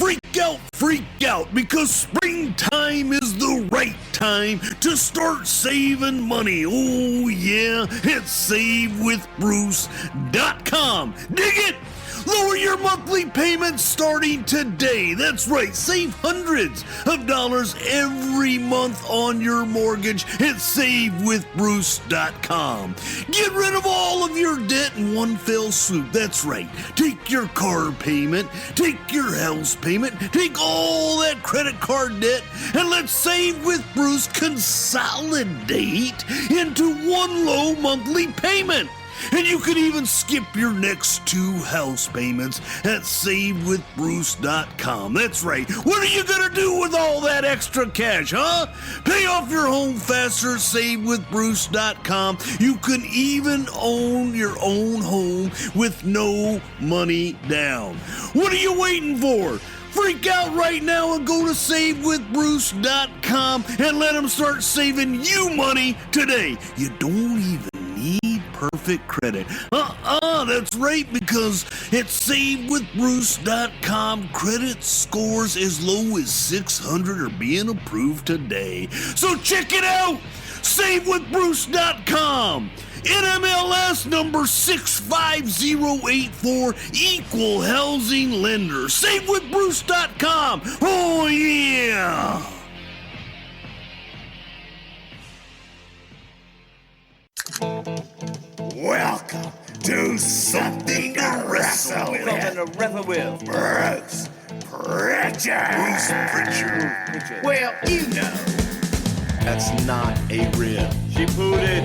Freak out, because springtime is the right time to start saving money. Oh yeah, it's SaveWithBruce.com. Dig it! Lower your monthly payments starting today. That's right, save hundreds of dollars every month on your mortgage at SaveWithBruce.com. Get rid of all of your debt in one fell swoop. That's right, take your car payment, take your house payment, take all that credit card debt, and let Save with Bruce consolidate into one low monthly payment. And you can even skip your next 2 house payments at SaveWithBruce.com. That's right. What are you going to do with all that extra cash, huh? Pay off your home faster at SaveWithBruce.com. You can even own your own home with no money down. What are you waiting for? Freak out right now and go to SaveWithBruce.com and let them start saving you money today. You don't even need perfect credit. That's right, because at SaveWithBruce.com, credit scores as low as 600 are being approved today. So check it out! SaveWithBruce.com! NMLS number 65084, equal housing lender. SaveWithBruce.com! Oh yeah! Welcome to Something to Wrestle With. Something to wrestle with. Bruce Prichard. Well, you know. That's not a rib. She pooted.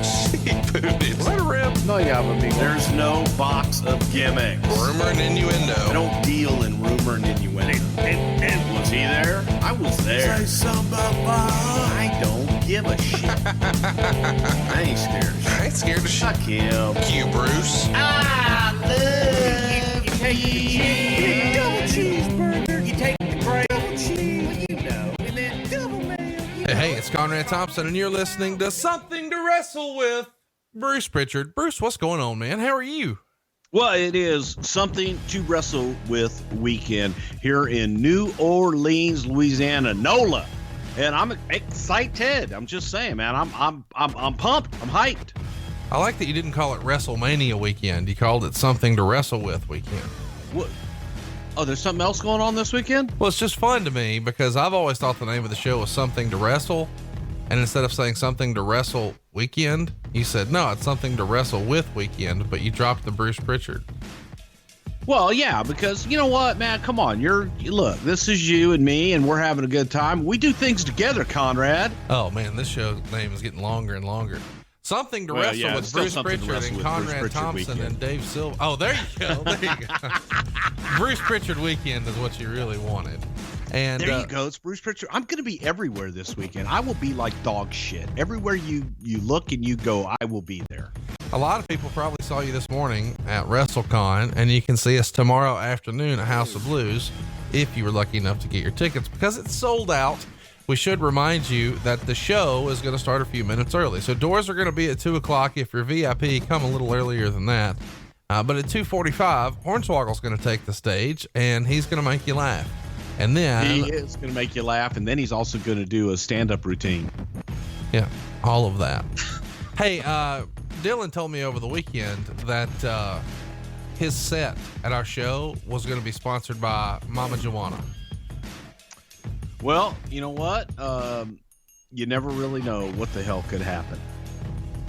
She pooted. What a rib? No, yeah, but me. There's no box of gimmicks. Rumor and innuendo. I don't deal in rumor and innuendo. And was he there? I was there. I don't give a shit. I ain't scared. I ain't scared of shit. Fuck him. You, Bruce. I love you take the cheese. Double cheeseburger. You take the bread. Double cheese. Well, you know. And then double mayo. Hey, it's Conrad Thompson, and you're listening to Something to Wrestle With Bruce Prichard. Bruce, what's going on, man? How are you? Well, it is Something to Wrestle With weekend here in New Orleans, Louisiana, NOLA. And I'm excited. I'm just saying, man. I'm pumped. I'm hyped. I like that you didn't call it WrestleMania weekend. You called it Something to Wrestle With weekend. What? Oh, there's something else going on this weekend? Well, it's just fun to me because I've always thought the name of the show was Something to Wrestle. And instead of saying Something to Wrestle weekend, you said, no, it's Something to Wrestle With weekend, but you dropped the Bruce Prichard. Well, yeah, because you know what, man, come on. Look, this is you and me, and we're having a good time. We do things together, Conrad. Oh man, this show's name is getting longer and longer. Something to Wrestle with Bruce Prichard and Conrad Thompson and Dave Silva. Oh, there you go. There you go. Bruce Prichard weekend is what you really wanted. And there you go. It's Bruce Prichard. I'm going to be everywhere this weekend. I will be like dog shit. Everywhere you look and you go, I will be there. A lot of people probably saw you this morning at WrestleCon, and you can see us tomorrow afternoon at House of Blues if you were lucky enough to get your tickets, because it's sold out. We should remind you that the show is going to start a few minutes early. So doors are going to be at 2:00. If you're VIP, come a little earlier than that. But at 2:45, Hornswoggle's going to take the stage, and he's going to make you laugh. And then he is going to make you laugh, and then he's also going to do a stand-up routine. Yeah, all of that. Hey, Dylan told me over the weekend that his set at our show was going to be sponsored by Mama Joanna. Well, you know what? You never really know what the hell could happen.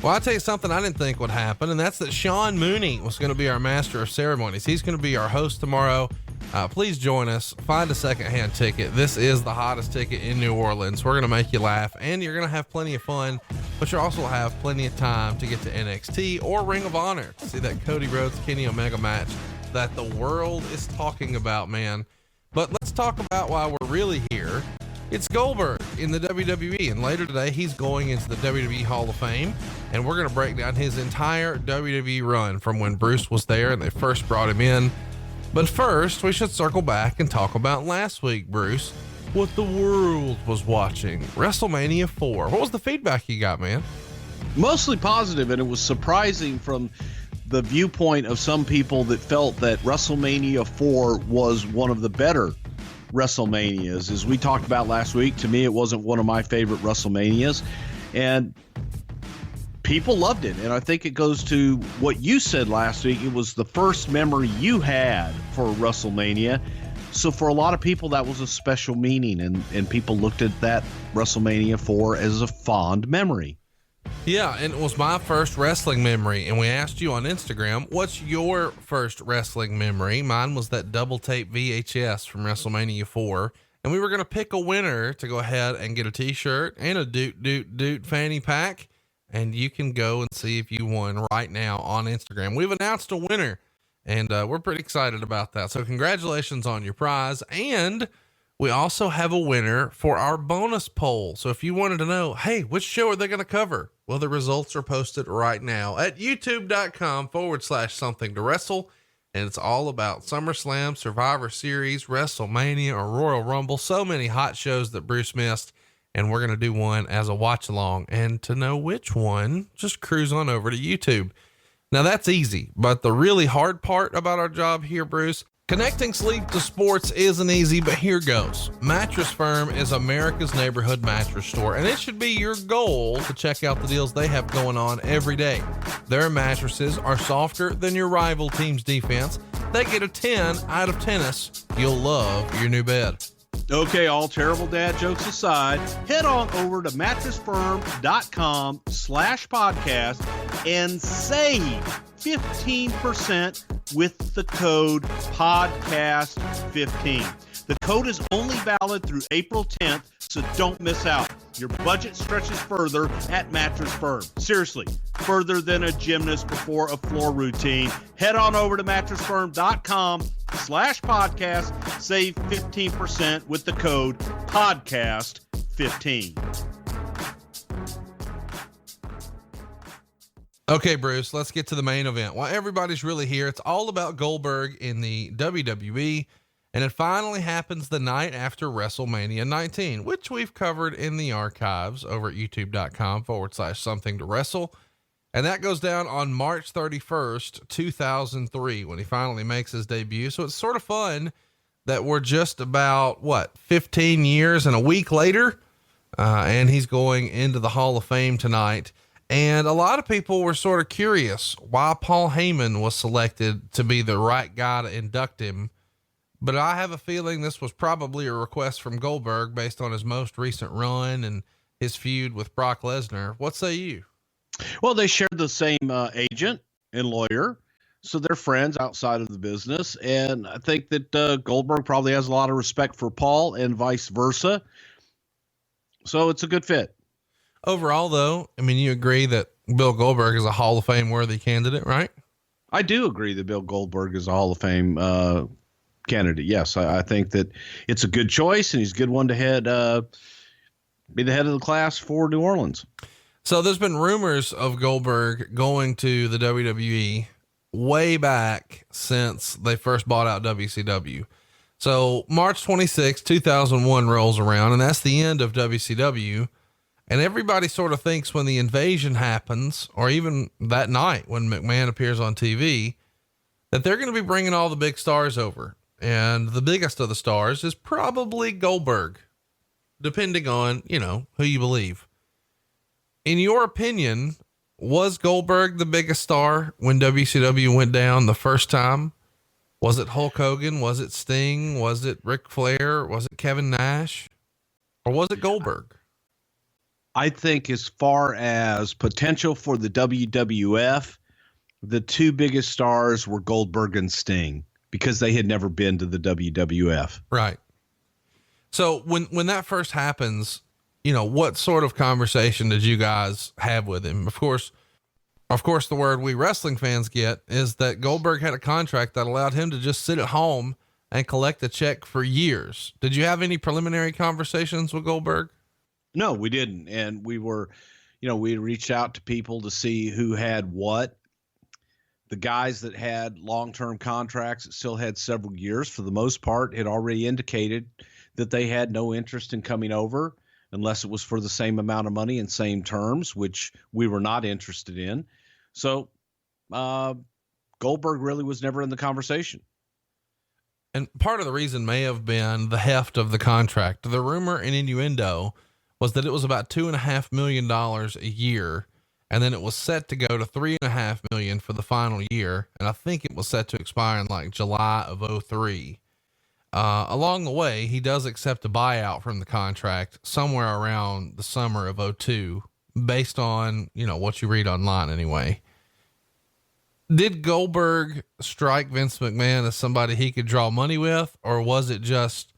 Well, I'll tell you something I didn't think would happen, and that's that Sean Mooney was going to be our master of ceremonies. He's going to be our host tomorrow. Please join us. Find a secondhand ticket. This is the hottest ticket in New Orleans. We're going to make you laugh, and you're going to have plenty of fun, but you'll also have plenty of time to get to NXT or Ring of Honor to see that Cody Rhodes Kenny Omega match that the world is talking about, man. But let's talk about why we're really here. It's Goldberg in the WWE, and later today he's going into the WWE Hall of Fame, and we're going to break down his entire WWE run from when Bruce was there and they first brought him in. But first, we should circle back and talk about last week, Bruce. What the world was watching. Wrestlemania 4. What was the feedback you got, man? Mostly positive, and it was surprising from the viewpoint of some people that felt that WrestleMania 4 was one of the better WrestleManias. As we talked about last week, to me, it wasn't one of my favorite WrestleManias. And people loved it. And I think it goes to what you said last week. It was the first memory you had for WrestleMania. So for a lot of people, that was a special meaning. And people looked at that WrestleMania 4 as a fond memory. Yeah, and it was my first wrestling memory, and we asked you on Instagram, what's your first wrestling memory? Mine was that double tape VHS from WrestleMania 4, and we were going to pick a winner to go ahead and get a t-shirt and a Doot fanny pack, and you can go and see if you won right now on Instagram. We've announced a winner, and we're pretty excited about that. So congratulations on your prize, and we also have a winner for our bonus poll. So if you wanted to know, hey, which show are they going to cover? Well, the results are posted right now at youtube.com/something to wrestle. And it's all about SummerSlam, Survivor Series, WrestleMania, or Royal Rumble. So many hot shows that Bruce missed. And we're going to do one as a watch along. And to know which one, just cruise on over to YouTube. Now that's easy, but the really hard part about our job here, Bruce, connecting sleep to sports isn't easy, but here goes. Mattress Firm is America's neighborhood mattress store, and it should be your goal to check out the deals they have going on every day. Their mattresses are softer than your rival team's defense. They get a 10 out of tennis. You'll love your new bed. Okay, all terrible dad jokes aside, head on over to mattressfirm.com/podcast and save 15% with the code podcast15. The code is only valid through April 10th, so don't miss out. Your budget stretches further at Mattress Firm. Seriously, further than a gymnast before a floor routine. Head on over to mattressfirm.com/podcast. Save 15% with the code podcast15. Okay, Bruce, let's get to the main event. While everybody's really here, it's all about Goldberg in the WWE, and it finally happens the night after WrestleMania 19, which we've covered in the archives over at youtube.com/something to wrestle. And that goes down on March 31st, 2003, when he finally makes his debut. So it's sort of fun that we're just about 15 years and a week later. And he's going into the Hall of Fame tonight. And a lot of people were sort of curious why Paul Heyman was selected to be the right guy to induct him. But I have a feeling this was probably a request from Goldberg based on his most recent run and his feud with Brock Lesnar. What say you? Well, they shared the same agent and lawyer, so they're friends outside of the business. And I think that Goldberg probably has a lot of respect for Paul and vice versa. So it's a good fit. Overall, though, I mean, you agree that Bill Goldberg is a Hall of Fame worthy candidate, right? I do agree that Bill Goldberg is a Hall of Fame candidate. Yes, I think that it's a good choice, and he's a good one to be the head of the class for New Orleans. So there's been rumors of Goldberg going to the WWE way back since they first bought out WCW. So March 26, 2001 rolls around, and that's the end of WCW. And everybody sort of thinks when the invasion happens, or even that night when McMahon appears on TV, that they're going to be bringing all the big stars over. And the biggest of the stars is probably Goldberg, depending on, who you believe. In your opinion, was Goldberg the biggest star when WCW went down the first time? Was it Hulk Hogan? Was it Sting? Was it Ric Flair? Was it Kevin Nash? Or was it Goldberg? I think as far as potential for the WWF, the two biggest stars were Goldberg and Sting because they had never been to the WWF. Right. So when that first happens, what sort of conversation did you guys have with him? Of course, the word we wrestling fans get is that Goldberg had a contract that allowed him to just sit at home and collect a check for years. Did you have any preliminary conversations with Goldberg? No, we didn't. And we were, we reached out to people to see who had what. The guys that had long-term contracts that still had several years, for the most part, had already indicated that they had no interest in coming over unless it was for the same amount of money and same terms, which we were not interested in. So Goldberg really was never in the conversation. And part of the reason may have been the heft of the contract. The rumor and innuendo was that it was about $2.5 million a year. And then it was set to go to $3.5 million for the final year. And I think it was set to expire in like July of 2003. Along the way, he does accept a buyout from the contract somewhere around the summer of 2002, based on, what you read online anyway. Did Goldberg strike Vince McMahon as somebody he could draw money with, or was it just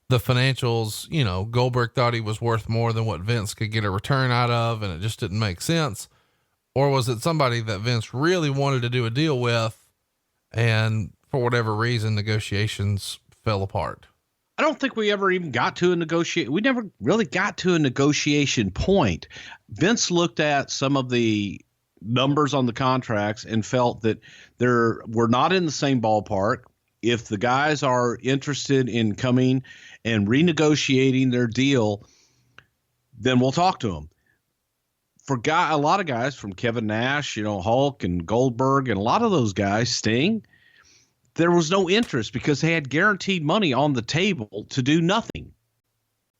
the financials? Goldberg thought he was worth more than what Vince could get a return out of, and it just didn't make sense. Or was it somebody that Vince really wanted to do a deal with, and for whatever reason, negotiations fell apart? I don't think we ever even got to a negotiation. We never really got to a negotiation point. Vince looked at some of the numbers on the contracts and felt that we're not in the same ballpark. If the guys are interested in coming and renegotiating their deal, then we'll talk to them. For a lot of guys, from Kevin Nash, Hulk and Goldberg, and a lot of those guys, Sting, there was no interest because they had guaranteed money on the table to do nothing.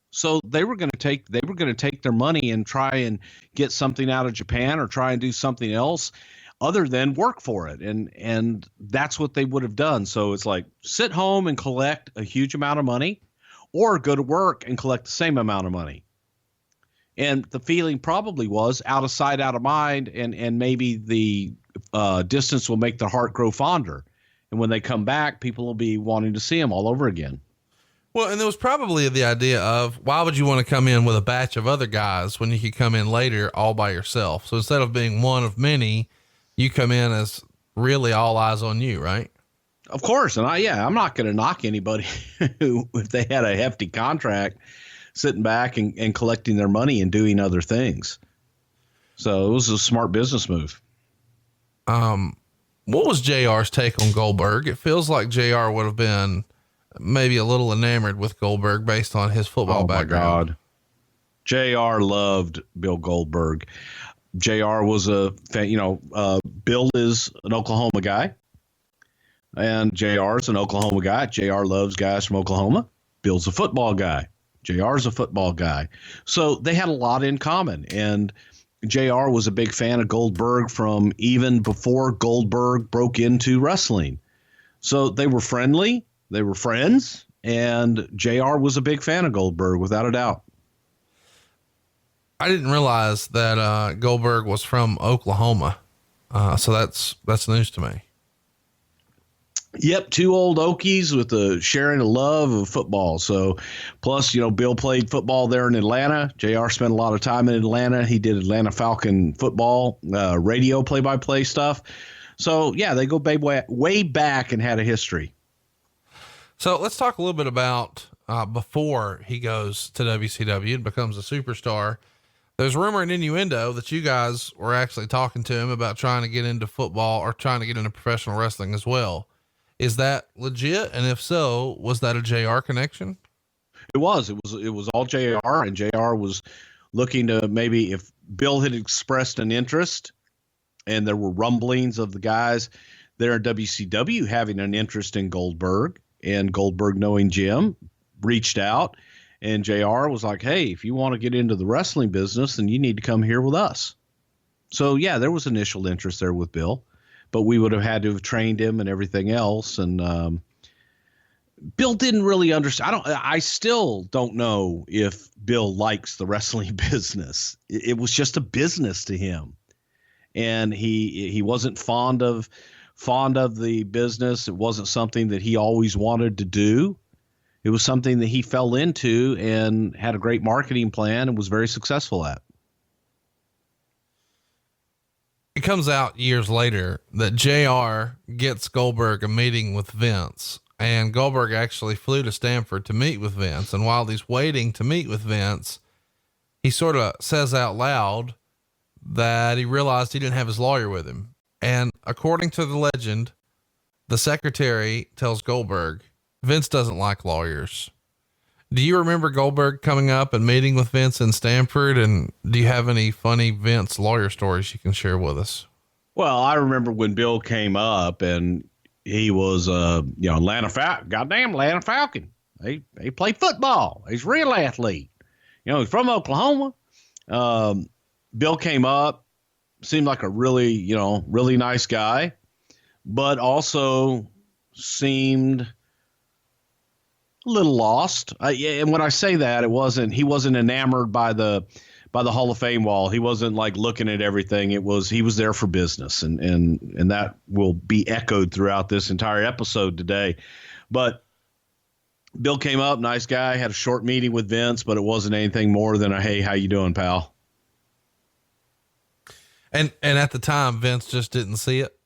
So they were going to take their money and try and get something out of Japan, or try and do something else other than work for it. And that's what they would have done. So it's like, sit home and collect a huge amount of money, or go to work and collect the same amount of money. And the feeling probably was out of sight, out of mind, and maybe the distance will make their heart grow fonder. And when they come back, people will be wanting to see them all over again. Well, and there was probably the idea of, why would you want to come in with a batch of other guys when you could come in later all by yourself? So instead of being one of many, you come in as really all eyes on you, right? Of course. And I'm not going to knock anybody who, if they had a hefty contract, sitting back and collecting their money and doing other things. So it was a smart business move. What was JR's take on Goldberg? It feels like JR would have been maybe a little enamored with Goldberg based on his football background. My God. JR loved Bill Goldberg. JR was Bill is an Oklahoma guy, and JR is an Oklahoma guy. JR loves guys from Oklahoma. Bill's a football guy. JR's a football guy. So they had a lot in common. And JR was a big fan of Goldberg from even before Goldberg broke into wrestling. So they were friendly. They were friends. And JR was a big fan of Goldberg, without a doubt. I didn't realize that Goldberg was from Oklahoma. So that's news to me. Yep, two old Okies with sharing a love of football. So, plus, Bill played football there in Atlanta. JR spent a lot of time in Atlanta. He did Atlanta Falcon football, radio play-by-play stuff. So, yeah, they go way back and had a history. So let's talk a little bit about before he goes to WCW and becomes a superstar. There's rumor and innuendo that you guys were actually talking to him about trying to get into football or trying to get into professional wrestling as well. Is that legit? And if so, was that a JR connection? It was all JR, and JR was looking to, maybe if Bill had expressed an interest and there were rumblings of the guys there in WCW having an interest in Goldberg, and Goldberg, knowing Jim, reached out, and JR was like, hey, if you want to get into the wrestling business, then you need to come here with us. So yeah, there was initial interest there with Bill. But we would have had to have trained him and everything else. And Bill didn't really understand. I still don't know if Bill likes the wrestling business. It was just a business to him. And he wasn't fond of the business. It wasn't something that he always wanted to do. It was something that he fell into and had a great marketing plan and was very successful at. It comes out years later that JR gets Goldberg a meeting with Vince, and Goldberg actually flew to Stamford to meet with Vince. And while he's waiting to meet with Vince, he sort of says out loud that he realized he didn't have his lawyer with him. And according to the legend, the secretary tells Goldberg, Vince doesn't like lawyers. Do you remember Goldberg coming up and meeting with Vince in Stamford? And do you have any funny Vince lawyer stories you can share with us? Well, I remember when Bill came up and he was, Atlanta Falcon, goddamn Atlanta Falcon. He played football. He's a real athlete. He's from Oklahoma. Bill came up, seemed like a really, really nice guy, but also seemed a little lost. And when I say that, he wasn't enamored by the Hall of Fame wall. He wasn't like looking at everything. He was there for business, and that will be echoed throughout this entire episode today. But Bill came up, nice guy, had a short meeting with Vince, but it wasn't anything more than a, hey, how you doing, pal? And at the time, Vince just didn't see it.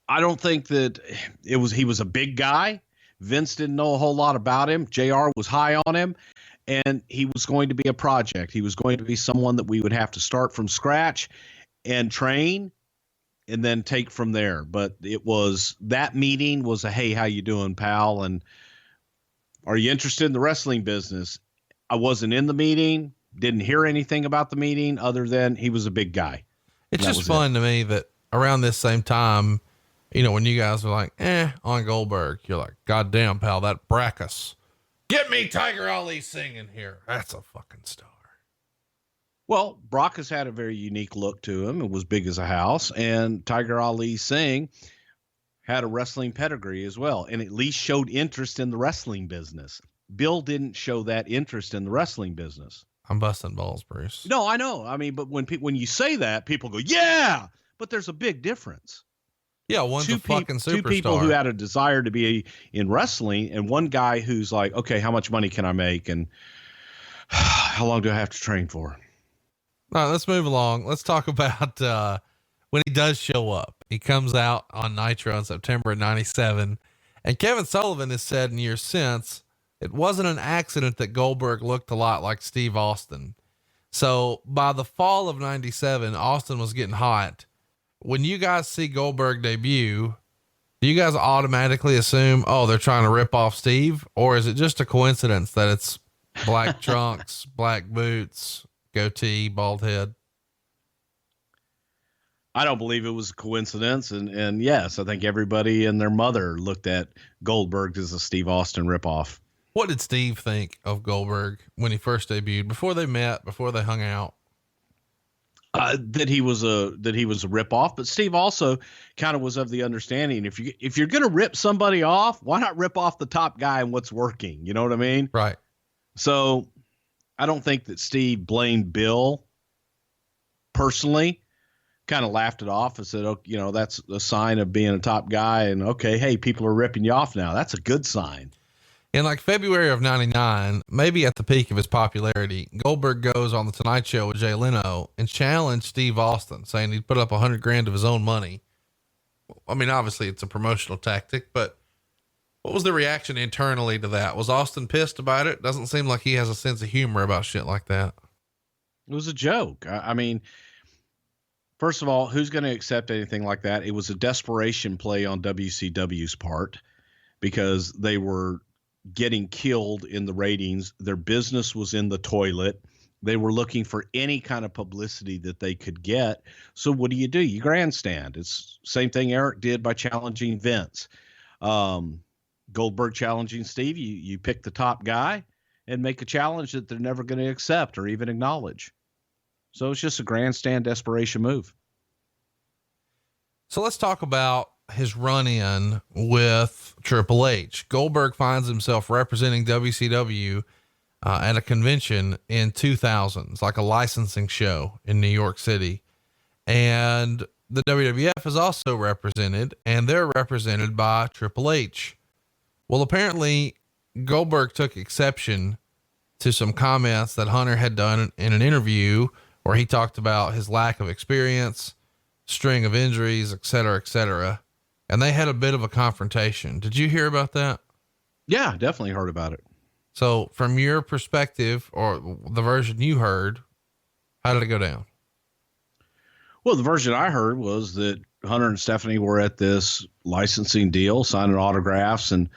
I don't think that he was a big guy. Vince didn't know a whole lot about him. JR was high on him, and he was going to be a project. He was going to be someone that we would have to start from scratch and train and then take from there. But that meeting was a, hey, how you doing, pal? And are you interested in the wrestling business? I wasn't in the meeting, didn't hear anything about the meeting other than he was a big guy. It's just fun to me that around this same time, when you guys were like, on Goldberg, you're like, God damn, pal, that Brackus. Get me Tiger Ali singing here. That's a fucking star. Well, Brock has had a very unique look to him. It was big as a house, and Tiger Ali Singh had a wrestling pedigree as well, and at least showed interest in the wrestling business. Bill didn't show that interest in the wrestling business. I'm busting balls, Bruce. No, I know. I mean, but when you say that, people go, yeah, but there's a big difference. Yeah, one's a fucking superstar. Two people who had a desire to be in wrestling, and one guy who's like, okay, how much money can I make, and how long do I have to train for? All right, let's move along. Let's talk about when he does show up. He comes out on Nitro in September of '97, and Kevin Sullivan has said in years since, it wasn't an accident that Goldberg looked a lot like Steve Austin. So by the fall of '97, Austin was getting hot. When you guys see Goldberg debut, do you guys automatically assume, oh, they're trying to rip off Steve? Or is it just a coincidence that it's black trunks, black boots, goatee, bald head? I don't believe it was a coincidence. And yes, I think everybody and their mother looked at Goldberg as a Steve Austin ripoff. What did Steve think of Goldberg when he first debuted, before they met, before they hung out? That he was a ripoff, but Steve also kind of was of the understanding, if you're going to rip somebody off, why not rip off the top guy and what's working? You know what I mean? Right. So I don't think that Steve blamed Bill personally, kind of laughed it off and said, oh, that's a sign of being a top guy. And okay, hey, people are ripping you off now. That's a good sign. In like February of '99, maybe at the peak of his popularity, Goldberg goes on the Tonight Show with Jay Leno and challenged Steve Austin, saying he'd put up $100,000 of his own money. I mean, obviously it's a promotional tactic, but what was the reaction internally to that? Was Austin pissed about it? Doesn't seem like he has a sense of humor about shit like that. It was a joke. I mean, first of all, who's going to accept anything like that? It was a desperation play on WCW's part because they were getting killed in the ratings. Their business was in the toilet. They were looking for any kind of publicity that they could get. So what do? You grandstand. It's same thing Eric did by challenging Vince. Goldberg challenging Steve. You pick the top guy and make a challenge that they're never going to accept or even acknowledge. So it's just a grandstand desperation move. So let's talk about his run in with Triple H. Goldberg finds himself representing WCW at a convention in 2000. It's like a licensing show in New York City. And the WWF is also represented, and they're represented by Triple H. Well, apparently Goldberg took exception to some comments that Hunter had done in an interview where he talked about his lack of experience, string of injuries, et cetera, and they had a bit of a confrontation. Did you hear about that? Yeah, definitely heard about it. So from your perspective, or the version you heard, how did it go down? Well, the version I heard was that Hunter and Stephanie were at this licensing deal, signing autographs, and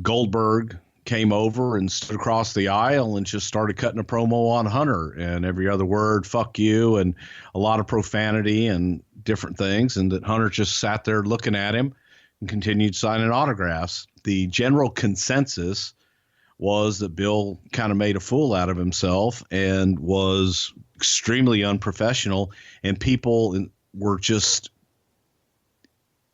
Goldberg came over and stood across the aisle and just started cutting a promo on Hunter, and every other word, fuck you, and a lot of profanity and different things. And that Hunter just sat there looking at him and continued signing autographs. The general consensus was that Bill kind of made a fool out of himself and was extremely unprofessional, and people were just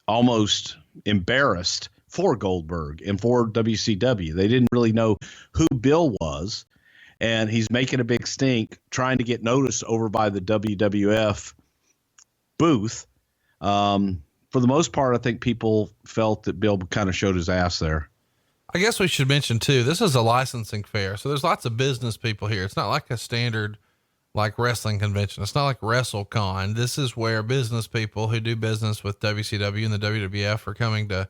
almost embarrassed for Goldberg and for WCW. They didn't really know who Bill was, and he's making a big stink trying to get noticed over by the WWF booth. For the most part, I think people felt that Bill kind of showed his ass there. I guess we should mention too, this is a licensing fair. So there's lots of business people here. It's not like a standard like wrestling convention. It's not like WrestleCon. This is where business people who do business with WCW and the WWF are coming to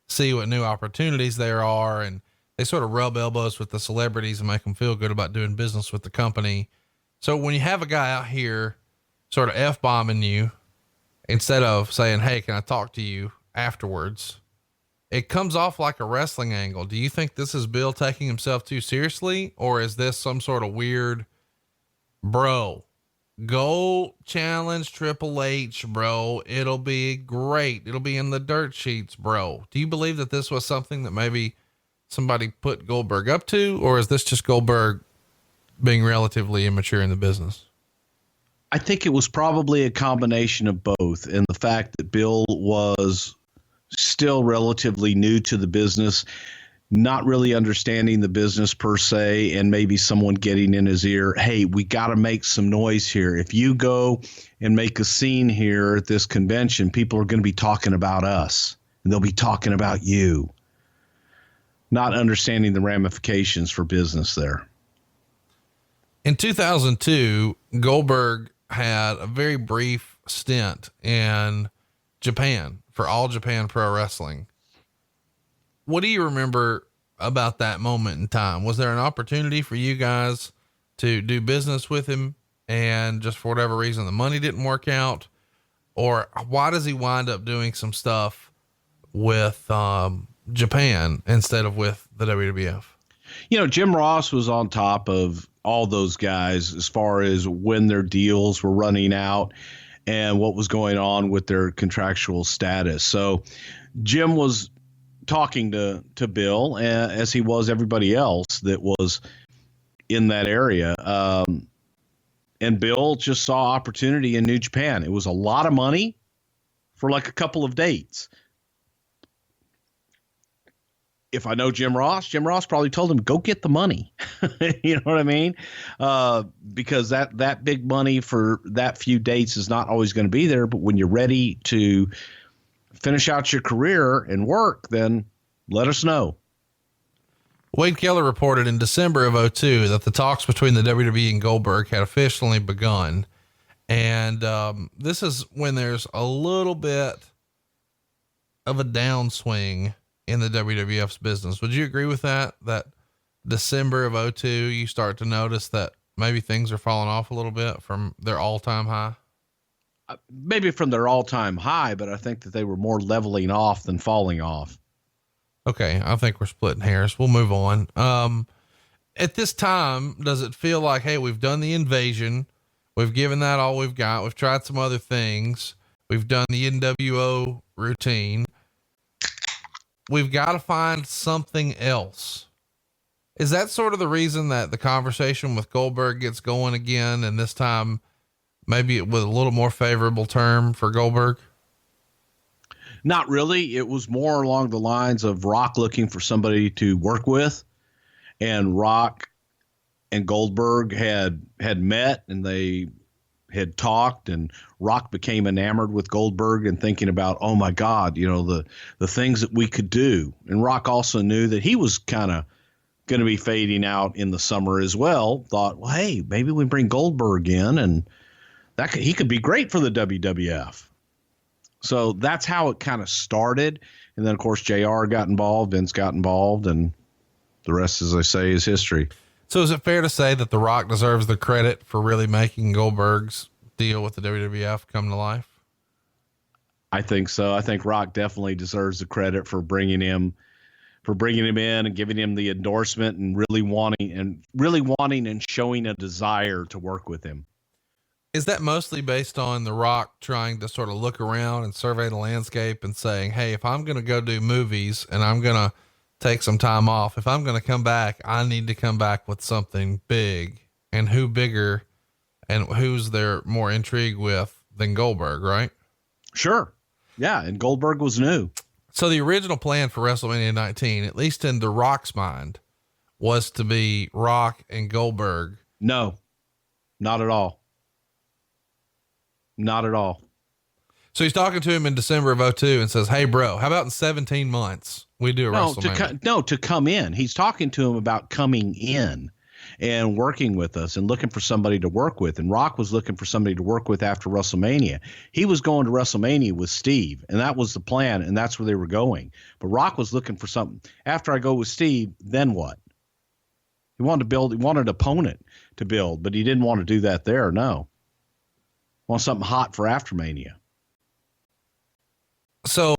see what new opportunities there are. And they sort of rub elbows with the celebrities and make them feel good about doing business with the company. So when you have a guy out here sort of F-bombing you, instead of saying, hey, can I talk to you afterwards? It comes off like a wrestling angle. Do you think this is Bill taking himself too seriously, or is this some sort of weird, bro, go challenge Triple H, bro? It'll be great. It'll be in the dirt sheets, bro. Do you believe that this was something that maybe somebody put Goldberg up to, or is this just Goldberg being relatively immature in the business? I think it was probably a combination of both, and the fact that Bill was still relatively new to the business, not really understanding the business per se, and maybe someone getting in his ear, hey, we got to make some noise here. If you go and make a scene here at this convention, people are going to be talking about us, and they'll be talking about you. Not understanding the ramifications for business there. In 2002, Goldberg had a very brief stint in Japan for All Japan Pro Wrestling. What do you remember about that moment in time? Was there an opportunity for you guys to do business with him, and just for whatever reason, the money didn't work out? Or why does he wind up doing some stuff with Japan instead of with the WWF? You know, Jim Ross was on top of all those guys as far as when their deals were running out and what was going on with their contractual status. So Jim was talking to Bill, as he was everybody else that was in that area. And Bill just saw opportunity in New Japan. It was a lot of money for like a couple of dates. If I know Jim Ross probably told him, go get the money. You know what I mean? Because that big money for that few dates is not always going to be there. But when you're ready to finish out your career and work, then let us know. Wade Keller reported in December of 2002 that the talks between the WWE and Goldberg had officially begun. And this is when there's a little bit of a downswing in the WWF's business. Would you agree with that? That December of 2002, you start to notice that maybe things are falling off a little bit from their all-time high? Maybe from their all-time high, but I think that they were more leveling off than falling off. Okay. I think we're splitting hairs. We'll move on. At this time, does it feel like, hey, we've done the invasion. We've given that all we've got. We've tried some other things. We've done the NWO routine. We've got to find something else. Is that sort of the reason that the conversation with Goldberg gets going again? And this time, maybe with a little more favorable term for Goldberg? Not really. It was more along the lines of Rock looking for somebody to work with, and Rock and Goldberg had met, and they had talked, and Rock became enamored with Goldberg and thinking about, oh my God, you know, the things that we could do. And Rock also knew that he was kind of going to be fading out in the summer as well. Thought, well, hey, maybe we bring Goldberg in, and he could be great for the WWF. So that's how it kind of started. And then of course, JR got involved, Vince got involved, and the rest, as I say, is history. So is it fair to say that The Rock deserves the credit for really making Goldberg's deal with the WWF come to life? I think so. I think Rock definitely deserves the credit for bringing him for bringing him in and giving him the endorsement and really wanting and showing a desire to work with him. Is that mostly based on The Rock trying to sort of look around and survey the landscape and saying, hey, if I'm going to go do movies and I'm going to take some time off, if I'm going to come back, I need to come back with something big, and who bigger and who's they're more intrigued with than Goldberg, right? Sure. Yeah. And Goldberg was new. So the original plan for WrestleMania 19, at least in The Rock's mind, was to be Rock and Goldberg. No, not at all. Not at all. So he's talking to him in December of 2002 and says, hey bro, how about in 17 months we do a WrestleMania? To come in. He's talking to him about coming in and working with us and looking for somebody to work with. And Rock was looking for somebody to work with after WrestleMania. He was going to WrestleMania with Steve, and that was the plan, and that's where they were going. But Rock was looking for something. After I go with Steve, then what? He wanted an opponent to build, but he didn't want to do that there. No. Want something hot for after Mania. So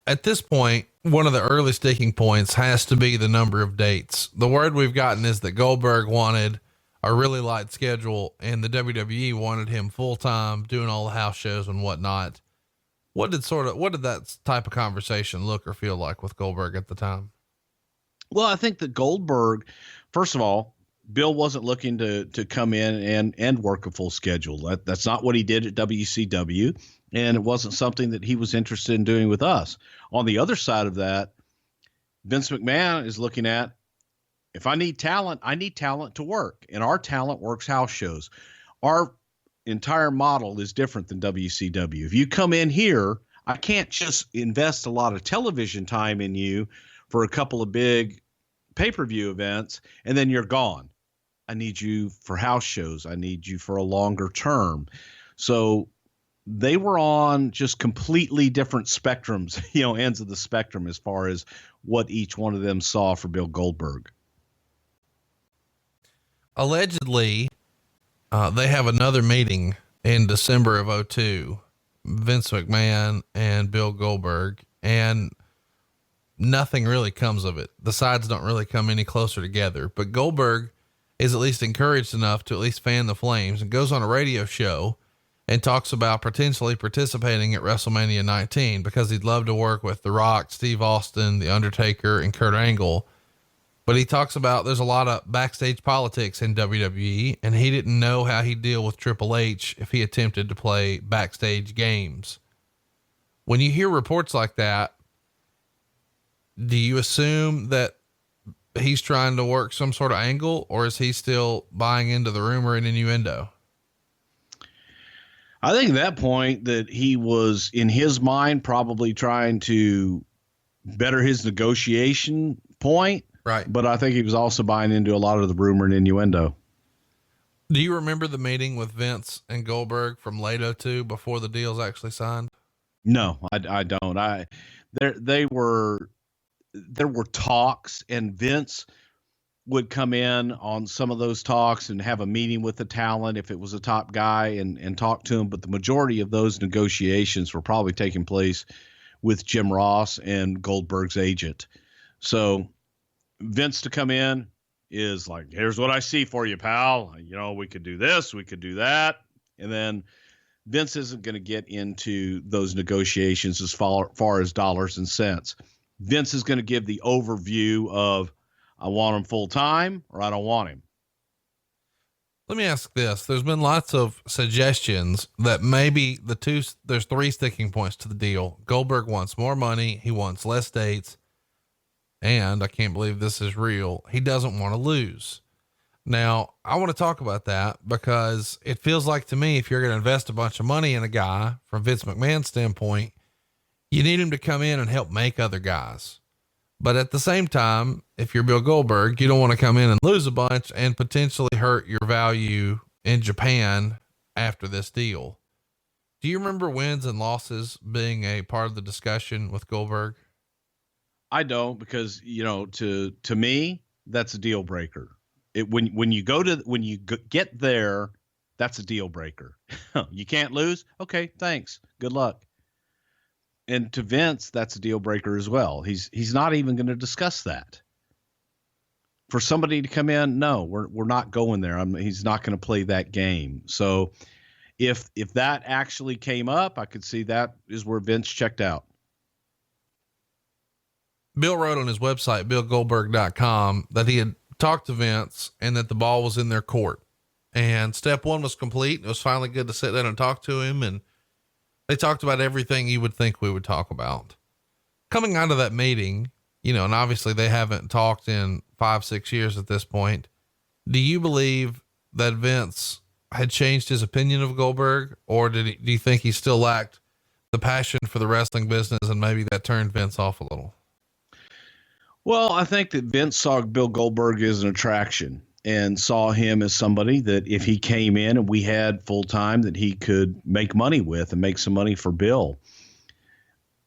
at this point, one of the early sticking points has to be the number of dates. The word we've gotten is that Goldberg wanted a really light schedule and the WWE wanted him full time doing all the house shows and whatnot. What did that type of conversation look or feel like with Goldberg at the time? Well, I think that Goldberg, first of all, Bill wasn't looking to come in and work a full schedule. That's not what he did at WCW. And it wasn't something that he was interested in doing with us. On the other side of that, Vince McMahon is looking at, if I need talent, I need talent to work. And our talent works house shows. Our entire model is different than WCW. If you come in here, I can't just invest a lot of television time in you for a couple of big pay-per-view events, and then you're gone. I need you for house shows. I need you for a longer term. So they were on just completely different spectrums, ends of the spectrum as far as what each one of them saw for Bill Goldberg. Allegedly, they have another meeting in December of 2002, Vince McMahon and Bill Goldberg, and nothing really comes of it. The sides don't really come any closer together, but Goldberg is at least encouraged enough to at least fan the flames and goes on a radio show and talks about potentially participating at WrestleMania 19 because he'd love to work with The Rock, Steve Austin, The Undertaker, and Kurt Angle. But he talks about there's a lot of backstage politics in WWE, and he didn't know how he'd deal with Triple H if he attempted to play backstage games. When you hear reports like that, do you assume that he's trying to work some sort of angle, or is he still buying into the rumor and innuendo? I think at that point that he was in his mind probably trying to better his negotiation point. Right. But I think he was also buying into a lot of the rumor and innuendo. Do you remember the meeting with Vince and Goldberg from late 2002 before the deal's actually signed? No, I don't. There were talks, and Vince would come in on some of those talks and have a meeting with the talent if it was a top guy and talk to him. But the majority of those negotiations were probably taking place with Jim Ross and Goldberg's agent. So Vince to come in is like, here's what I see for you, pal. We could do this, we could do that. And then Vince isn't going to get into those negotiations as far as dollars and cents. Vince is going to give the overview of, I want him full time or I don't want him. Let me ask this. There's been lots of suggestions that maybe there's three sticking points to the deal. Goldberg wants more money. He wants less dates. And I can't believe this is real. He doesn't want to lose. Now, I want to talk about that because it feels like to me, if you're going to invest a bunch of money in a guy from Vince McMahon's standpoint, you need him to come in and help make other guys. But at the same time, if you're Bill Goldberg, you don't want to come in and lose a bunch and potentially hurt your value in Japan after this deal. Do you remember wins and losses being a part of the discussion with Goldberg? I don't, because, to me, that's a deal breaker. When you get there, that's a deal breaker. You can't lose. Okay, thanks. Good luck. And to Vince, that's a deal breaker as well. He's not even going to discuss that. For somebody to come in, no, we're not going there. He's not going to play that game. So if that actually came up, I could see that is where Vince checked out. Bill wrote on his website, BillGoldberg.com, that he had talked to Vince and that the ball was in their court. And step one was complete. It was finally good to sit down and talk to him. And they talked about everything you would think we would talk about. Coming out of that meeting, you know, and obviously they haven't talked in 5-6 years at this point. Do you believe that Vince had changed his opinion of Goldberg, or do you think he still lacked the passion for the wrestling business and maybe that turned Vince off a little? Well, I think that Vince saw Bill Goldberg as an attraction and saw him as somebody that if he came in and we had full time, that he could make money with and make some money for Bill.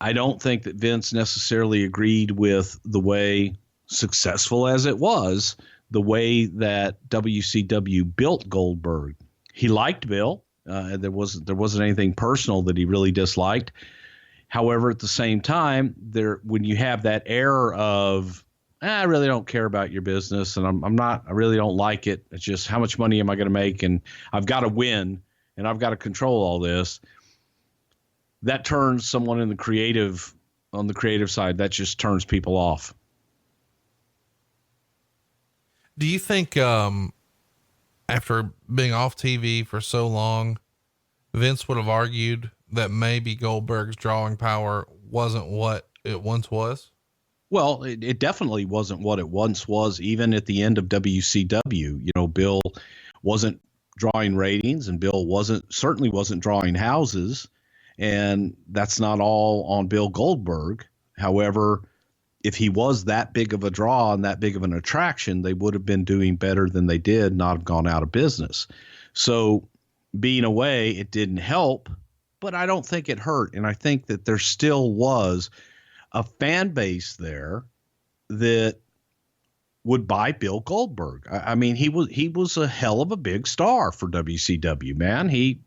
I don't think that Vince necessarily agreed with the way, successful as it was, the way that WCW built Goldberg. He liked Bill. There wasn't anything personal that he really disliked. However, at the same time, when you have that air of, I really don't care about your business and I really don't like it. It's just how much money am I going to make? And I've got to win and I've got to control all this. That turns someone on the creative side. That just turns people off. Do you think, after being off TV for so long, Vince would have argued that maybe Goldberg's drawing power wasn't what it once was? Well, it definitely wasn't what it once was, even at the end of WCW. You know, Bill wasn't drawing ratings and Bill certainly wasn't drawing houses. And that's not all on Bill Goldberg. However, if he was that big of a draw and that big of an attraction, they would have been doing better than they did, not have gone out of business. So being away, it didn't help, but I don't think it hurt. And I think that there still was a fan base there that would buy Bill Goldberg. I mean, he was a hell of a big star for WCW, man. He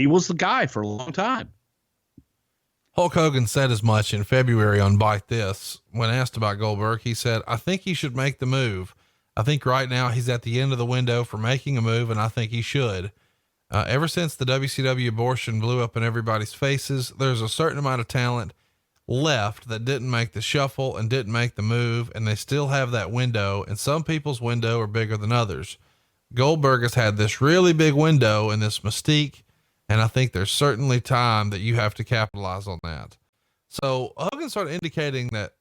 was the guy for a long time. Hulk Hogan said as much in February on Bite This. When asked about Goldberg, he said, I think he should make the move. I think right now he's at the end of the window for making a move, and I think he should. Ever since the WCW abortion blew up in everybody's faces, there's a certain amount of talent left that didn't make the shuffle and didn't make the move, and they still have that window, and some people's window are bigger than others. Goldberg has had this really big window and this mystique, and I think there's certainly time that you have to capitalize on that. So Hogan started indicating that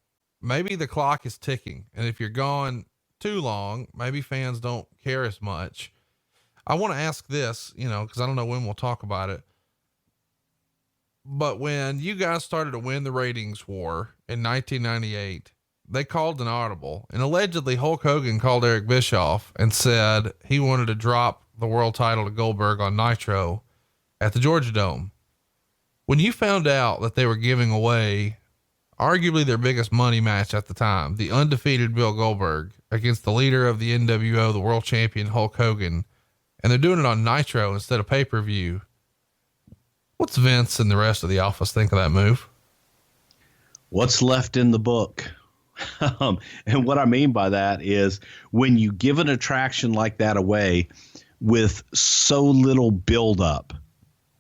maybe the clock is ticking, and if you're gone too long, maybe fans don't care as much. I want to ask this, you know, cause I don't know when we'll talk about it, but when you guys started to win the ratings war in 1998, they called an audible, and allegedly Hulk Hogan called Eric Bischoff and said he wanted to drop the world title to Goldberg on Nitro at the Georgia Dome. When you found out that they were giving away arguably their biggest money match at the time, the undefeated Bill Goldberg against the leader of the NWO, the world champion Hulk Hogan, and they're doing it on Nitro instead of pay-per-view, what's Vince and the rest of the office think of that move? What's left in the book? And what I mean by that is when you give an attraction like that away with so little buildup,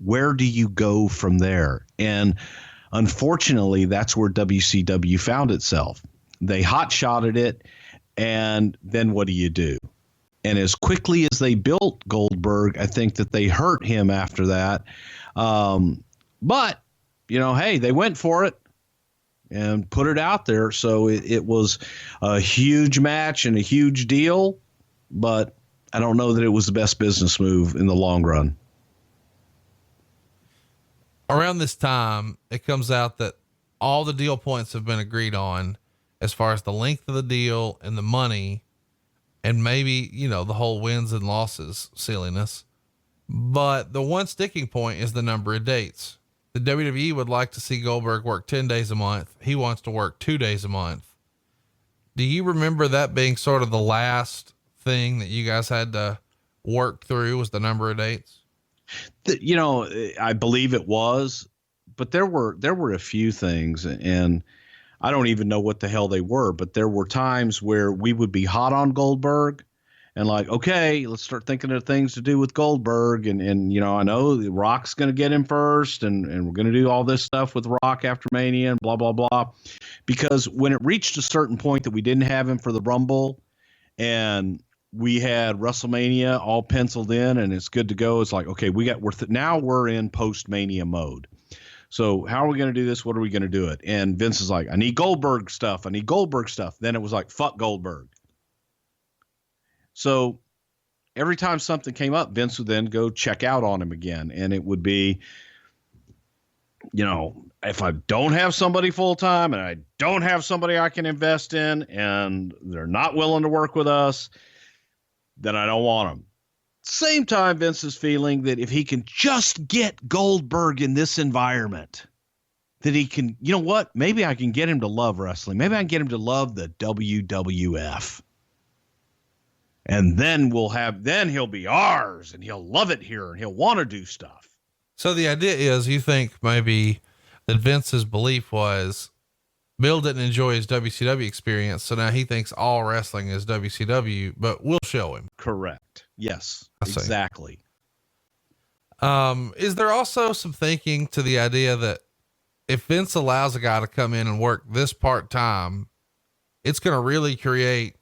where do you go from there? And unfortunately, that's where WCW found itself. They hot-shotted it, and then what do? And as quickly as they built Goldberg, I think that they hurt him after that. But, you know, hey, they went for it and put it out there. So it was a huge match and a huge deal, but I don't know that it was the best business move in the long run. Around this time, it comes out that all the deal points have been agreed on as far as the length of the deal and the money, and maybe, you know, the whole wins and losses silliness. But the one sticking point is the number of dates. The WWE would like to see Goldberg work 10 days a month. He wants to work 2 days a month. Do you remember that being sort of the last thing that you guys had to work through, was the number of dates? You know, I believe it was, but there were a few things, and I don't even know what the hell they were, but there were times where we would be hot on Goldberg and like, okay, let's start thinking of things to do with Goldberg. And you know, I know Rock's going to get him first, and we're going to do all this stuff with Rock after Mania and blah, blah, blah. Because when it reached a certain point that we didn't have him for the Rumble and we had WrestleMania all penciled in and it's good to go, it's like, okay, now we're in post-Mania mode. So how are we going to do this? What are we going to do it? And Vince is like, I need Goldberg stuff. I need Goldberg stuff. Then it was like, fuck Goldberg. So every time something came up, Vince would then go check out on him again. And it would be, you know, if I don't have somebody full time and I don't have somebody I can invest in and they're not willing to work with us, then I don't want them. Same time, Vince is feeling that if he can just get Goldberg in this environment, that he can, you know what? Maybe I can get him to love wrestling. Maybe I can get him to love the WWF. And then then he'll be ours and he'll love it here and he'll want to do stuff. So the idea is, you think maybe that Vince's belief was Bill didn't enjoy his WCW experience, so now he thinks all wrestling is WCW, but we'll show him. Correct. Yes, I see. exactly. Is there also some thinking to the idea that if Vince allows a guy to come in and work this part-time, it's going to really create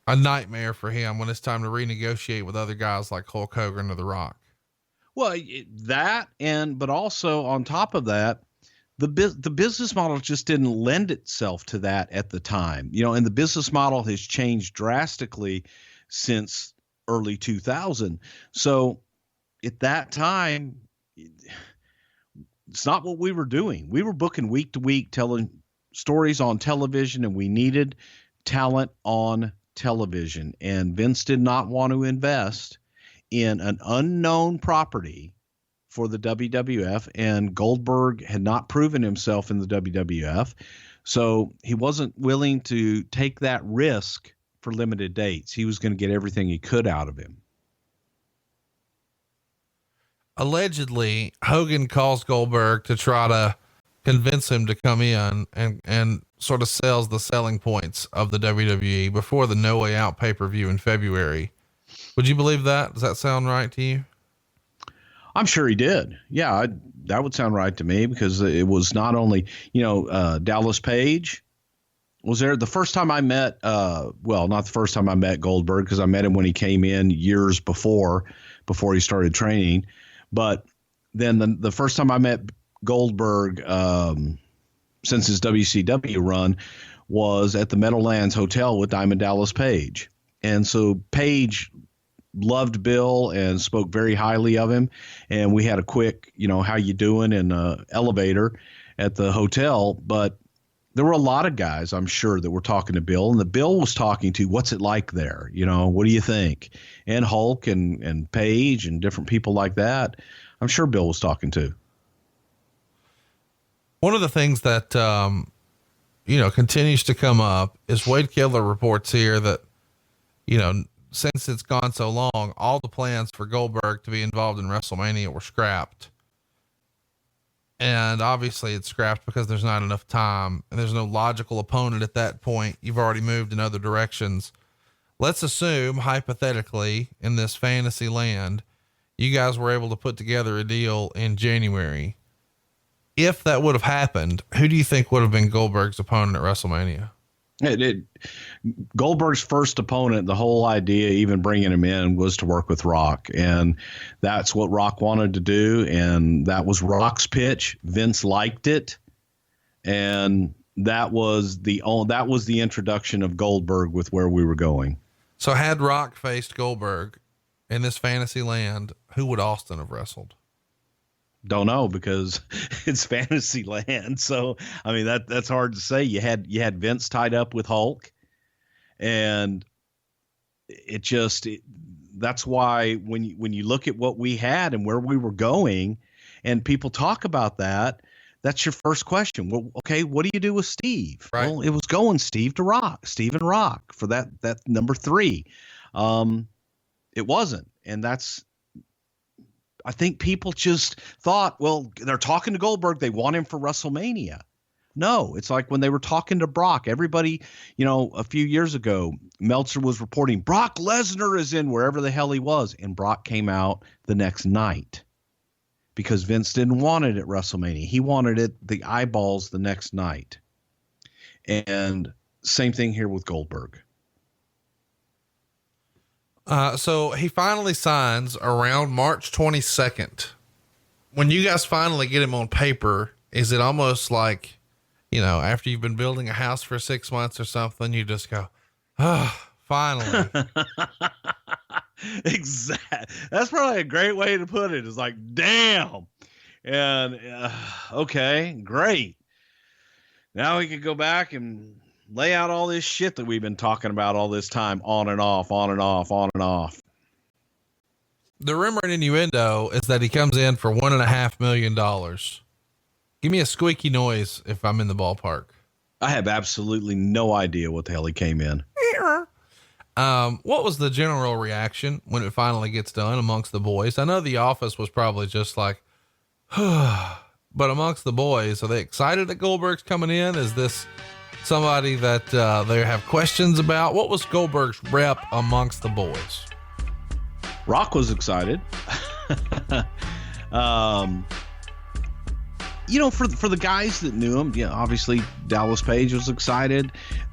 a nightmare for him when it's time to renegotiate with other guys like Hulk Hogan or The Rock? Well, but also on top of that, the business model just didn't lend itself to that at the time, you know, and the business model has changed drastically since early 2000. So at that time, it's not what we were doing. We were booking week to week, telling stories on television, and we needed talent on television. And Vince did not want to invest in an unknown property for the WWF, and Goldberg had not proven himself in the WWF. So he wasn't willing to take that risk for limited dates. He was going to get everything he could out of him. Allegedly, Hogan calls Goldberg to try to convince him to come in and sort of sells the selling points of the WWE before the No Way Out pay-per-view in February. Would you believe that? Does that sound right to you? I'm sure he did. Yeah, that would sound right to me, because it was not only, you know, Dallas Page was there. The first time I met, not the first time I met Goldberg, because I met him when he came in years before he started training. But then the first time I met Goldberg since his WCW run was at the Meadowlands Hotel with Diamond Dallas Page. And so Page loved Bill and spoke very highly of him. And we had a quick, you know, how you doing in the elevator at the hotel. But there were a lot of guys, I'm sure, that were talking to Bill, and the Bill was talking to, what's it like there? You know, what do you think? And Hulk and Page and different people like that. I'm sure Bill was talking to. One of the things that, you know, continues to come up is Wade Kettler reports here that, you know, since it's gone so long, all the plans for Goldberg to be involved in WrestleMania were scrapped. And obviously it's scrapped because there's not enough time and there's no logical opponent at that point. You've already moved in other directions. Let's assume, hypothetically, in this fantasy land, you guys were able to put together a deal in January. If that would have happened, who do you think would have been Goldberg's opponent at WrestleMania? Goldberg's first opponent, the whole idea, even bringing him in, was to work with Rock. And that's what Rock wanted to do. And that was Rock's pitch. Vince liked it. And that was the introduction of Goldberg with where we were going. So had Rock faced Goldberg in this fantasy land, who would Austin have wrestled? Don't know, because it's fantasy land. So, I mean, that's hard to say. You had Vince tied up with Hulk, and that's why when you look at what we had and where we were going, and people talk about that, that's your first question. Well, okay, what do you do with Steve? Right. Well, it was going Steve and Rock for that number 3. It wasn't, and that's I think people just thought, well, they're talking to Goldberg. They want him for WrestleMania. No, it's like when they were talking to Brock, everybody, a few years ago, Meltzer was reporting Brock Lesnar is in wherever the hell he was. And Brock came out the next night because Vince didn't want it at WrestleMania. He wanted it, the eyeballs, the next night. And same thing here with Goldberg. So he finally signs around March 22nd. When you guys finally get him on paper, is it almost like, after you've been building a house for 6 months or something, you just go, finally. Exactly. That's probably a great way to put it. It's like, damn. And okay, great. Now we could go back and lay out all this shit that we've been talking about all this time, on and off, on and off, on and off. The rumor and innuendo is that he comes in for $1.5 million. Give me a squeaky noise if I'm in the ballpark. I have absolutely no idea what the hell he came in. What was the general reaction when it finally gets done amongst the boys? I know the office was probably just like, but amongst the boys, are they excited that Goldberg's coming in? Is this somebody that they have questions about? What was Goldberg's rep amongst the boys? Rock was excited. For the guys that knew him, obviously Dallas Page was excited.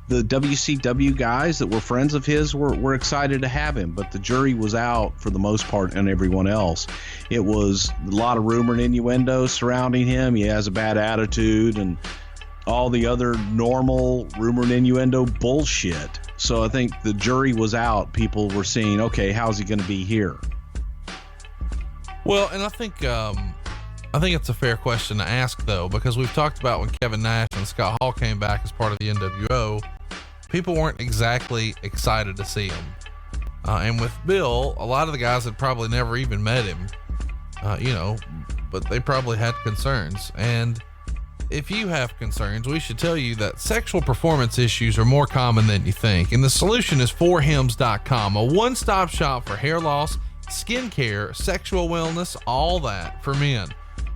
The WCW guys that were friends of his were excited to have him, but the jury was out for the most part on everyone else. It was a lot of rumor and innuendo surrounding him. He has a bad attitude and all the other normal rumor and innuendo bullshit. So I think the jury was out. People were seeing, okay, how's he going to be here? Well, and I think it's a fair question to ask though, because we've talked about when Kevin Nash and Scott Hall came back as part of the NWO, people weren't exactly excited to see him. And with Bill, a lot of the guys had probably never even met him, but they probably had concerns. And if you have concerns, we should tell you that sexual performance issues are more common than you think. And the solution is forhims.com, a one-stop shop for hair loss, skincare, sexual wellness, all that for men.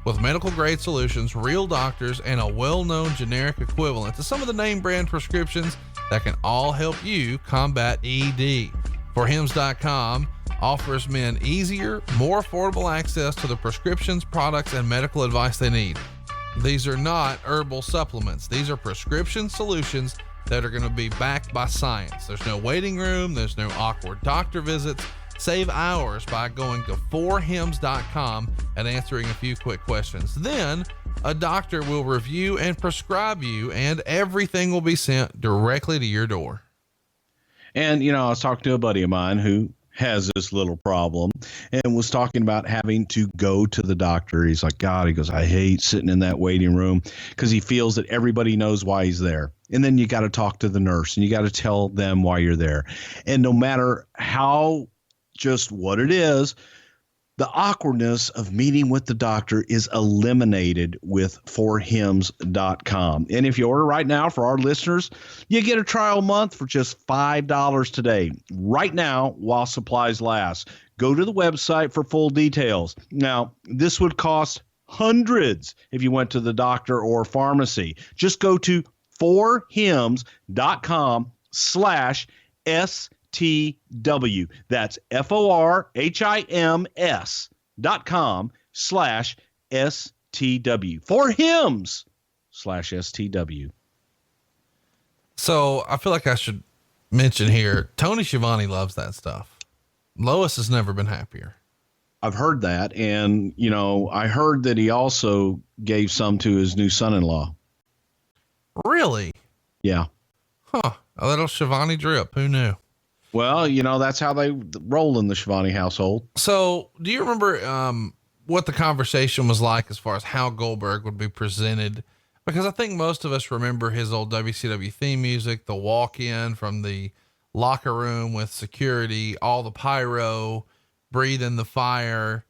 With medical grade solutions, real doctors, and a well-known generic equivalent to some of the name brand prescriptions that can all help you combat ED. Forhims.com offers men easier, more affordable access to the prescriptions, products, and medical advice they need. These are not herbal supplements. These are prescription solutions that are going to be backed by science. There's no waiting room. There's no awkward doctor visits. Save hours by going to forhims.com and answering a few quick questions. Then a doctor will review and prescribe you, and everything will be sent directly to your door. And, I was talking to a buddy of mine who has this little problem and was talking about having to go to the doctor. He's like, God, he goes, I hate sitting in that waiting room because he feels that everybody knows why he's there. And then you got to talk to the nurse and you got to tell them why you're there. And no matter how just what it is, the awkwardness of meeting with the doctor is eliminated with forhims.com. And if you order right now for our listeners, you get a trial month for just $5 today, right now while supplies last. Go to the website for full details. Now, this would cost hundreds if you went to the doctor or pharmacy. Just go to forhims.com/STW. That's forhims.com/STW. forhims/STW. So I feel like I should mention here, Tony Schiavone loves that stuff. Lois has never been happier. I've heard that. And, I heard that he also gave some to his new son-in-law. Really? Yeah. Huh. A little Schiavone drip. Who knew? Well, that's how they roll in the Schiavone household. So do you remember what the conversation was like as far as how Goldberg would be presented? Because I think most of us remember his old WCW theme music, the walk-in from the locker room with security, all the pyro, breathing the fire.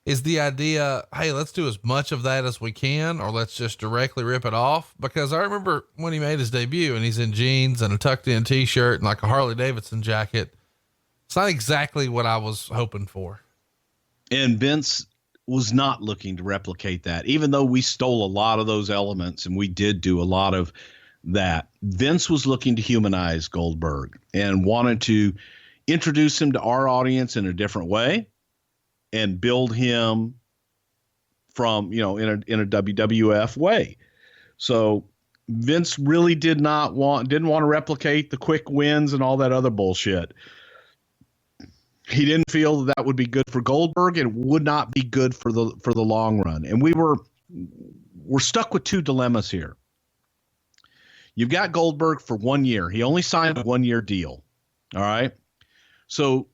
Is the idea, hey, let's do as much of that as we can, or let's just directly rip it off? Because I remember when he made his debut and he's in jeans and a tucked in t-shirt and like a Harley Davidson jacket. It's not exactly what I was hoping for. And Vince was not looking to replicate that, even though we stole a lot of those elements and we did do a lot of that. Vince was looking to humanize Goldberg and wanted to introduce him to our audience in a different way and build him from, in a WWF way. So Vince really didn't want to replicate the quick wins and all that other bullshit. He didn't feel that would be good for Goldberg and would not be good for the long run. And we're stuck with two dilemmas here. You've got Goldberg for 1 year. He only signed a 1 year deal. All right. So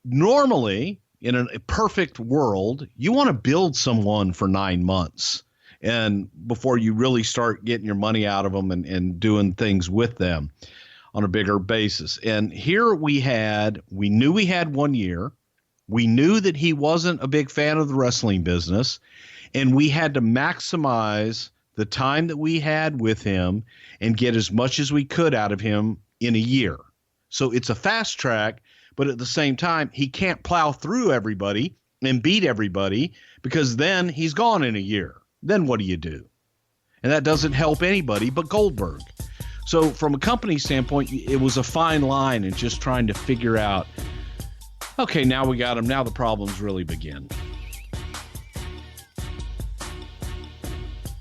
normally in a perfect world, you want to build someone for 9 months and before you really start getting your money out of them and doing things with them on a bigger basis. And here we knew we had 1 year. We knew that he wasn't a big fan of the wrestling business, and we had to maximize the time that we had with him and get as much as we could out of him in a year. So it's a fast track, but at the same time, he can't plow through everybody and beat everybody because then he's gone in a year. Then what do you do? And that doesn't help anybody but Goldberg. So from a company standpoint, it was a fine line and just trying to figure out, okay, now we got him. Now the problems really begin.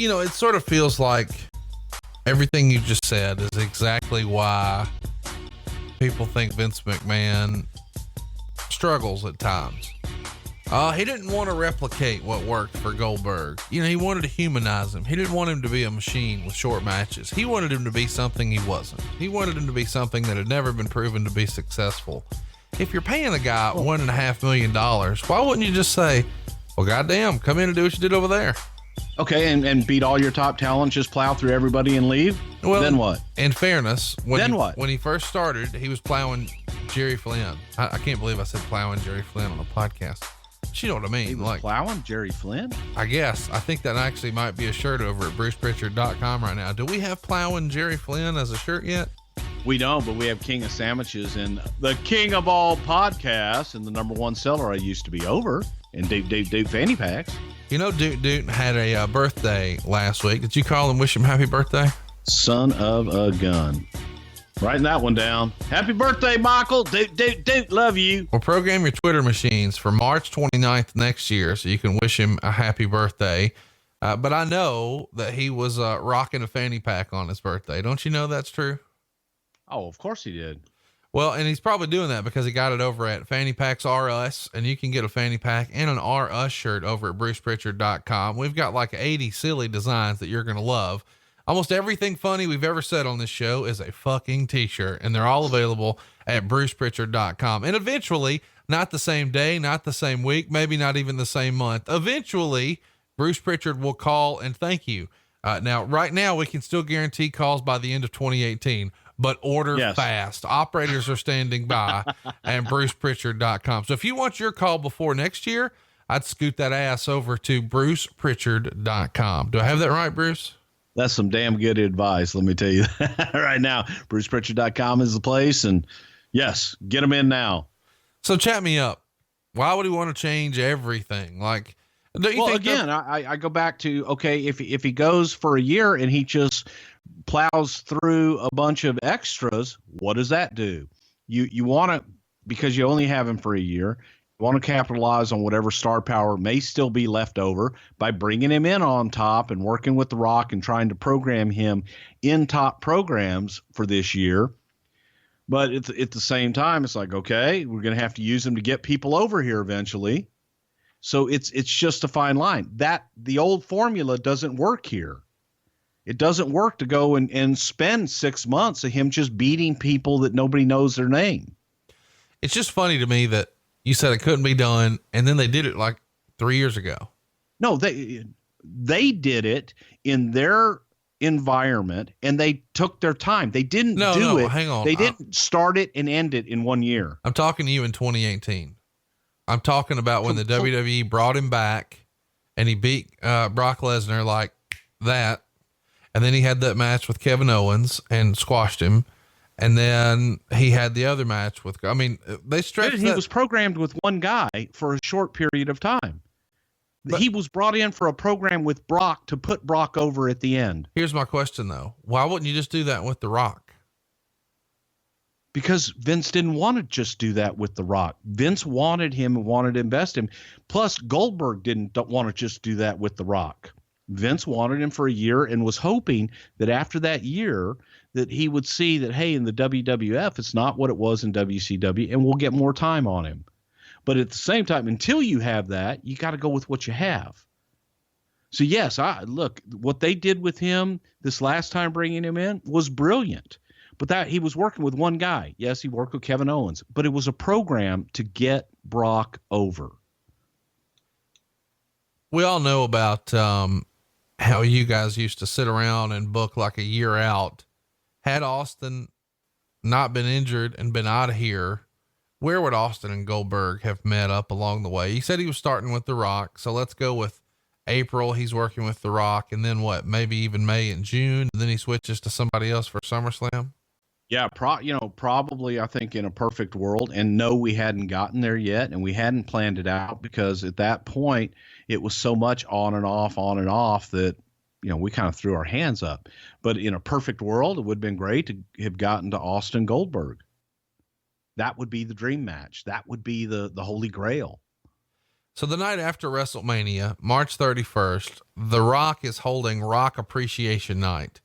It sort of feels like everything you just said is exactly why people think Vince McMahon struggles at times. He didn't want to replicate what worked for Goldberg. He wanted to humanize him. He didn't want him to be a machine with short matches. He wanted him to be something he wasn't. He wanted him to be something that had never been proven to be successful. If you're paying a guy $1.5 million, why wouldn't you just say, well, goddamn, come in and do what you did over there? Okay, and beat all your top talent, just plow through everybody and leave? Well, then what? In fairness, what? When he first started, he was plowing Jerry Flynn. I can't believe I said plowing Jerry Flynn on a podcast. You know what I mean? He was plowing Jerry Flynn? I guess. I think that actually might be a shirt over at BrucePrichard.com right now. Do we have plowing Jerry Flynn as a shirt yet? We don't, but we have King of Sandwiches and the king of all podcasts and the number one seller I used to be over and Dave Fanny Packs. Duke had a birthday last week. Did you call and wish him happy birthday? Son of a gun. Writing that one down. Happy birthday, Michael. Duke, love you. Well, program your Twitter machines for March 29th next year so you can wish him a happy birthday. But I know that he was rocking a fanny pack on his birthday. Don't you know that's true? Oh, of course he did. Well, and he's probably doing that because he got it over at Fanny Packs R Us, and you can get a fanny pack and an R Us shirt over at BrucePrichard.com. We've got like 80 silly designs that you're going to love. Almost everything funny we've ever said on this show is a fucking t-shirt, and they're all available at BrucePrichard.com. And eventually, not the same day, not the same week, maybe not even the same month, eventually Bruce Prichard will call and thank you. Now, right now we can still guarantee calls by the end of 2018, but order fast. Operators are standing by and BrucePrichard.com. So if you want your call before next year, I'd scoot that ass over to BrucePrichard.com. Do I have that right, Bruce? That's some damn good advice. Let me tell you that right now. BrucePrichard.com is the place. And yes, get them in now. So chat me up. Why would he want to change everything? Like, don't you think again, I go back to, okay, if he goes for a year and he just plows through a bunch of extras, what does that do? You want to, because you only have him for a year, you want to capitalize on whatever star power may still be left over by bringing him in on top and working with The Rock and trying to program him in top programs for this year. But at the same time, it's like, okay, we're going to have to use him to get people over here eventually. So it's just a fine line. That the old formula doesn't work here. It doesn't work to go and spend 6 months of him just beating people that nobody knows their name. It's just funny to me that you said it couldn't be done, and then they did it like 3 years ago. No, they did it in their environment, and they took their time. They didn't do it. Hang on. They didn't start it and end it in 1 year. I'm talking to you in 2018. I'm talking about when the WWE brought him back and he beat Brock Lesnar like that. And then he had that match with Kevin Owens and squashed him. And then he had the other match with, they stretched He was programmed with one guy for a short period of time. He was brought in for a program with Brock to put Brock over at the end. Here's my question though. Why wouldn't you just do that with The Rock? Because Vince didn't want to just do that with The Rock. Vince wanted him and wanted to invest him. Plus Goldberg didn't want to just do that with The Rock. Vince wanted him for a year and was hoping that after that year that he would see that, hey, in the WWF, it's not what it was in WCW, and we'll get more time on him. But at the same time, until you have that, you got to go with what you have. So yes, look, what they did with him this last time bringing him in was brilliant. But that he was working with one guy. Yes, he worked with Kevin Owens, but it was a program to get Brock over. We all know about how you guys used to sit around and book like a year out. Had Austin not been injured and been out of here, where would Austin and Goldberg have met up along the way? He said he was starting with The Rock. So let's go with April. He's working with The Rock, and then what, maybe even May and June. And then he switches to somebody else for SummerSlam. Yeah. Probably I think in a perfect world, and no, we hadn't gotten there yet. And we hadn't planned it out because at that point it was so much on and off that, we kind of threw our hands up. But in a perfect world, it would have been great to have gotten to Austin Goldberg. That would be the dream match. That would be the holy grail. So the night after WrestleMania, March 31st, The Rock is holding Rock Appreciation Night,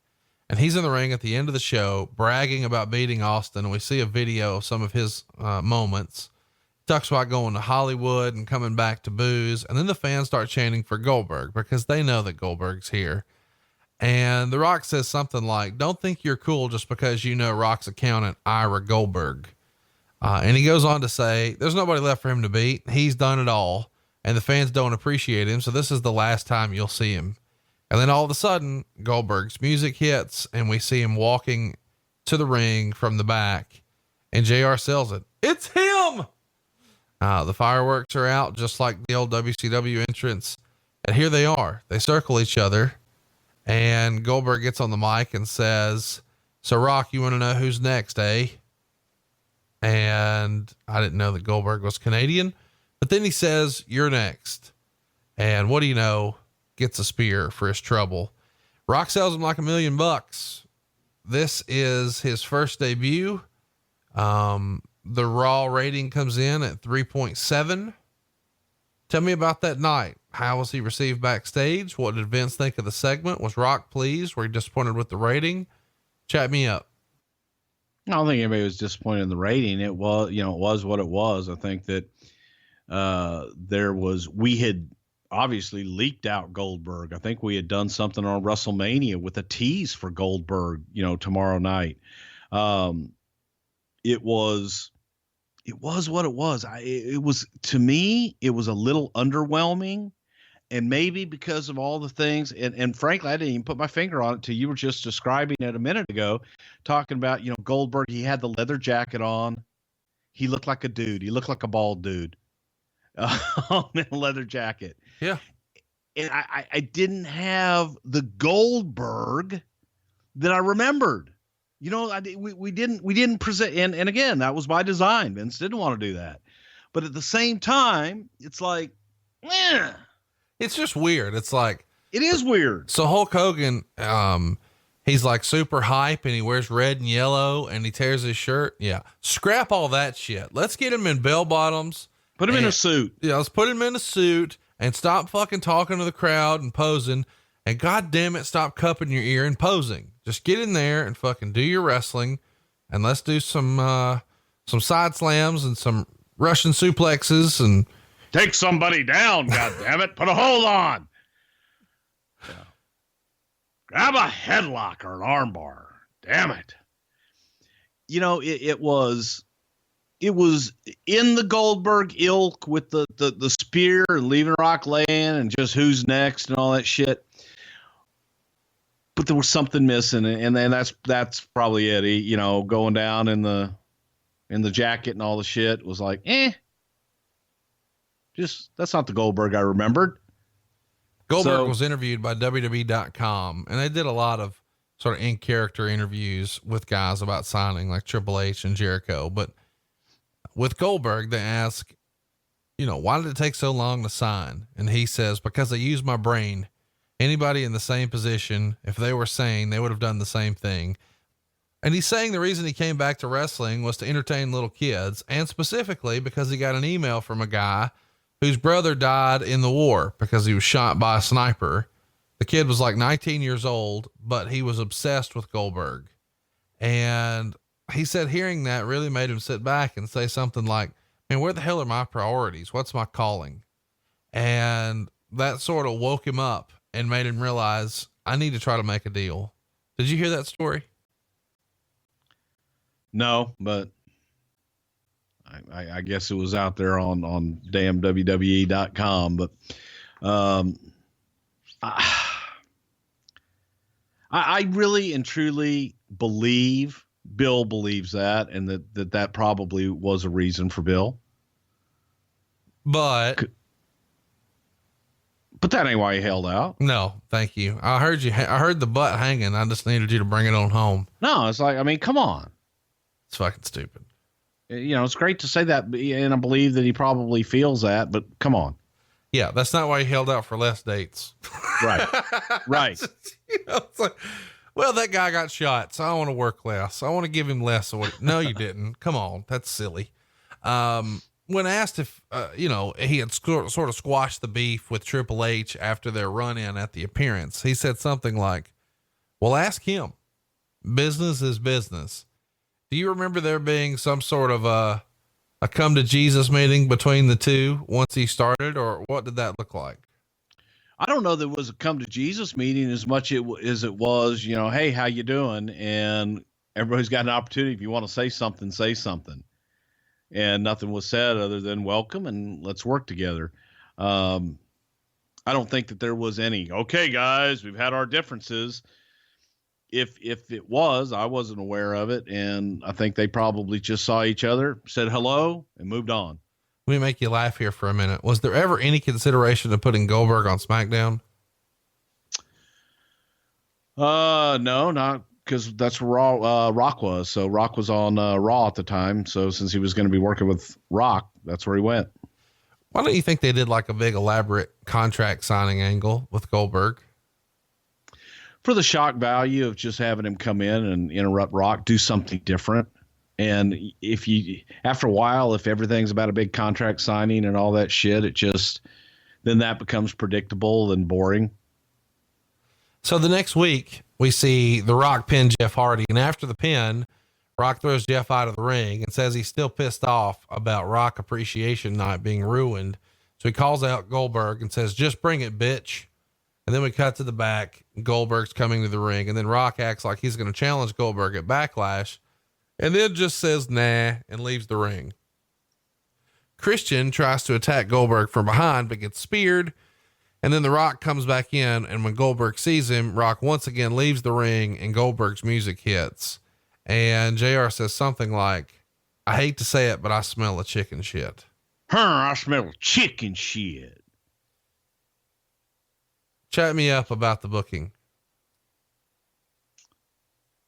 and he's in the ring at the end of the show bragging about beating Austin. And we see a video of some of his moments. Talks about going to Hollywood and coming back to booze. And then the fans start chanting for Goldberg because they know that Goldberg's here. And The Rock says something like, "Don't think you're cool just because you know Rock's accountant, Ira Goldberg." And he goes on to say, there's nobody left for him to beat. He's done it all, and the fans don't appreciate him. So this is the last time you'll see him. And then all of a sudden, Goldberg's music hits, and we see him walking to the ring from the back, and JR sells it. It's him. The fireworks are out just like the old WCW entrance. And here they are. They circle each other, and Goldberg gets on the mic and says, "So Rock, you want to know who's next, eh?" And I didn't know that Goldberg was Canadian, but then he says, "You're next." And what do you know? Gets a spear for his trouble. Rock sells him like $1 million. This is his first debut. The Raw rating comes in at 3.7. Tell me about that night. How was he received backstage? What did Vince think of the segment? Was Rock pleased? Were you disappointed with the rating? Chat me up. I don't think anybody was disappointed in the rating. It was, it was what it was. I think that we had obviously leaked out Goldberg. I think we had done something on WrestleMania with a tease for Goldberg, tomorrow night. It was what it was. It was, to me, it was a little underwhelming, and maybe because of all the things, and frankly, I didn't even put my finger on it till you were just describing it a minute ago, talking about, Goldberg, he had the leather jacket on. He looked like a dude. He looked like a bald dude in a leather jacket. Yeah. And I didn't have the Goldberg that I remembered. We didn't present, and again, that was by design. Vince didn't want to do that. But at the same time, it's like, it's just weird. It's like, it is weird. So Hulk Hogan, he's like super hype, and he wears red and yellow, and he tears his shirt. Yeah. Scrap all that shit. Let's get him in bell bottoms. Put him in a suit. Yeah. Let's put him in a suit and stop fucking talking to the crowd and posing. And God damn it, stop cupping your ear and posing. Just get in there and fucking do your wrestling, and let's do some side slams and some Russian suplexes and take somebody down. God damn it. Put a hold on. Yeah. Grab a headlock or an armbar. Damn it. It was in the Goldberg ilk with the spear and leaving Rock laying and just who's next and all that shit. But there was something missing, and then that's probably it. He, going down in the jacket and all the shit was like, just, that's not the Goldberg I remembered. Goldberg was interviewed by WWE.com, and they did a lot of sort of in character interviews with guys about signing like Triple H and Jericho. But with Goldberg, they ask, why did it take so long to sign? And he says, because I used my brain. Anybody in the same position, if they were sane, they would have done the same thing. And he's saying the reason he came back to wrestling was to entertain little kids, and specifically because he got an email from a guy whose brother died in the war because he was shot by a sniper. The kid was like 19 years old, but he was obsessed with Goldberg. And he said hearing that really made him sit back and say something like, man, where the hell are my priorities? What's my calling? And that sort of woke him up and made him realize, I need to try to make a deal. Did you hear that story? No, but I guess it was out there on damn WWE.com, but, I really and truly believe Bill believes that, and that probably was a reason for Bill. But that ain't why he held out. No, thank you. I heard you. I heard the butt hanging. I just needed you to bring it on home. No, it's like, I mean, come on. It's fucking stupid. It's great to say that, and I believe that he probably feels that, but come on. Yeah, that's not why he held out for less dates. Right. Right. It's like, well, that guy got shot, so I want to work less. I want to give him less of what. No, you didn't. Come on. That's silly. When asked if, he had sort of squashed the beef with Triple H after their run in at the appearance, he said something like, well, ask him. Business is business. Do you remember there being some sort of a come to Jesus meeting between the two once he started, or what did that look like? I don't know that it was a come to Jesus meeting as much as it was, hey, how you doing? And everybody's got an opportunity. If you want to say something, say something. And nothing was said other than welcome and let's work together. I don't think that there was any, okay, guys, we've had our differences. If it was, I wasn't aware of it. And I think they probably just saw each other, said hello, and moved on. Let me make you laugh here for a minute. Was there ever any consideration of putting Goldberg on SmackDown? No, not because that's where Rock was. So Rock was on Raw at the time. So since he was going to be working with Rock, that's where he went. Why don't you think they did like a big elaborate contract signing angle with Goldberg? For the shock value of just having him come in and interrupt Rock, do something different. And after a while, if everything's about a big contract signing and all that shit, then that becomes predictable and boring. So the next week we see The Rock pin Jeff Hardy. And after the pin, Rock throws Jeff out of the ring and says he's still pissed off about Rock Appreciation Night being ruined. So he calls out Goldberg and says, just bring it, bitch. And then we cut to the back. Goldberg's coming to the ring, and then Rock acts like he's going to challenge Goldberg at Backlash, and then just says, nah, and leaves the ring. Christian tries to attack Goldberg from behind, but gets speared. And then The Rock comes back in. And when Goldberg sees him, Rock once again leaves the ring and Goldberg's music hits. And JR says something like, I hate to say it, but I smell a chicken shit. I smell chicken shit. Chat me up about the booking.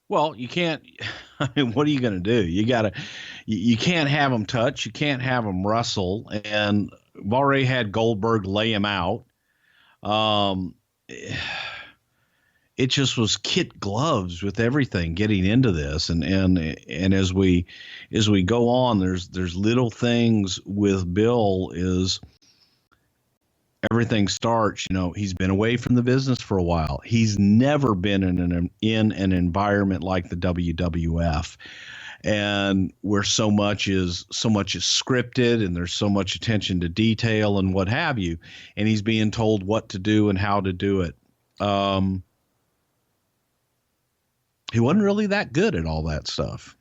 Well, you can't, I mean, what are you going to do? You can't have them touch. You can't have them wrestle. And we've already had Goldberg lay him out. It just was kid gloves with everything getting into this. And as we go on, there's little things with Bill is everything starts, he's been away from the business for a while. He's never been in an environment like the WWF, and where so much is scripted and there's so much attention to detail and what have you. And he's being told what to do and how to do it. He wasn't really that good at all that stuff.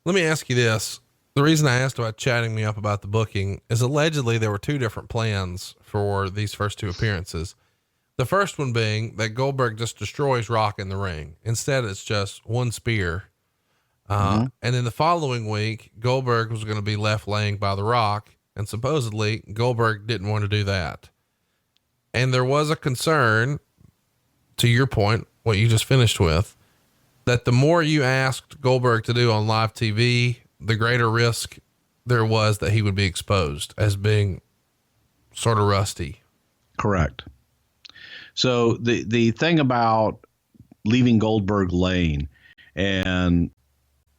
Let me ask you this. The reason I asked about chatting me up about the booking is allegedly there were two different plans for these first two appearances. The first one being that Goldberg just destroys Rock in the ring. Instead, it's just one spear. And then the following week, Goldberg was going to be left laying by the Rock. And supposedly Goldberg didn't want to do that. And there was a concern, to your point, what you just finished with, that the more you asked Goldberg to do on live TV, the greater risk there was that he would be exposed as being sort of rusty. Correct. So the thing about leaving Goldberg lane, and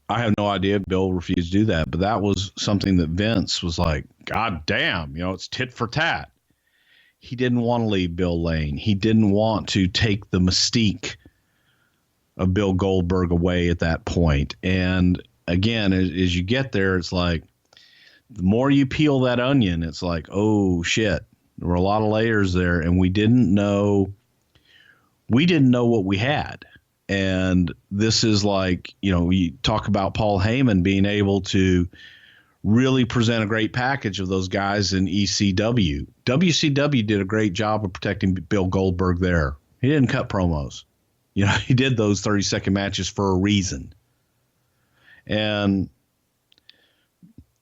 I have no idea Bill refused to do that, but that was something that Vince was like, God damn, it's tit for tat. He didn't want to leave Bill lane. He didn't want to take the mystique of Bill Goldberg away at that point. And again, as you get there, it's like, the more you peel that onion, it's like, oh shit, there were a lot of layers there, and we didn't know what we had. And this is like, we talk about Paul Heyman being able to really present a great package of those guys in ECW. WCW did a great job of protecting Bill Goldberg there. He didn't cut promos. He did those 30-second matches for a reason. And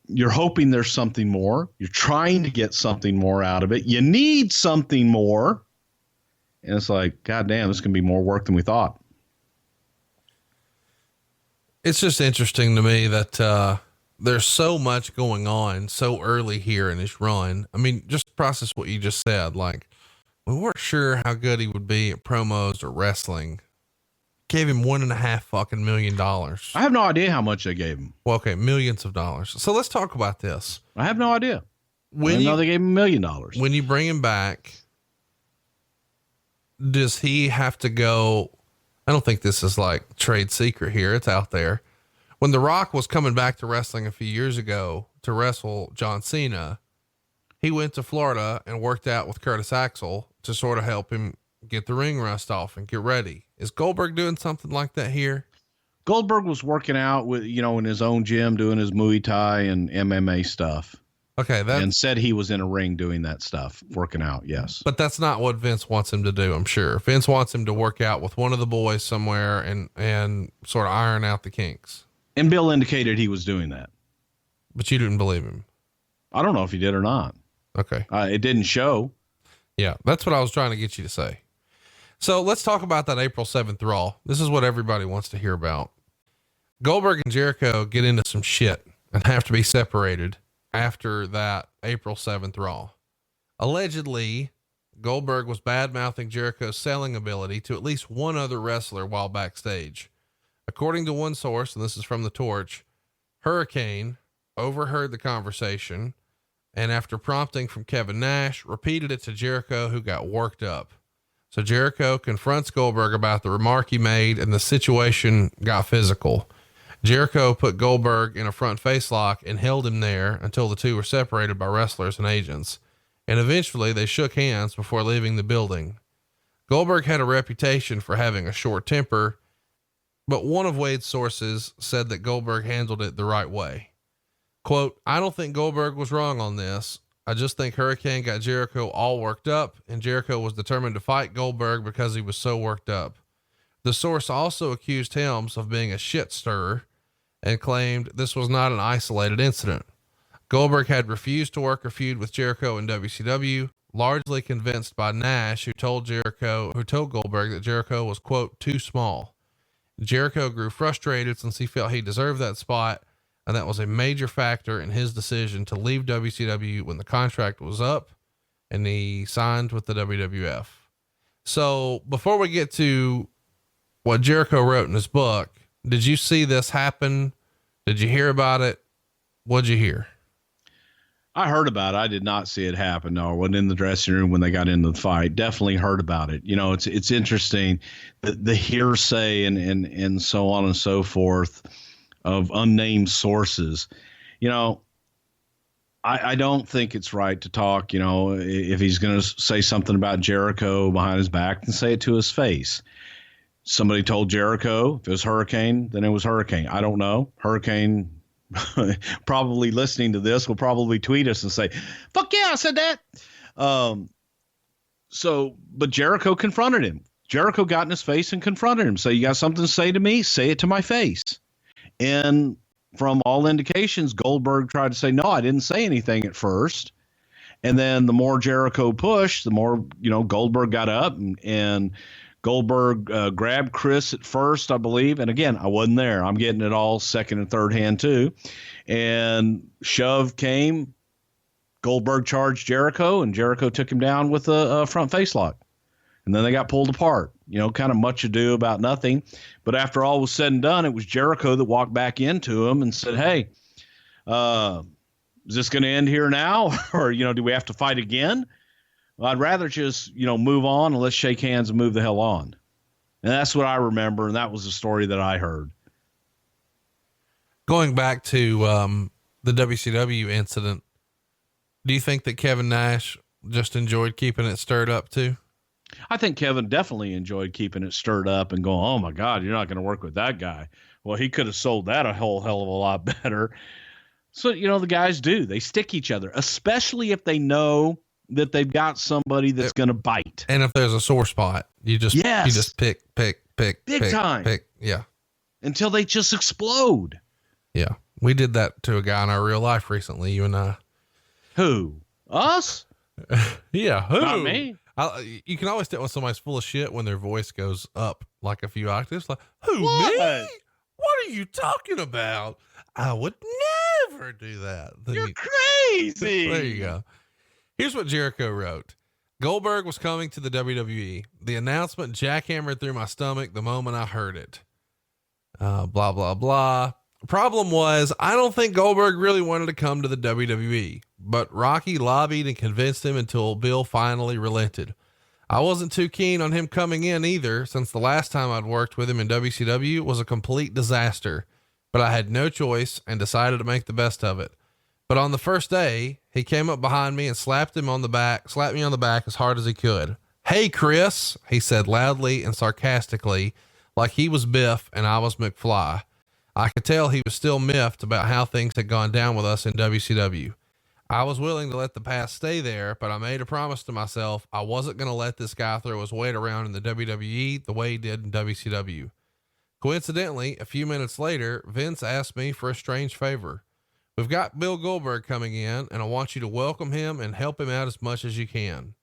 you're hoping there's something more. You're trying to get something more out of it. You need something more. And it's like, God damn, this is going to be more work than we thought. It's just interesting to me that there's so much going on so early here in his run. I mean, just process what you just said. Like, we weren't sure how good he would be at promos or wrestling. Gave him $1.5 million. I have no idea how much they gave him. Well, okay, millions of dollars. So let's talk about this. I have no idea. When I know they gave him $1 million. When you bring him back, does he have to go? I don't think this is like trade secret here. It's out there. When The Rock was coming back to wrestling a few years ago to wrestle John Cena, he went to Florida and worked out with Curtis Axel to sort of help him get the ring rust off and get ready. Is Goldberg doing something like that here? Goldberg was working out with, in his own gym, doing his Muay Thai and MMA stuff. Okay. And said he was in a ring doing that stuff, working out. Yes. But that's not what Vince wants him to do. I'm sure Vince wants him to work out with one of the boys somewhere and sort of iron out the kinks. And Bill indicated he was doing that. But you didn't believe him. I don't know if he did or not. Okay. It didn't show. Yeah. That's what I was trying to get you to say. So let's talk about that April 7th Raw. This is what everybody wants to hear about. Goldberg and Jericho get into some shit and have to be separated after that April 7th Raw. Allegedly, Goldberg was bad-mouthing Jericho's selling ability to at least one other wrestler while backstage. According to one source, and this is from The Torch, Hurricane overheard the conversation and, after prompting from Kevin Nash, repeated it to Jericho, who got worked up. So Jericho confronts Goldberg about the remark he made, and the situation got physical. Jericho put Goldberg in a front face lock and held him there until the two were separated by wrestlers and agents. And eventually they shook hands before leaving the building. Goldberg had a reputation for having a short temper, but one of Wade's sources said that Goldberg handled it the right way. Quote, I don't think Goldberg was wrong on this. I just think Hurricane got Jericho all worked up, and Jericho was determined to fight Goldberg because he was so worked up. The source also accused Helms of being a shit stirrer and claimed this was not an isolated incident. Goldberg had refused to work a feud with Jericho in WCW, largely convinced by Nash, who told Goldberg that Jericho was, quote, too small. Jericho grew frustrated since he felt he deserved that spot, and that was a major factor in his decision to leave WCW when the contract was up and he signed with the WWF. So before we get to what Jericho wrote in his book, did you see this happen? Did you hear about it? What'd you hear? I heard about it. I did not see it happen. No, I wasn't in the dressing room when they got into the fight. Definitely heard about it. It's interesting, the hearsay and so on and so forth of unnamed sources. I don't think it's right to talk, if he's going to say something about Jericho behind his back, then say it to his face. Somebody told Jericho if it was Hurricane, then it was Hurricane. I don't know. Hurricane probably listening to this will probably tweet us and say, fuck yeah, I said that. But Jericho confronted him. Jericho got in his face and confronted him. So you got something to say to me? Say it to my face. And from all indications, Goldberg tried to say, no, I didn't say anything at first. And then the more Jericho pushed, the more, Goldberg got up and Goldberg grabbed Chris at first, I believe. And again, I wasn't there. I'm getting it all second and third hand too. And shove came. Goldberg charged Jericho, and Jericho took him down with a front face lock. And then they got pulled apart, kind of much ado about nothing. But after all was said and done, it was Jericho that walked back into him and said, hey, is this going to end here now? Or, do we have to fight again? Well, I'd rather just, move on and let's shake hands and move the hell on. And that's what I remember. And that was the story that I heard. Going back to the WCW incident, do you think that Kevin Nash just enjoyed keeping it stirred up too? I think Kevin definitely enjoyed keeping it stirred up and going, oh my God, you're not going to work with that guy. Well, he could have sold that a whole hell of a lot better. So, the guys do, they stick each other, especially if they know that they've got somebody that's going to bite. And if there's a sore spot, you just pick, big time. Yeah. Until they just explode. Yeah. We did that to a guy in our real life recently, you and I. Who? Us? Yeah. Who? Not me. You can always tell when somebody's full of shit when their voice goes up like a few octaves. Like, who, What? me? What are you talking about? I would never do that. You're crazy. There you go. Here's what Jericho wrote. Goldberg was coming to the WWE. The announcement jackhammered through my stomach the moment I heard it. Blah, blah, blah. Problem was, I don't think Goldberg really wanted to come to the WWE, but Rocky lobbied and convinced him until Bill finally relented. I wasn't too keen on him coming in either, since the last time I'd worked with him in WCW was a complete disaster, but I had no choice and decided to make the best of it. But on the first day, he came up behind me and slapped me on the back as hard as he could. Hey, Chris, he said loudly and sarcastically, like he was Biff and I was McFly. I could tell he was still miffed about how things had gone down with us in WCW. I was willing to let the past stay there, but I made a promise to myself I wasn't going to let this guy throw his weight around in the WWE the way he did in WCW. Coincidentally, a few minutes later, Vince asked me for a strange favor. We've got Bill Goldberg coming in, and I want you to welcome him and help him out as much as you can.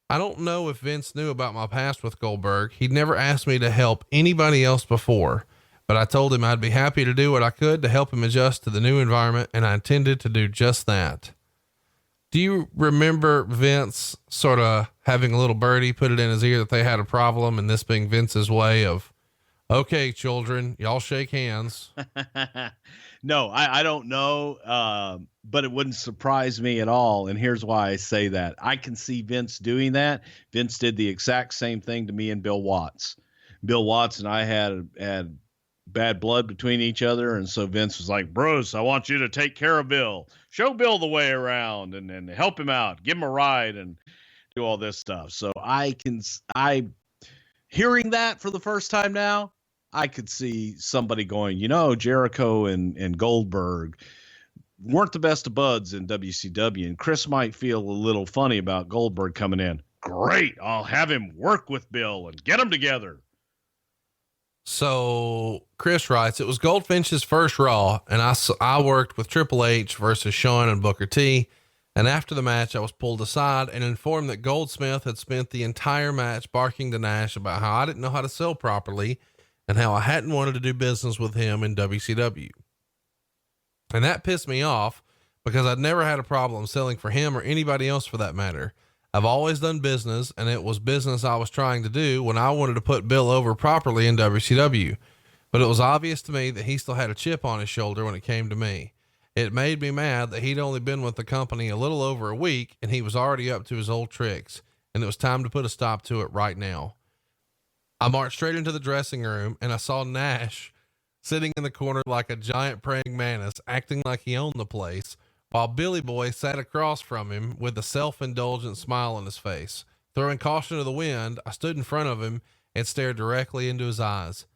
I don't know if Vince knew about my past with Goldberg. He'd never asked me to help anybody else before, but I told him I'd be happy to do what I could to help him adjust to the new environment, and I intended to do just that. Do you remember Vince sort of having a little birdie put it in his ear that they had a problem, and this being Vince's way of, okay, children, y'all shake hands? No, I don't know. But it wouldn't surprise me at all. And here's why I say that. I can see Vince doing that. Vince did the exact same thing to me and Bill Watts. Bill Watts and I had bad blood between each other. And so Vince was like, Bruce, I want you to take care of Bill, show Bill the way around and help him out, give him a ride and do all this stuff. So hearing that for the first time now, I could see somebody going, Jericho and Goldberg weren't the best of buds in WCW, and Chris might feel a little funny about Goldberg coming in. Great. I'll have him work with Bill and get them together. So Chris writes, it was Goldfinch's first Raw, and I worked with Triple H versus Shawn and Booker T. And after the match, I was pulled aside and informed that Goldsmith had spent the entire match barking to Nash about how I didn't know how to sell properly and how I hadn't wanted to do business with him in WCW. And that pissed me off because I'd never had a problem selling for him or anybody else for that matter. I've always done business, and it was business I was trying to do when I wanted to put Bill over properly in WCW. But it was obvious to me that he still had a chip on his shoulder when it came to me. It made me mad that he'd only been with the company a little over a week and he was already up to his old tricks, and it was time to put a stop to it right now. I marched straight into the dressing room and I saw Nash sitting in the corner like a giant praying mantis, acting like he owned the place, while Billy Boy sat across from him with a self-indulgent smile on his face. Throwing caution to the wind, I stood in front of him and stared directly into his eyes.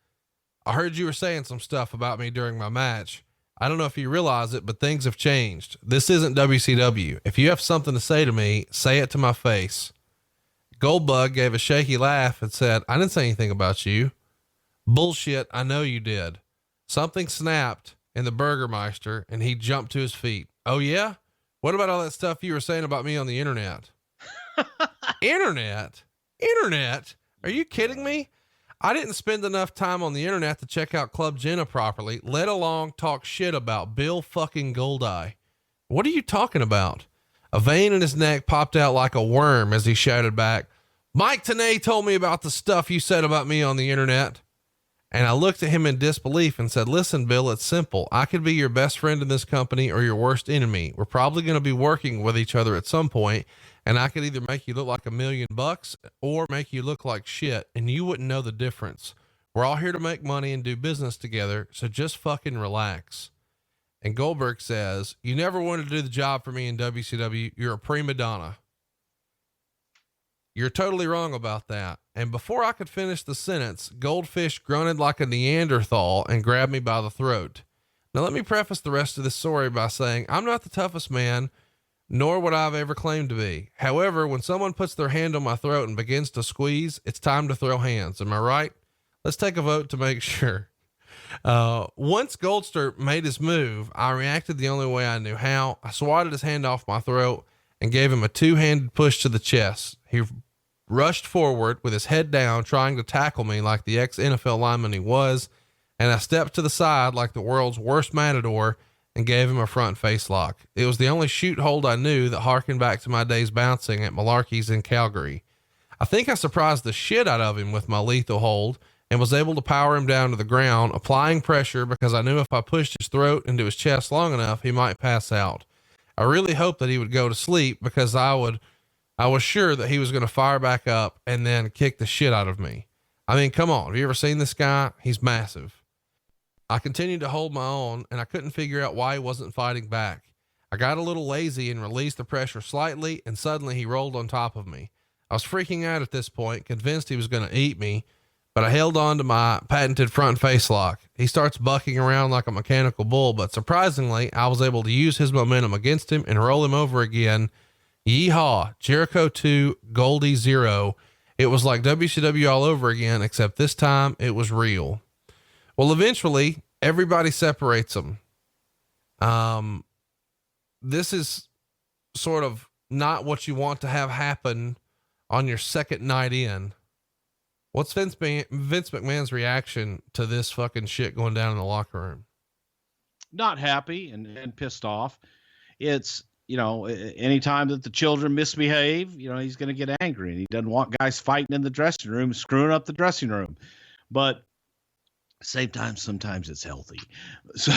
I heard you were saying some stuff about me during my match. I don't know if you realize it, but things have changed. This isn't WCW. If you have something to say to me, say it to my face. Goldberg gave a shaky laugh and said, I didn't say anything about you. Bullshit. I know you did. Something snapped in the Burgermeister and he jumped to his feet. Oh yeah? What about all that stuff you were saying about me on the internet? Internet? Are you kidding me? I didn't spend enough time on the internet to check out Club Jenna properly, let alone talk shit about Bill fucking Goldeye. What are you talking about? A vein in his neck popped out like a worm as he shouted back, "Mike Tenay told me about the stuff you said about me on the internet." And I looked at him in disbelief and said, "Listen, Bill, it's simple. I could be your best friend in this company or your worst enemy. We're probably going to be working with each other at some point, and I could either make you look like $1,000,000 or make you look like shit, and you wouldn't know the difference. We're all here to make money and do business together, so just fucking relax." And Goldberg says, "You never wanted to do the job for me in WCW. You're a prima donna." "You're totally wrong about that." And before I could finish the sentence, Goldfish grunted like a Neanderthal and grabbed me by the throat. Now let me preface the rest of this story by saying I'm not the toughest man, nor would I've ever claimed to be. However, when someone puts their hand on my throat and begins to squeeze, it's time to throw hands. Am I right? Let's take a vote to make sure. Once Goldster made his move, I reacted the only way I knew how. I swatted his hand off my throat and gave him a two-handed push to the chest. He rushed forward with his head down, trying to tackle me like the ex-NFL lineman he was, and I stepped to the side like the world's worst matador and gave him a front face lock. It was the only shoot hold I knew that harkened back to my days bouncing at Malarkey's in Calgary. I think I surprised the shit out of him with my lethal hold and was able to power him down to the ground, applying pressure because I knew if I pushed his throat into his chest long enough, he might pass out. I really hoped that he would go to sleep because I was sure that he was going to fire back up and then kick the shit out of me. I mean, come on. Have you ever seen this guy? He's massive. I continued to hold my own and I couldn't figure out why he wasn't fighting back. I got a little lazy and released the pressure slightly, and suddenly he rolled on top of me. I was freaking out at this point, convinced he was going to eat me, but I held on to my patented front face lock. He starts bucking around like a mechanical bull, but surprisingly, I was able to use his momentum against him and roll him over again. Yeehaw, Jericho 2, Goldie 0. It was like WCW all over again, except this time it was real. Well, eventually everybody separates them. This is sort of not what you want to have happen on your second night in. What's Vince McMahon's reaction to this fucking shit going down in the locker room? Not happy and pissed off. It's, anytime that the children misbehave, he's going to get angry, and he doesn't want guys fighting in the dressing room, screwing up the dressing room. But same time, sometimes it's healthy. So,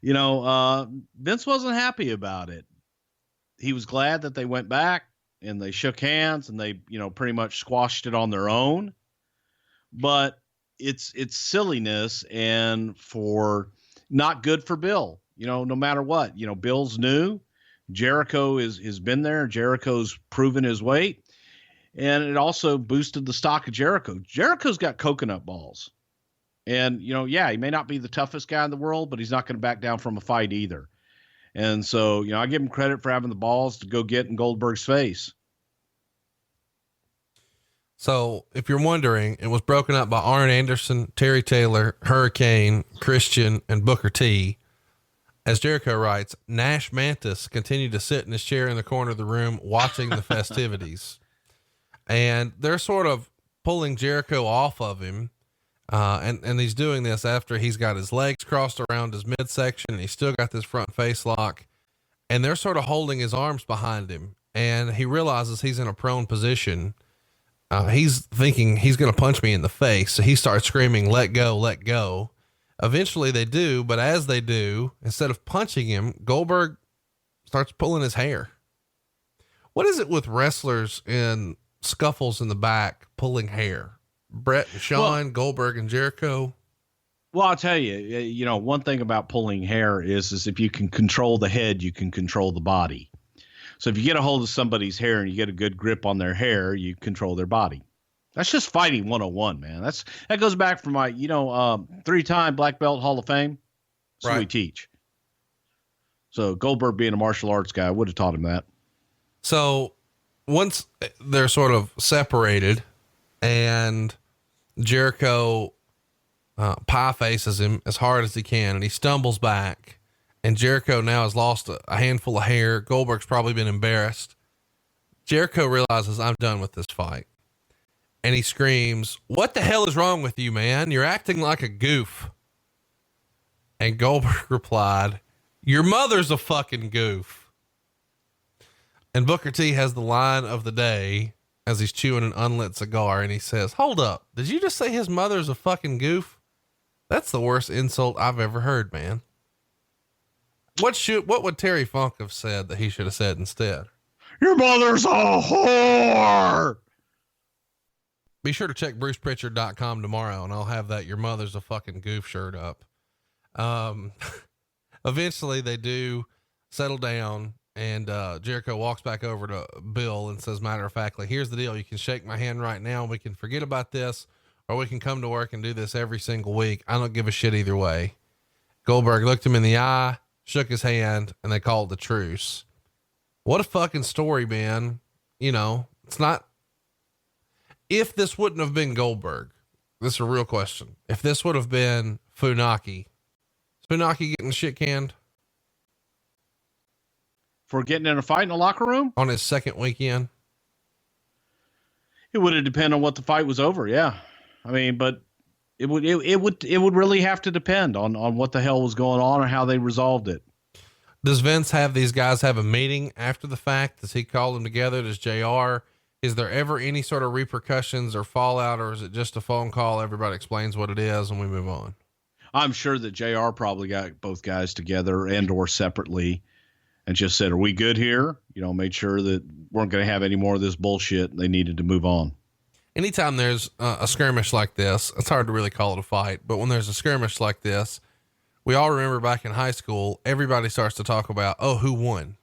Vince wasn't happy about it. He was glad that they went back and they shook hands and they, pretty much squashed it on their own. But it's silliness and for not good for Bill, no matter what. Bill's new. Jericho has been there. Jericho's proven his weight. And it also boosted the stock of Jericho. Jericho's got coconut balls. And, he may not be the toughest guy in the world, but he's not going to back down from a fight either. And so, I give him credit for having the balls to go get in Goldberg's face. So if you're wondering, it was broken up by Arn Anderson, Terry Taylor, Hurricane, Christian, and Booker T. As Jericho writes, Nash Mantis continued to sit in his chair in the corner of the room watching the festivities. And they're sort of pulling Jericho off of him. And he's doing this after he's got his legs crossed around his midsection and he's still got this front face lock, and they're sort of holding his arms behind him, and he realizes he's in a prone position. He's thinking he's going to punch me in the face. So he starts screaming, "Let go, let go." Eventually they do, but as they do, instead of punching him, Goldberg starts pulling his hair. What is it with wrestlers in scuffles in the back, pulling hair? Brett and Sean, Goldberg and Jericho. Well, I'll tell you, one thing about pulling hair is if you can control the head, you can control the body. So if you get a hold of somebody's hair and you get a good grip on their hair, you control their body. That's just fighting 101, man. That goes back from my, 3-time black belt Hall of Fame. That's what we teach. So Goldberg, being a martial arts guy, I would have taught him that. So once they're sort of separated and Jericho pie faces him as hard as he can, and he stumbles back, and Jericho now has lost a handful of hair. Goldberg's probably been embarrassed. Jericho realizes, I'm done with this fight. And he screams, "What the hell is wrong with you, man? You're acting like a goof." And Goldberg replied, "Your mother's a fucking goof." And Booker T has the line of the day as he's chewing an unlit cigar, and he says, "Hold up. Did you just say his mother's a fucking goof? That's the worst insult I've ever heard, man." What would Terry Funk have said that he should have said instead? Your mother's a whore. Be sure to check bruceprichard.com tomorrow, and I'll have that "your mother's a fucking goof" shirt up. Eventually they do settle down, and Jericho walks back over to Bill and says, matter of factly, "Here's the deal. You can shake my hand right now. We can forget about this, or we can come to work and do this every single week. I don't give a shit either way." Goldberg looked him in the eye, shook his hand, and they called the truce. What a fucking story, man. You know, it's not, if this wouldn't have been Goldberg, this is a real question. If this would have been Funaki, is Funaki getting shit canned For getting in a fight in the locker room? on his second weekend? It would have depended on what the fight was over. Yeah. I mean, but it would really have to depend on what the hell was going on or how they resolved it. Does Vince have these guys have a meeting after the fact? Does he call them together? Does JR, is there ever any sort of repercussions or fallout, or is it just a phone call? Everybody explains what it is and we move on. I'm sure that JR probably got both guys together and or separately and just said, "Are we good here?" You know, made sure that weren't going to have any more of this bullshit. They needed to move on. Anytime there's a skirmish like this, it's hard to really call it a fight, but when there's a skirmish like this, we all remember back in high school, everybody starts to talk about, oh, who won?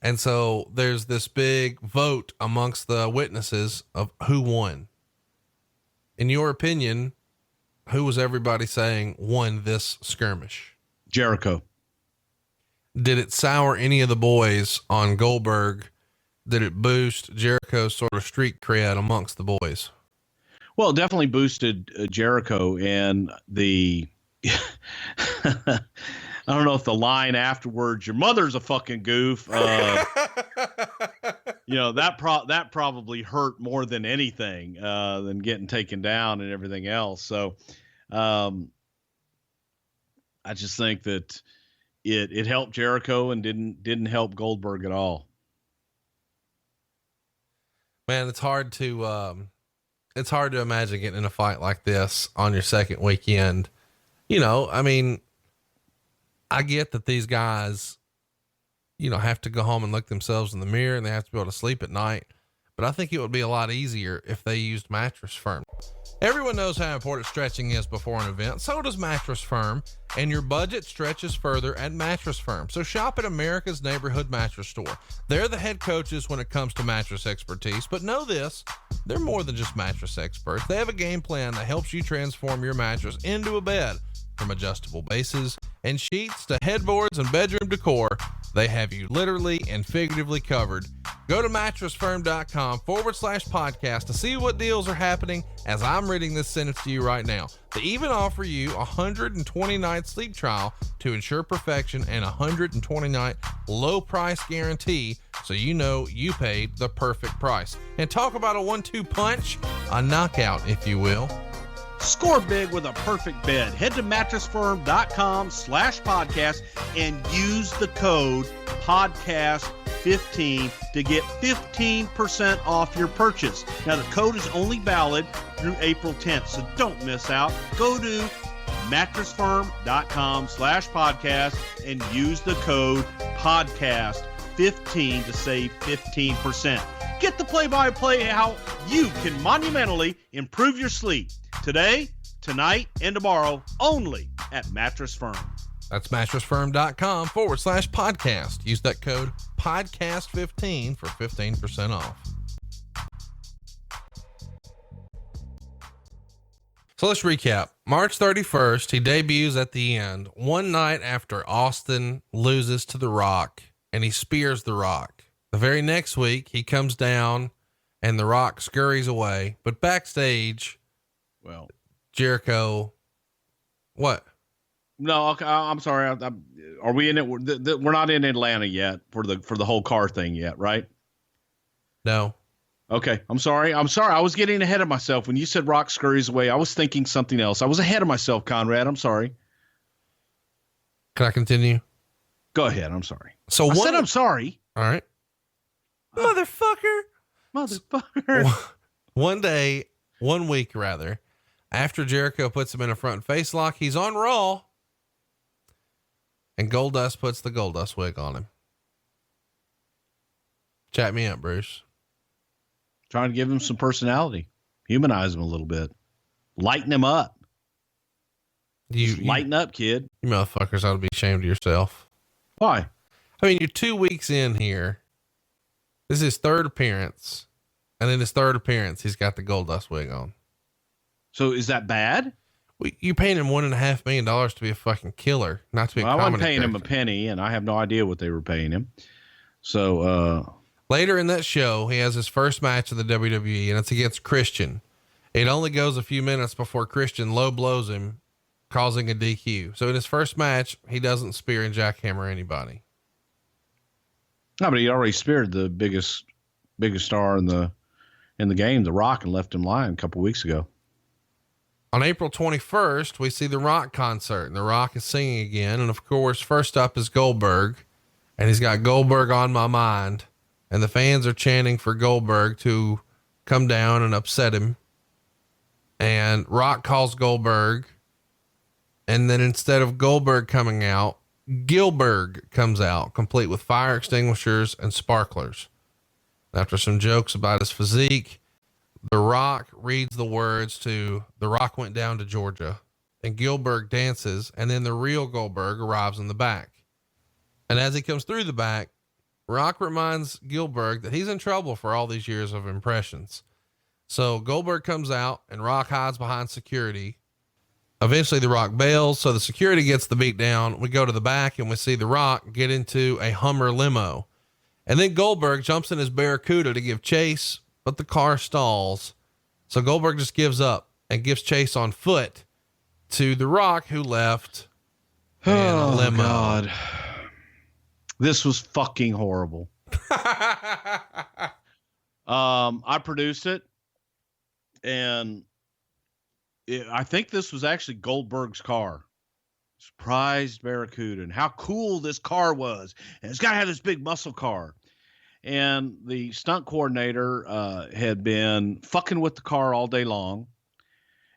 And so there's this big vote amongst the witnesses of who won. In your opinion, who was everybody saying won this skirmish? Jericho. Did it sour any of the boys on Goldberg? Did it boost Jericho's sort of street cred amongst the boys? Well, it definitely boosted Jericho, and the, I don't know if the line afterwards, "Your mother's a fucking goof," you know, that probably hurt more than anything, than getting taken down and everything else. So, I just think that it helped Jericho and didn't help Goldberg at all. Man, it's hard to imagine getting in a fight like this on your second weekend. You know, I mean, I get that these guys, you know, have to go home and look themselves in the mirror and they have to be able to sleep at night, but I think it would be a lot easier if they used Mattress Firm. Everyone knows how important stretching is before an event. So does Mattress Firm, and your budget stretches further at Mattress Firm. So shop at America's neighborhood mattress store. They're the head coaches when it comes to mattress expertise, but know this, they're more than just mattress experts. They have a game plan that helps you transform your mattress into a bed. From adjustable bases and sheets to headboards and bedroom decor, they have you literally and figuratively covered. Go to mattressfirm.com/podcast to see what deals are happening as I'm reading this sentence to you right now. They even offer you a 120-night sleep trial to ensure perfection and a 120-night low price guarantee, so you know you paid the perfect price. And talk about a 1-2 punch, a knockout, if you will. Score big with a perfect bed. Head to mattressfirm.com/podcast and use the code podcast15 to get 15% off your purchase. Now, the code is only valid through April 10th, so don't miss out. Go to mattressfirm.com/podcast and use the code podcast15 to save 15%. Get the play-by-play how you can monumentally improve your sleep today, tonight, and tomorrow only at Mattress Firm. That's mattressfirm.com/podcast. Use that code podcast15 for 15% off. So let's recap. March 31st, he debuts at the end, one night after Austin loses to The Rock, and he spears The Rock. The very next week, he comes down and The Rock scurries away. But backstage, Well, Jericho, what? no, okay, I'm sorry. Are we in it? We're not in Atlanta yet for the whole car thing yet, right? No. Okay, I'm sorry. I was getting ahead of myself when you said Rock scurries away. I was thinking something else. I was ahead of myself, Conrad. I'm sorry. Can I continue? Go ahead. I'm sorry. So I said I'm sorry. All right. Motherfucker. Motherfucker. One week rather, after Jericho puts him in a front and face lock, he's on Raw, and Goldust puts the Goldust wig on him. Chat me up, Bruce. Trying to give him some personality, humanize him a little bit, lighten him up. Lighten up, kid. You motherfuckers ought to be ashamed of yourself. Why? I mean, you're 2 weeks in here. This is his third appearance. And in his third appearance, he's got the Goldust wig on. So is that bad? You paying him $1.5 million to be a fucking killer, not to be a comedy I wasn't paying character. him a penny, and I have no idea what they were paying him. So, later in that show, he has his first match of the WWE, and it's against Christian. It only goes a few minutes before Christian low blows him, causing a DQ. So in his first match, he doesn't spear and jackhammer anybody. no, but he already speared the biggest star in the game, The Rock, and left him lying a couple weeks ago. On April 21st, we see the Rock concert, and the Rock is singing again. And of course, first up is Goldberg, and he's got Goldberg on my mind, and the fans are chanting for Goldberg to come down and upset him. And Rock calls Goldberg, and then instead of Goldberg coming out, Gilberg comes out, complete with fire extinguishers and sparklers. After some jokes about his physique, The Rock reads the words to "The Rock went down to Georgia," and Gilberg dances, and then the real Goldberg arrives in the back. And as he comes through the back, Rock reminds Gilberg that he's in trouble for all these years of impressions. So Goldberg comes out and Rock hides behind security. Eventually the Rock bails, so the security gets the beat down. We go to the back and we see the Rock get into a Hummer limo. And then Goldberg jumps in his Barracuda to give chase, but the car stalls. So Goldberg just gives up and gives chase on foot to the Rock, who left in a limo. God. This was fucking horrible. I produced it, and I think this was actually Goldberg's car. Surprised Barracuda, and how cool this car was. And it's got to have this big muscle car. And the stunt coordinator had been fucking with the car all day long,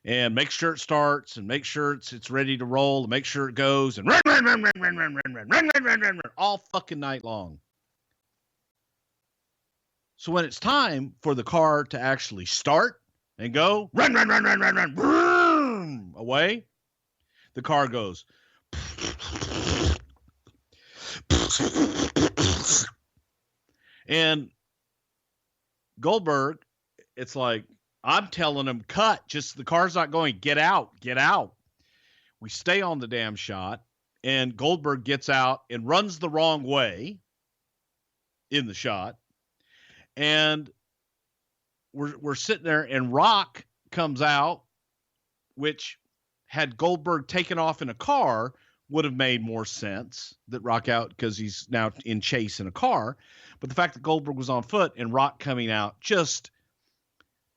and make sure it starts, and make sure it's ready to roll, and make sure it goes, and run, all fucking night long. So when it's time for the car to actually start and go, run, boom, away, the car goes. And Goldberg, it's like, I'm telling him, cut, just the car's not going, get out. We stay on the damn shot, and Goldberg gets out and runs the wrong way in the shot. And we're sitting there, and Rock comes out, which had Goldberg taken off in a car would have made more sense, that Rock out because he's now in chase in a car. But the fact that Goldberg was on foot and Rock coming out, just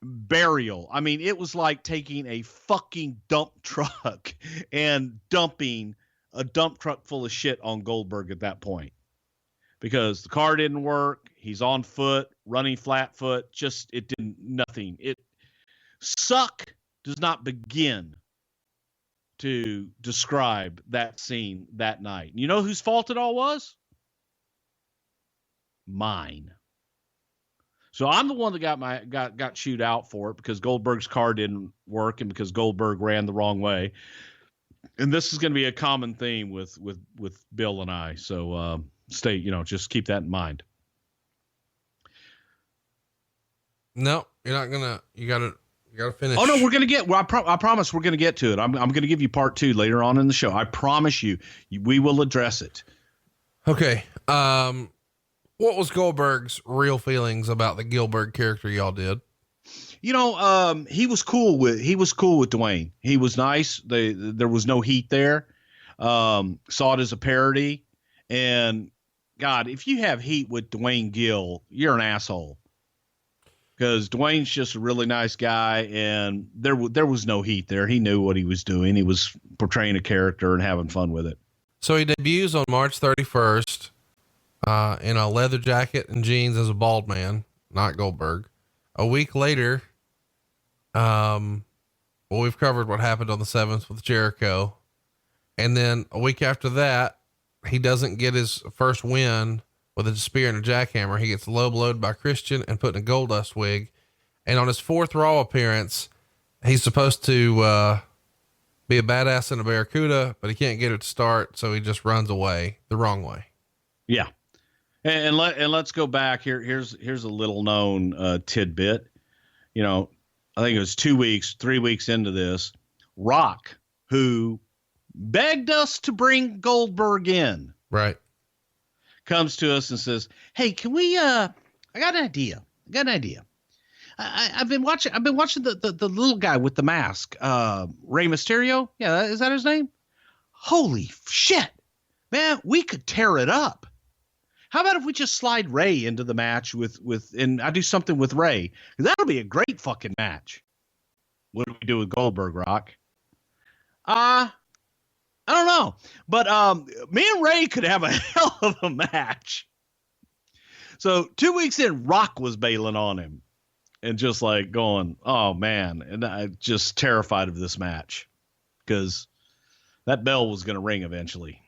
burial. I mean, it was like taking a fucking dump truck and dumping a dump truck full of shit on Goldberg at that point, because the car didn't work. He's on foot, running flat foot. Just, it didn't, nothing. It suck does not begin to describe that scene that night. You know whose fault it all was? Mine. So I'm the one that got chewed out for it, because Goldberg's car didn't work and because Goldberg ran the wrong way. And this is going to be a common theme with Bill and I. So just keep that in mind. No, you're not gonna. You gotta finish. Oh no, we're gonna get. Well, I promise we're gonna get to it. I'm gonna give you part 2 later on in the show. I promise you, we will address it. Okay. What was Goldberg's real feelings about the Gilberg character y'all did? He was cool with Dwayne. He was nice. There was no heat there. Saw it as a parody. And God, if you have heat with Dwayne Gill, you're an asshole. Because Dwayne's just a really nice guy, and there was no heat there. He knew what he was doing. He was portraying a character and having fun with it. So he debuts on March 31st in a leather jacket and jeans as a bald man, not Goldberg. A week later, we've covered what happened on the 7th with Jericho. And then a week after that, he doesn't get his first win with a spear and a jackhammer. He gets low blowed by Christian and put in a Goldust wig. And on his 4th Raw appearance, he's supposed to, be a badass in a Barracuda, but he can't get it to start. So he just runs away the wrong way. Yeah. And let's go back here. Here's a little known, tidbit. You know, I think it was 3 weeks into this, Rock, who begged us to bring Goldberg in, Right. comes to us and says, "Hey, can we, I got an idea. I've been watching the little guy with the mask, Rey Mysterio. Yeah. Is that his name? Holy shit, man. We could tear it up. How about if we just slide Ray into the match and I do something with Ray? That'll be a great fucking match." What do we do with Goldberg, Rock? I don't know, but me and Ray could have a hell of a match. So 2 weeks in, Rock was bailing on him and just like going, "Oh man," and I just terrified of this match because that bell was going to ring eventually.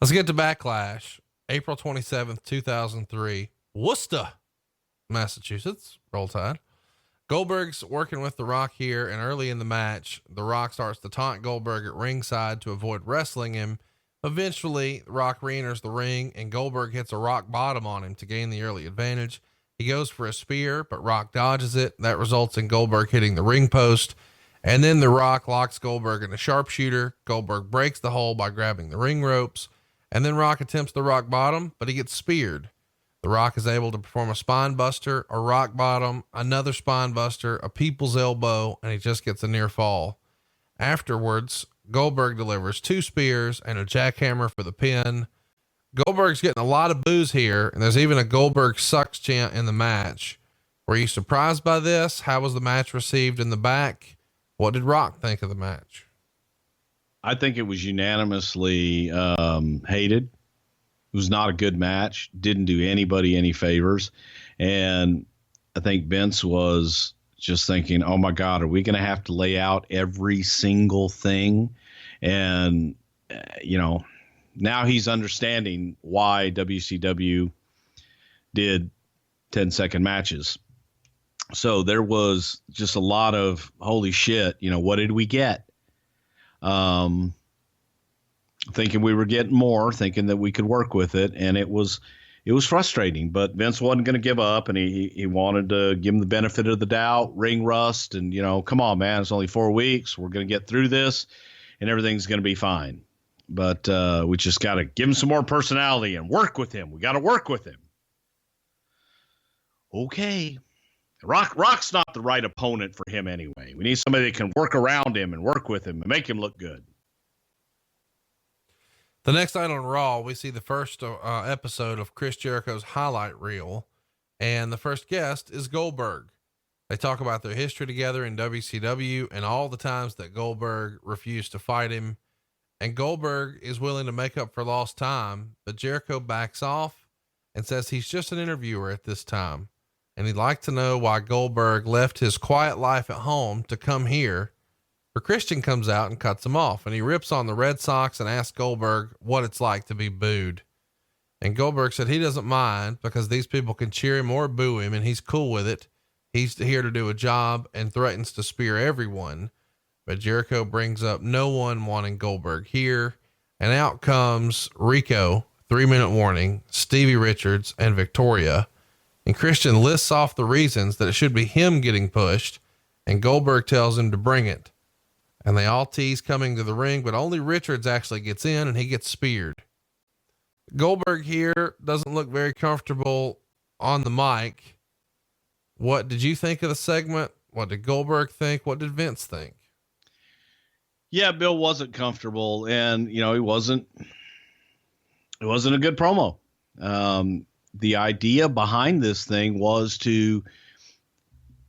Let's get to Backlash. April 27th, 2003, Worcester, Massachusetts. Roll Tide. Goldberg's working with The Rock here, and early in the match, The Rock starts to taunt Goldberg at ringside to avoid wrestling him. Eventually, The Rock re-enters the ring, and Goldberg hits a rock bottom on him to gain the early advantage. He goes for a spear, but Rock dodges it. That results in Goldberg hitting the ring post, and then The Rock locks Goldberg in a sharpshooter. Goldberg breaks the hold by grabbing the ring ropes. And then Rock attempts the rock bottom, but he gets speared. The Rock is able to perform a spine buster, a rock bottom, another spine buster, a people's elbow, and he just gets a near fall. Afterwards, Goldberg delivers 2 spears and a jackhammer for the pin. Goldberg's getting a lot of boos here, and there's even a Goldberg sucks chant in the match. Were you surprised by this? How was the match received in the back? What did Rock think of the match? I think it was unanimously hated. It was not a good match. Didn't do anybody any favors. And I think Vince was just thinking, "Oh my God, are we going to have to lay out every single thing?" And, now he's understanding why WCW did 10-second matches. So there was just a lot of, holy shit, what did we get? Thinking we were getting more, thinking that we could work with it. And it was frustrating, but Vince wasn't going to give up, and he wanted to give him the benefit of the doubt, ring rust. And, come on, man, it's only 4 weeks. We're going to get through this and everything's going to be fine. But, we just got to give him some more personality and work with him. We got to work with him. Okay. Rock's not the right opponent for him anyway. We need somebody that can work around him and work with him and make him look good. The next night on Raw, we see the first episode of Chris Jericho's highlight reel, and the first guest is Goldberg. They talk about their history together in WCW and all the times that Goldberg refused to fight him. And Goldberg is willing to make up for lost time, but Jericho backs off and says he's just an interviewer at this time. And he'd like to know why Goldberg left his quiet life at home to come here. But Christian comes out and cuts him off, and he rips on the Red Sox and asks Goldberg what it's like to be booed. And Goldberg said he doesn't mind because these people can cheer him or boo him, and he's cool with it. He's here to do a job and threatens to spear everyone. But Jericho brings up no one wanting Goldberg here, and out comes Rico, 3-minute warning, Stevie Richards, and Victoria. And Christian lists off the reasons that it should be him getting pushed, and Goldberg tells him to bring it. And they all tease coming to the ring, but only Richards actually gets in, and he gets speared. Goldberg here doesn't look very comfortable on the mic. What did you think of the segment? What did Goldberg think? What did Vince think? Yeah, Bill wasn't comfortable, and it wasn't a good promo. The idea behind this thing was to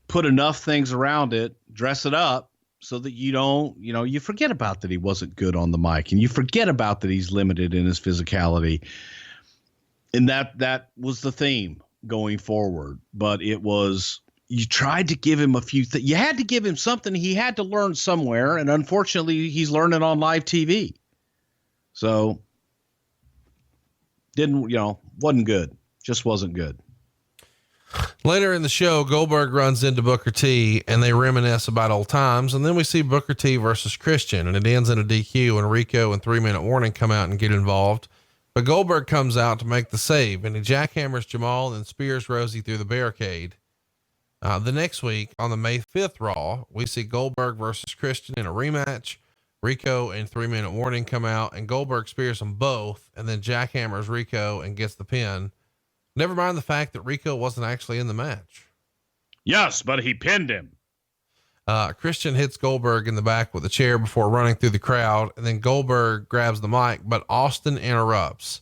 put enough things around it, dress it up so that you forget about that he wasn't good on the mic, and you forget about that he's limited in his physicality. And that was the theme going forward. But it was, you tried to give him a few things. You had to give him something. He had to learn somewhere. And unfortunately, he's learning on live TV. So wasn't good. Just wasn't good. Later in the show, Goldberg runs into Booker T and they reminisce about old times. And then we see Booker T versus Christian, and it ends in a DQ, and Rico and 3-minute warning come out and get involved. But Goldberg comes out to make the save, and he jackhammers Jamal and spears Rosie through the barricade. The next week on the May 5th Raw, we see Goldberg versus Christian in a rematch. Rico and 3-minute warning come out, and Goldberg spears them both and then jackhammers Rico and gets the pin. Never mind the fact that Rico wasn't actually in the match. Yes, but he pinned him. Christian hits Goldberg in the back with a chair before running through the crowd. And then Goldberg grabs the mic, but Austin interrupts.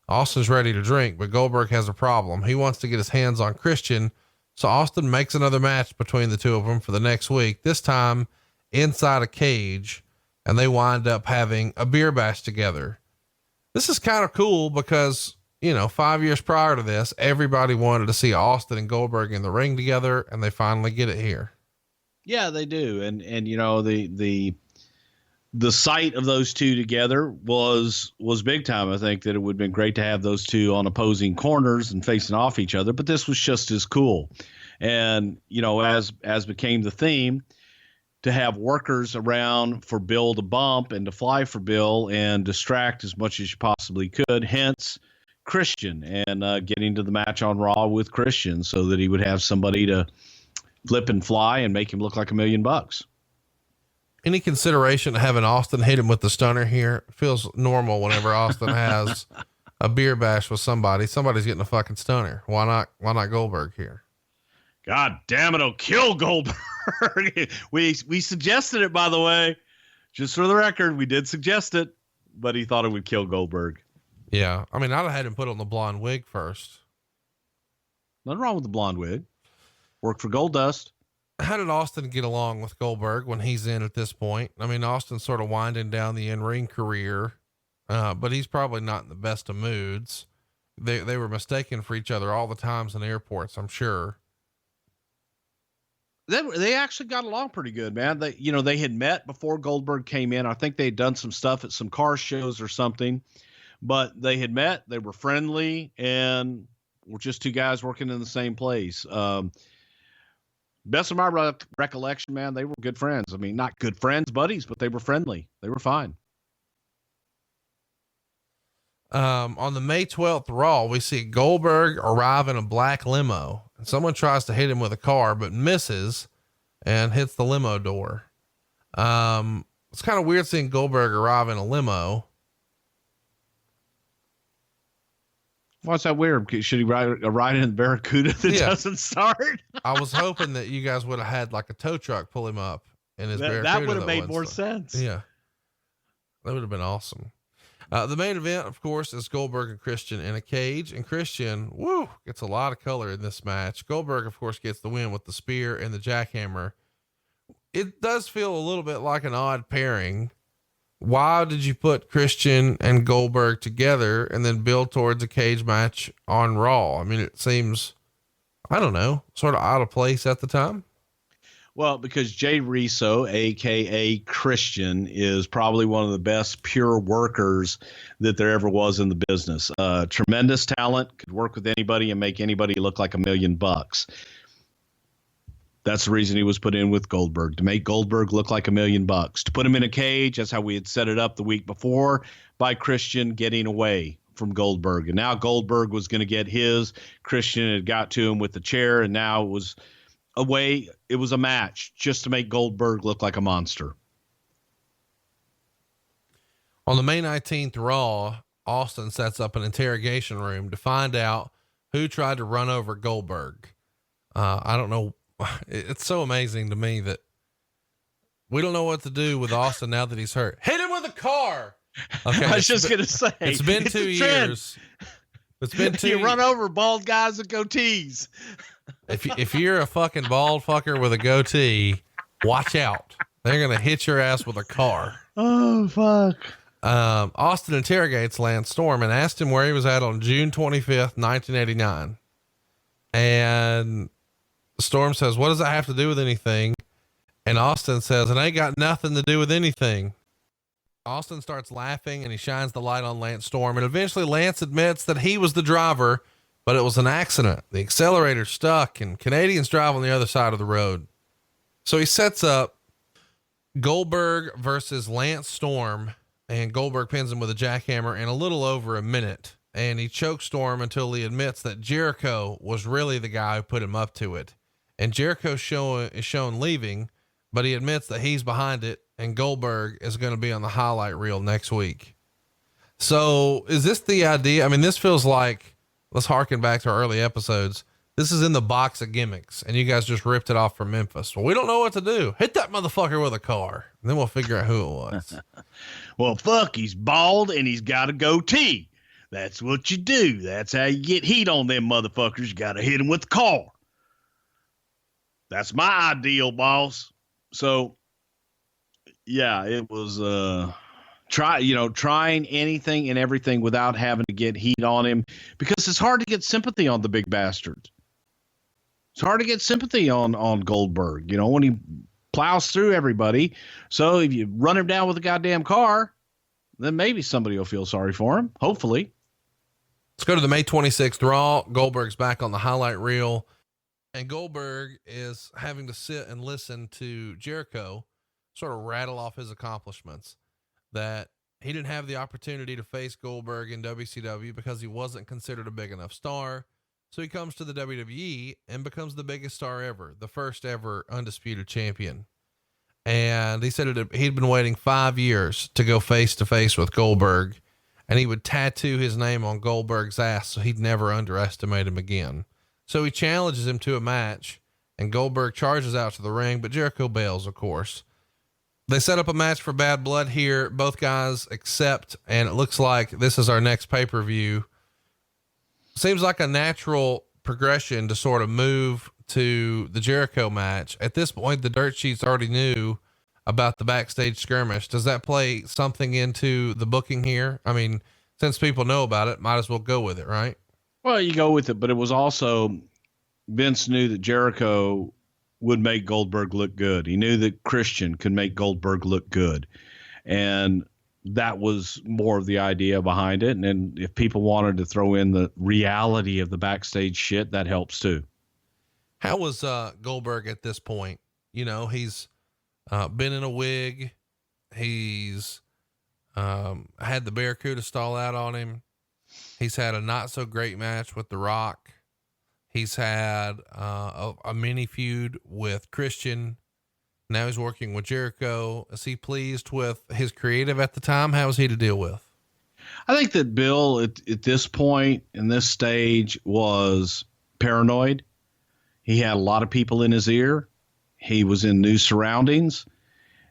Austin's ready to drink, but Goldberg has a problem. He wants to get his hands on Christian. So Austin makes another match between the two of them for the next week, this time inside a cage, and they wind up having a beer bash together. This is kind of cool because, 5 years prior to this, everybody wanted to see Austin and Goldberg in the ring together, and they finally get it here. Yeah, they do. And the sight of those two together was big time. I think that it would have been great to have those two on opposing corners and facing off each other, but this was just as cool. And, as became the theme, to have workers around for Bill to bump and to fly for Bill and distract as much as you possibly could. Hence Christian and getting to the match on Raw with Christian so that he would have somebody to flip and fly and make him look like $1 million. Any consideration to having Austin hit him with the stunner here? It feels normal whenever Austin has a beer bash with somebody's getting a fucking stunner. Why not Goldberg here? God damn it. It'll kill Goldberg. we suggested it, by the way, just for the record, we did suggest it, but he thought it would kill Goldberg. Yeah. I mean, I'd have had him put on the blonde wig first. Nothing wrong with the blonde wig. Worked for Goldust. How did Austin get along with Goldberg when he's in at this point? I mean, Austin's sort of winding down the in-ring career, but he's probably not in the best of moods. They were mistaken for each other all the times in airports, I'm sure. They actually got along pretty good, man. They had met before Goldberg came in. I think they'd done some stuff at some car shows or something, but they had met, they were friendly, and were just two guys working in the same place. Best of my recollection, man, they were good friends. I mean, not good friends, buddies, but they were friendly. They were fine. On the May 12th Raw, we see Goldberg arrive in a black limo, and someone tries to hit him with a car, but misses and hits the limo door. It's kind of weird seeing Goldberg arrive in a limo. Why's that weird? Should he ride in the Barracuda that doesn't start? I was hoping that you guys would have had like a tow truck pull him up in his Barracuda. That would have made more sense. Yeah. That would have been awesome. The main event, of course, is Goldberg and Christian in a cage, and Christian, gets a lot of color in this match. Goldberg, of course, gets the win with the spear and the jackhammer. It does feel a little bit like an odd pairing. Why did you put Christian and Goldberg together and then build towards a cage match on Raw? I mean, it seems, I don't know, sort of out of place at the time. Well, because Jay Riso, aka Christian, is probably one of the best pure workers that there ever was in the business. Tremendous talent, could work with anybody and make anybody look like $1 million. That's the reason he was put in with Goldberg, to make Goldberg look like $1 million. To put him in a cage, that's how we had set it up the week before, by Christian getting away from Goldberg. And now Goldberg was going to get his. Christian had got to him with the chair, and now it was it was a match just to make Goldberg look like a monster. On the May 19th Raw, Austin sets up an interrogation room to find out who tried to run over Goldberg. I don't know. It's so amazing to me that we don't know what to do with Austin now that he's hurt. Hit him with a car. Okay. I was just going to say, it's been 2 years. It's been 2 You run over bald guys with goatees. If you're a fucking bald fucker with a goatee, watch out. They're going to hit your ass with a car. Oh, fuck. Austin interrogates Lance Storm and asked him where he was at on June 25th, 1989. And Storm says, what does that have to do with anything? And Austin says, it ain't got nothing to do with anything. Austin starts laughing and he shines the light on Lance Storm. And eventually Lance admits that he was the driver, but it was an accident. The accelerator stuck and Canadians drive on the other side of the road. So he sets up Goldberg versus Lance Storm, and Goldberg pins him with a jackhammer in a little over a minute. And he chokes Storm until he admits that Jericho was really the guy who put him up to it. And Jericho is shown leaving, but he admits that he's behind it, and Goldberg is going to be on the highlight reel next week. So is this the idea? I mean, this feels like, let's harken back to our early episodes. This is in the box of gimmicks, and you guys just ripped it off from Memphis. Well, we don't know what to do. Hit that motherfucker with a car, and then we'll figure out who it was. Well, fuck, he's bald and he's got a goatee. That's what you do. That's how you get heat on them motherfuckers. You got to hit them with the car. That's my ideal, boss. So, yeah, it was trying anything and everything without having to get heat on him, because it's hard to get sympathy on the big bastard. It's hard to get sympathy on Goldberg, when he plows through everybody. So if you run him down with a goddamn car, then maybe somebody will feel sorry for him. Hopefully. Let's go to the May 26th Raw. Goldberg's back on the highlight reel, and Goldberg is having to sit and listen to Jericho sort of rattle off his accomplishments, that he didn't have the opportunity to face Goldberg in WCW because he wasn't considered a big enough star. So he comes to the WWE and becomes the biggest star ever, the first ever undisputed champion. And he said he'd been waiting 5 years to go face to face with Goldberg, and he would tattoo his name on Goldberg's ass so he'd never underestimate him again. So he challenges him to a match, and Goldberg charges out to the ring, but Jericho bails, of course. They set up a match for Bad Blood here. Both guys accept, and it looks like this is our next pay-per-view. Seems like a natural progression to sort of move to the Jericho match. At this point, the dirt sheets already knew about the backstage skirmish. Does that play something into the booking here? I mean, since people know about it, might as well go with it, right? Well, you go with it, but it was also, Vince knew that Jericho would make Goldberg look good. He knew that Christian could make Goldberg look good. And that was more of the idea behind it. And if people wanted to throw in the reality of the backstage shit, that helps too. How was Goldberg at this point? He's been in a wig. He's had the Barracuda stall out on him. He's had a not so great match with The Rock. He's had a mini feud with Christian. Now he's working with Jericho. Is he pleased with his creative at the time? How is he to deal with? I think that Bill at this point in this stage was paranoid. He had a lot of people in his ear. He was in new surroundings,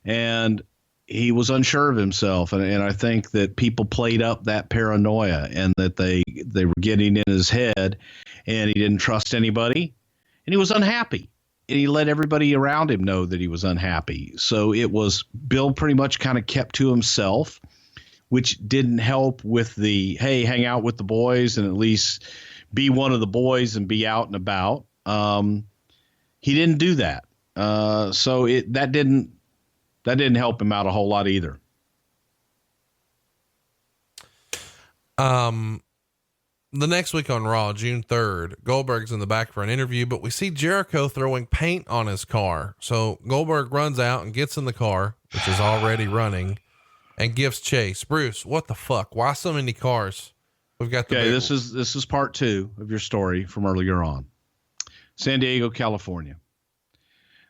and he was unsure of himself. And I think that people played up that paranoia, and that they were getting in his head, and he didn't trust anybody, and he was unhappy. And he let everybody around him know that he was unhappy. So it was, Bill pretty much kind of kept to himself, which didn't help with the, hey, hang out with the boys and at least be one of the boys and be out and about. He didn't do that. So that didn't help him out a whole lot either. The next week on Raw, June 3rd, Goldberg's in the back for an interview, but we see Jericho throwing paint on his car. So Goldberg runs out and gets in the car, which is already running, and gives chase. Bruce, what the fuck? Why so many cars? We've got the this is part 2 of your story from earlier on. San Diego, California.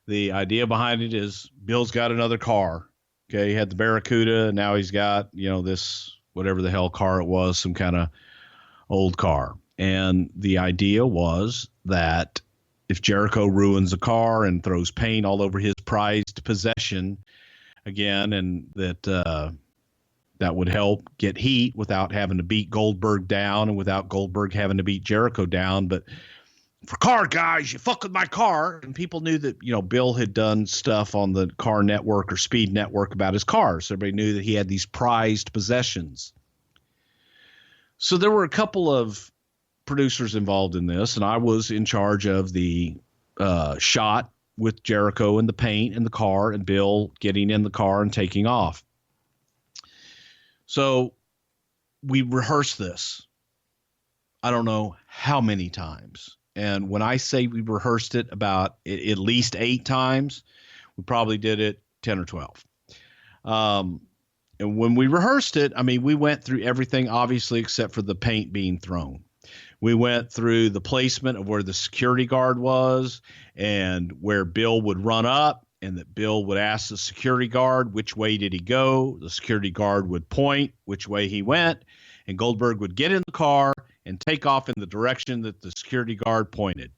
The idea behind it is Bill's got another car. Okay. He had the Barracuda. Now he's got, this, whatever the hell car it was, some kind of old car. And the idea was that if Jericho ruins a car and throws paint all over his prized possession again, and that would help get heat without having to beat Goldberg down and without Goldberg having to beat Jericho down. But for car guys, you fuck with my car. And people knew that, Bill had done stuff on the car network or speed network about his cars. So everybody knew that he had these prized possessions. So there were a couple of producers involved in this, and I was in charge of the shot with Jericho and the paint and the car and Bill getting in the car and taking off. So we rehearsed this. I don't know how many times. And when I say we rehearsed it about at least 8 times, we probably did it 10 or 12. And when we rehearsed it, I mean, we went through everything, obviously, except for the paint being thrown. We went through the placement of where the security guard was and where Bill would run up, and that Bill would ask the security guard, which way did he go? The security guard would point which way he went, and Goldberg would get in the car and take off in the direction that the security guard pointed.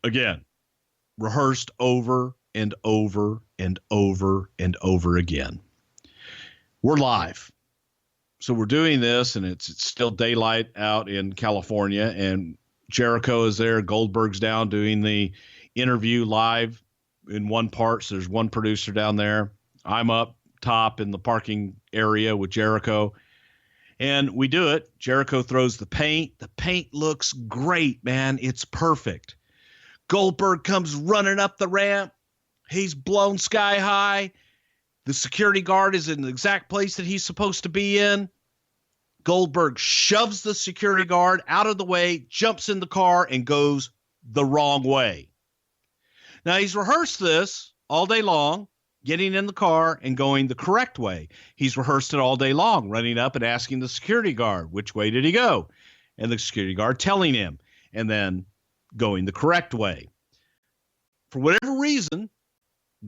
Again, rehearsed over and over and over and over again. We're live. So we're doing this, and it's still daylight out in California, and Jericho is there. Goldberg's down doing the interview live in one part. So there's one producer down there. I'm up top in the parking area with Jericho. And we do it. Jericho throws the paint. The paint looks great, man. It's perfect. Goldberg comes running up the ramp. He's blown sky high. The security guard is in the exact place that he's supposed to be in. Goldberg shoves the security guard out of the way, jumps in the car, and goes the wrong way. Now, he's rehearsed this all day long, getting in the car and going the correct way. He's rehearsed it all day long, running up and asking the security guard, which way did he go? And the security guard telling him, and then going the correct way. For whatever reason,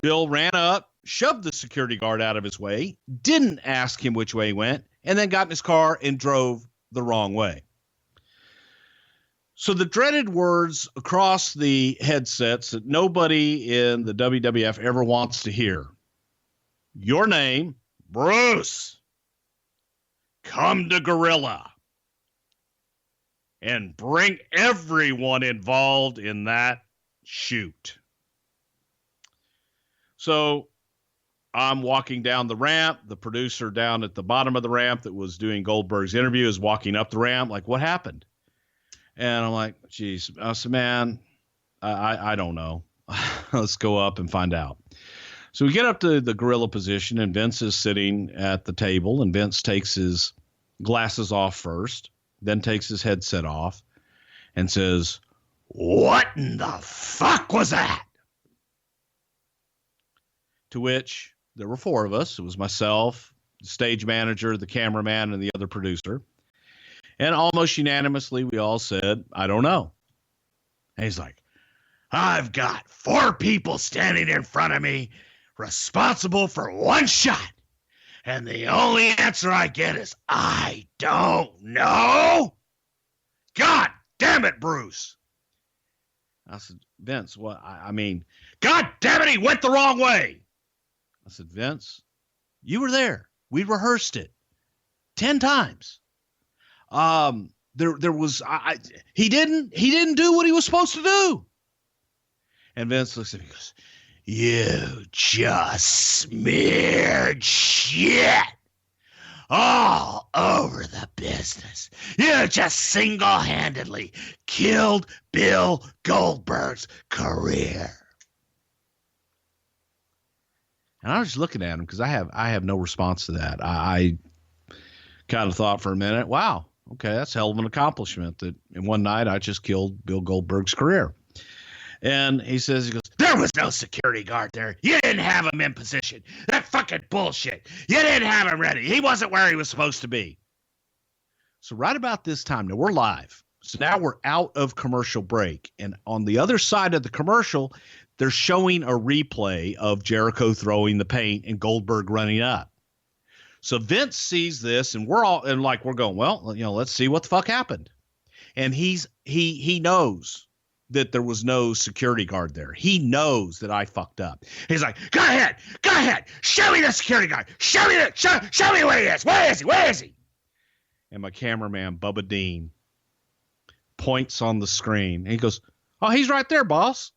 Bill ran up, shoved the security guard out of his way, didn't ask him which way he went, and then got in his car and drove the wrong way. So the dreaded words across the headsets that nobody in the WWF ever wants to hear. Your name, Bruce. Come to Gorilla. And bring everyone involved in that shoot. So I'm walking down the ramp. The producer down at the bottom of the ramp that was doing Goldberg's interview is walking up the ramp. Like, what happened? And I'm like, geez, I said, man, I don't know. Let's go up and find out. So we get up to the gorilla position, and Vince is sitting at the table, and Vince takes his glasses off first, then takes his headset off and says, "What in the fuck was that?" To which there were 4 of us. It was myself, the stage manager, the cameraman, and the other producer. And almost unanimously, we all said, "I don't know." And he's like, "I've got 4 people standing in front of me responsible for 1 shot. And the only answer I get is, I don't know. God damn it, Bruce." I said, "Vince, what? I mean, God damn it, he went the wrong way." I said, "Vince, you were there. We rehearsed it 10 times. There was, he didn't do what he was supposed to do." And Vince looks at me and goes, "You just smeared shit all over the business. You just single-handedly killed Bill Goldberg's career." And I was just looking at him because I have no response to that. I kind of thought for a minute, wow, okay, that's a hell of an accomplishment that in one night I just killed Bill Goldberg's career. And he goes, "There was no security guard there. You didn't have him in position. That fucking bullshit. You didn't have him ready. He wasn't where he was supposed to be." So right about this time, now we're live. So now we're out of commercial break. And on the other side of the commercial, they're showing a replay of Jericho throwing the paint and Goldberg running up. So Vince sees this, and we're going, well, let's see what the fuck happened. And he knows that there was no security guard there. He knows that I fucked up. He's like, go ahead, show me the security guard. Show me where he is. Where is he? And my cameraman, Bubba Dean, points on the screen. And he goes, "Oh, he's right there, boss."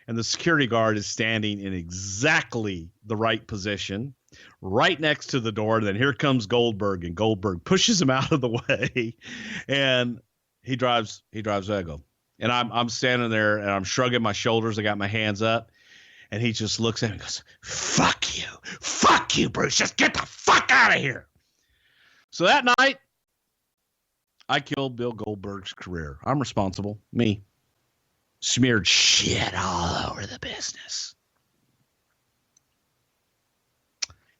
And the security guard is standing in exactly the right position, right next to the door. Then here comes Goldberg, and Goldberg pushes him out of the way, and he drives Ego. And I'm standing there and I'm shrugging my shoulders. I got my hands up, and he just looks at me and goes, fuck you, Bruce. Just get the fuck out of here. So that night, I killed Bill Goldberg's career. I'm responsible. Me. Smeared shit all over the business.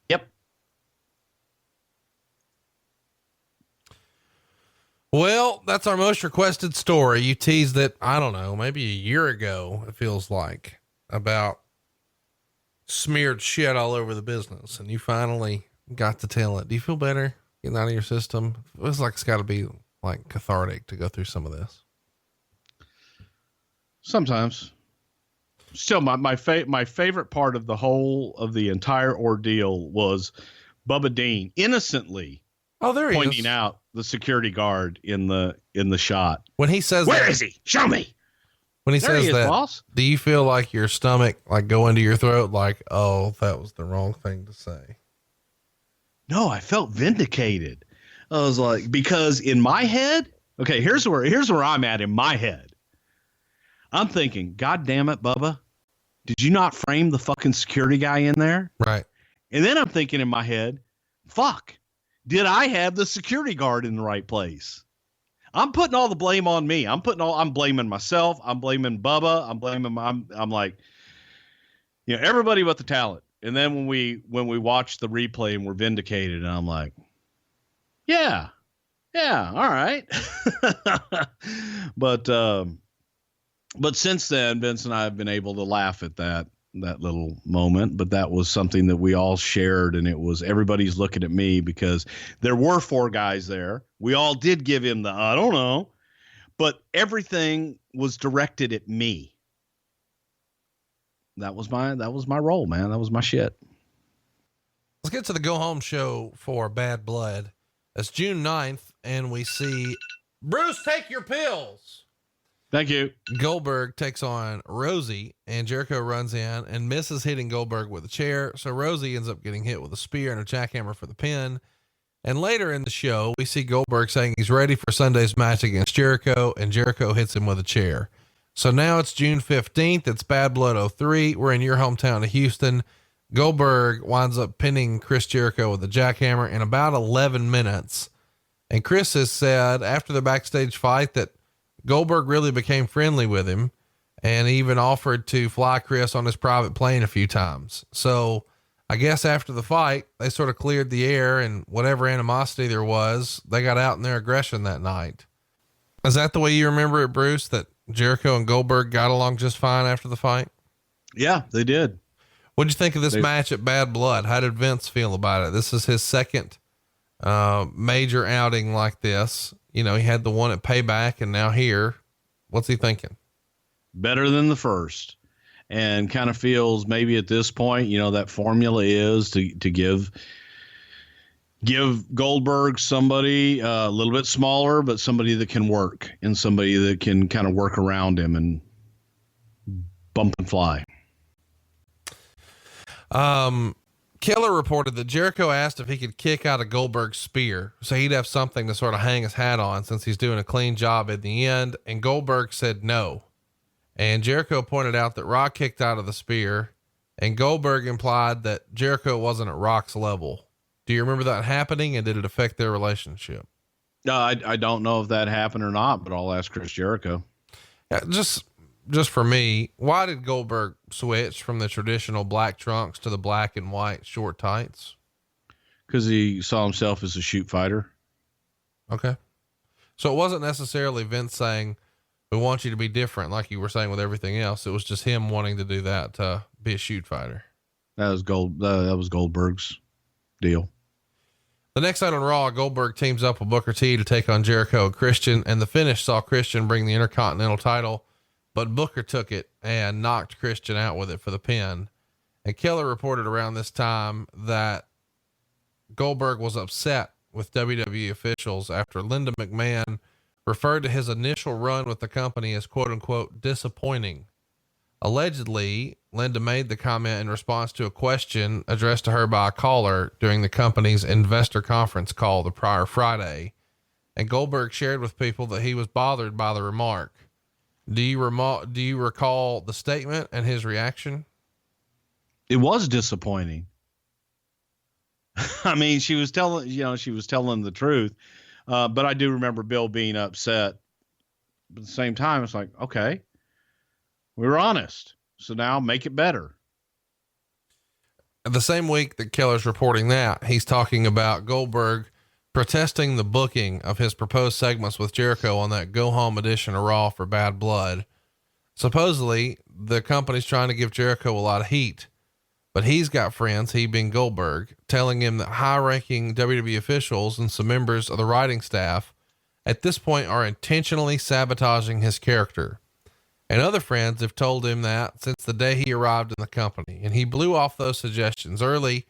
Yep. Well, that's our most requested story. You teased it, I don't know, maybe a year ago, it feels like, about smeared shit all over the business, and you finally got to tell it. Do you feel better getting out of your system? It feels like it's got to be like cathartic to go through some of this. Sometimes. Still, my favorite part of the entire ordeal was Bubba Dean innocently pointing out the security guard in the shot. When he says, "Where is he? Show me." When he says that, boss. Do you feel like your stomach like go into your throat? Like, oh, that was the wrong thing to say. No, I felt vindicated. I was like, because in my head, okay, here's where I'm at in my head. I'm thinking, God damn it, Bubba. Did you not frame the fucking security guy in there? Right. And then I'm thinking in my head, fuck, did I have the security guard in the right place? I'm putting all the blame on me. I'm blaming myself. I'm blaming Bubba. I'm like, everybody but the talent. And then when we watch the replay and we're vindicated, and I'm like, yeah, all right. But since then, Vince and I have been able to laugh at that little moment. But that was something that we all shared, and it was everybody's looking at me because there were 4 guys there. We all did give him the I don't know, but everything was directed at me. That was my role, man. That was my shit. Let's get to the go home show for Bad Blood. It's June 9th, and we see Bruce take your pills. Thank you. Goldberg takes on Rosie, and Jericho runs in and misses hitting Goldberg with a chair. So Rosie ends up getting hit with a spear and a jackhammer for the pin. And later in the show, we see Goldberg saying he's ready for Sunday's match against Jericho, and Jericho hits him with a chair. So now it's June 15th. It's Bad Blood 03. We're in your hometown of Houston. Goldberg winds up pinning Chris Jericho with a jackhammer in about 11 minutes. And Chris has said after the backstage fight that Goldberg really became friendly with him and even offered to fly Chris on his private plane a few times. So I guess after the fight, they sort of cleared the air, and whatever animosity there was, they got out in their aggression that night. Is that the way you remember it, Bruce, that Jericho and Goldberg got along just fine after the fight? Yeah, they did. What'd you think of this match at Bad Blood? How did Vince feel about it? This is his second major outing like this. He had the one at Payback, and now here. What's he thinking? Better than the first, and kind of feels maybe at this point, that formula is to give Goldberg somebody a little bit smaller, but somebody that can work, and somebody that can kind of work around him and bump and fly. Killer reported that Jericho asked if he could kick out of Goldberg's spear, so he'd have something to sort of hang his hat on since he's doing a clean job at the end. And Goldberg said no. And Jericho pointed out that Rock kicked out of the spear, and Goldberg implied that Jericho wasn't at Rock's level. Do you remember that happening, and did it affect their relationship? I don't know if that happened or not, but I'll ask Chris Jericho. Yeah, just for me, why did Goldberg switch from the traditional black trunks to the black and white short tights? Because he saw himself as a shoot fighter. Okay. So it wasn't necessarily Vince saying, we want you to be different, like you were saying with everything else. It was just him wanting to do that, to be a shoot fighter. That was Goldberg's deal. The next night on Raw, Goldberg teams up with Booker T to take on Jericho and Christian, and the finish saw Christian bring the Intercontinental title, but Booker took it and knocked Christian out with it for the pin. And Keller reported around this time that Goldberg was upset with WWE officials after Linda McMahon referred to his initial run with the company as quote unquote disappointing. Allegedly, Linda made the comment in response to a question addressed to her by a caller during the company's investor conference call the prior Friday. And Goldberg shared with people that he was bothered by the remark. Do you recall the statement and his reaction? It was disappointing. I mean, she was telling the truth. But I do remember Bill being upset. But at the same time, it's like, okay, we were honest. So now make it better. The same week that Keller's reporting that, he's talking about Goldberg protesting the booking of his proposed segments with Jericho on that Go Home edition of Raw for Bad Blood. Supposedly, the company's trying to give Jericho a lot of heat, but he's got friends, he being Goldberg, telling him that high-ranking WWE officials and some members of the writing staff at this point are intentionally sabotaging his character. And other friends have told him that since the day he arrived in the company, and he blew off those suggestions early.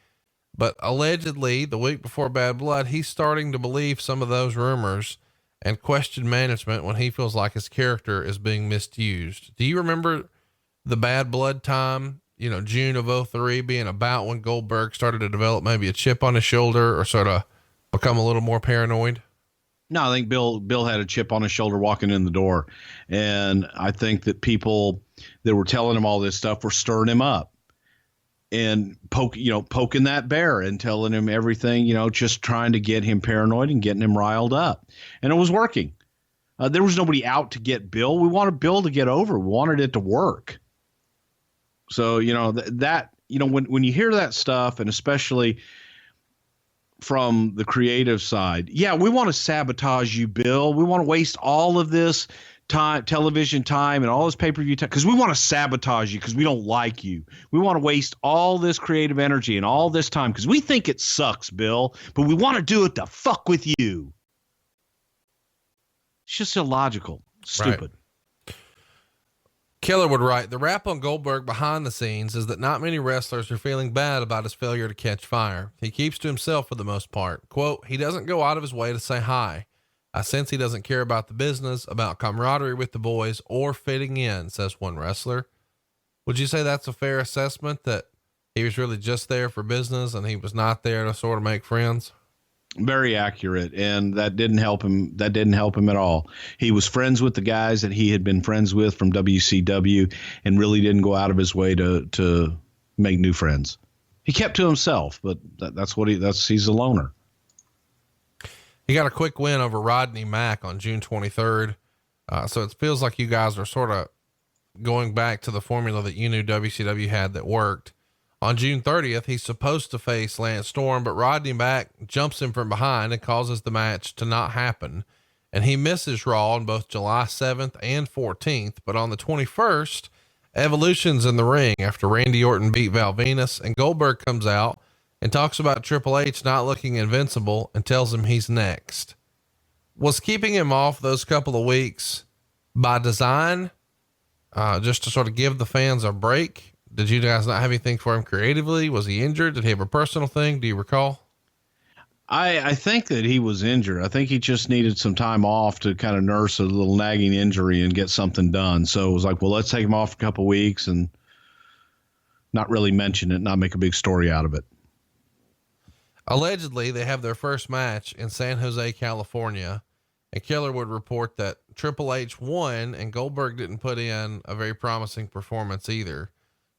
But allegedly, the week before Bad Blood, he's starting to believe some of those rumors and question management when he feels like his character is being misused. Do you remember the Bad Blood time, June of 2003 being about when Goldberg started to develop maybe a chip on his shoulder or sort of become a little more paranoid? No, I think Bill had a chip on his shoulder walking in the door. And I think that people that were telling him all this stuff were stirring him up. And poking that bear and telling him everything, just trying to get him paranoid and getting him riled up. And it was working. There was nobody out to get Bill. We wanted Bill to get over. We wanted it to work. So, when you hear that stuff, and especially from the creative side, yeah, we want to sabotage you, Bill. We want to waste all of this television time and all this pay-per-view time because we want to sabotage you because we don't like you. We want to waste all this creative energy and all this time because we think it sucks, Bill, but we want to do it to fuck with you. It's just illogical. Stupid. Right. Keller would write, the rap on Goldberg behind the scenes is that not many wrestlers are feeling bad about his failure to catch fire. He keeps to himself for the most part. Quote, he doesn't go out of his way to say hi. I sense he doesn't care about the business, about camaraderie with the boys, or fitting in, says one wrestler. Would you say that's a fair assessment, that he was really just there for business and he was not there to sort of make friends? Very accurate. And that didn't help him. That didn't help him at all. He was friends with the guys that he had been friends with from WCW and really didn't go out of his way to make new friends. He kept to himself, but he's a loner. He got a quick win over Rodney Mack on June 23rd. So it feels like you guys are sort of going back to the formula that you knew WCW had that worked. On June 30th, he's supposed to face Lance Storm, but Rodney Mack jumps him from behind and causes the match to not happen. And he misses Raw on both July 7th and 14th. But on the 21st, Evolution's in the ring after Randy Orton beat Val Venus, and Goldberg comes out and talks about Triple H not looking invincible and tells him he's next. Was keeping him off those couple of weeks by design, just to sort of give the fans a break? Did you guys not have anything for him creatively? Was he injured? Did he have a personal thing? Do you recall? I think that he was injured. I think he just needed some time off to kind of nurse a little nagging injury and get something done. So it was like, well, let's take him off a couple of weeks and not really mention it, not make a big story out of it. Allegedly, they have their first match in San Jose, California, and Keller would report that Triple H won and Goldberg didn't put in a very promising performance either.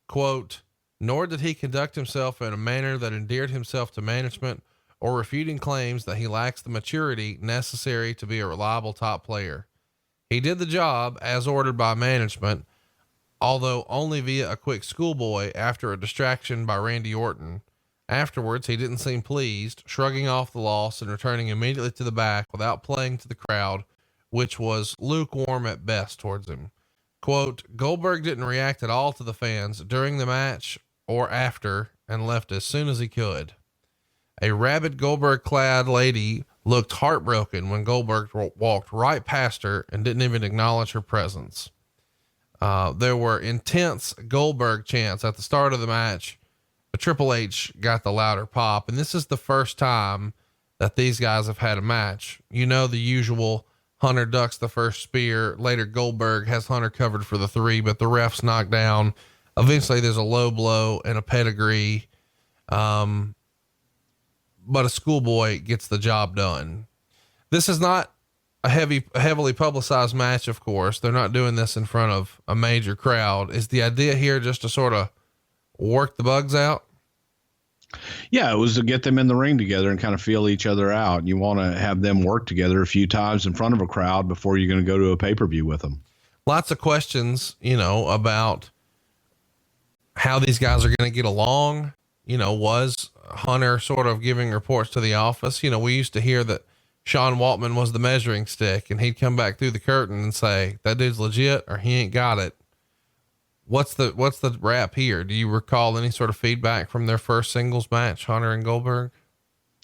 Quote, nor did he conduct himself in a manner that endeared himself to management or refuting claims that he lacks the maturity necessary to be a reliable top player. He did the job as ordered by management, although only via a quick schoolboy after a distraction by Randy Orton. Afterwards, he didn't seem pleased, shrugging off the loss and returning immediately to the back without playing to the crowd, which was lukewarm at best towards him. Quote, Goldberg didn't react at all to the fans during the match or after and left as soon as he could. A rabid Goldberg clad lady looked heartbroken when Goldberg walked right past her and didn't even acknowledge her presence. There were intense Goldberg chants at the start of the match, but Triple H got the louder pop. And this is the first time that these guys have had a match. The usual Hunter ducks the first spear. Later, Goldberg has Hunter covered for the 3, but the ref's knocked down. Eventually there's a low blow and a pedigree. But a schoolboy gets the job done. This is not a heavily publicized match. Of course, they're not doing this in front of a major crowd. Is the idea here just to sort of work the bugs out? Yeah, it was to get them in the ring together and kind of feel each other out. You want to have them work together a few times in front of a crowd before you're going to go to a pay-per-view with them. Lots of questions, about how these guys are going to get along. Was Hunter sort of giving reports to the office? We used to hear that Sean Waltman was the measuring stick, and he'd come back through the curtain and say, that dude's legit or he ain't got it. What's the rap here? Do you recall any sort of feedback from their first singles match, Hunter and Goldberg?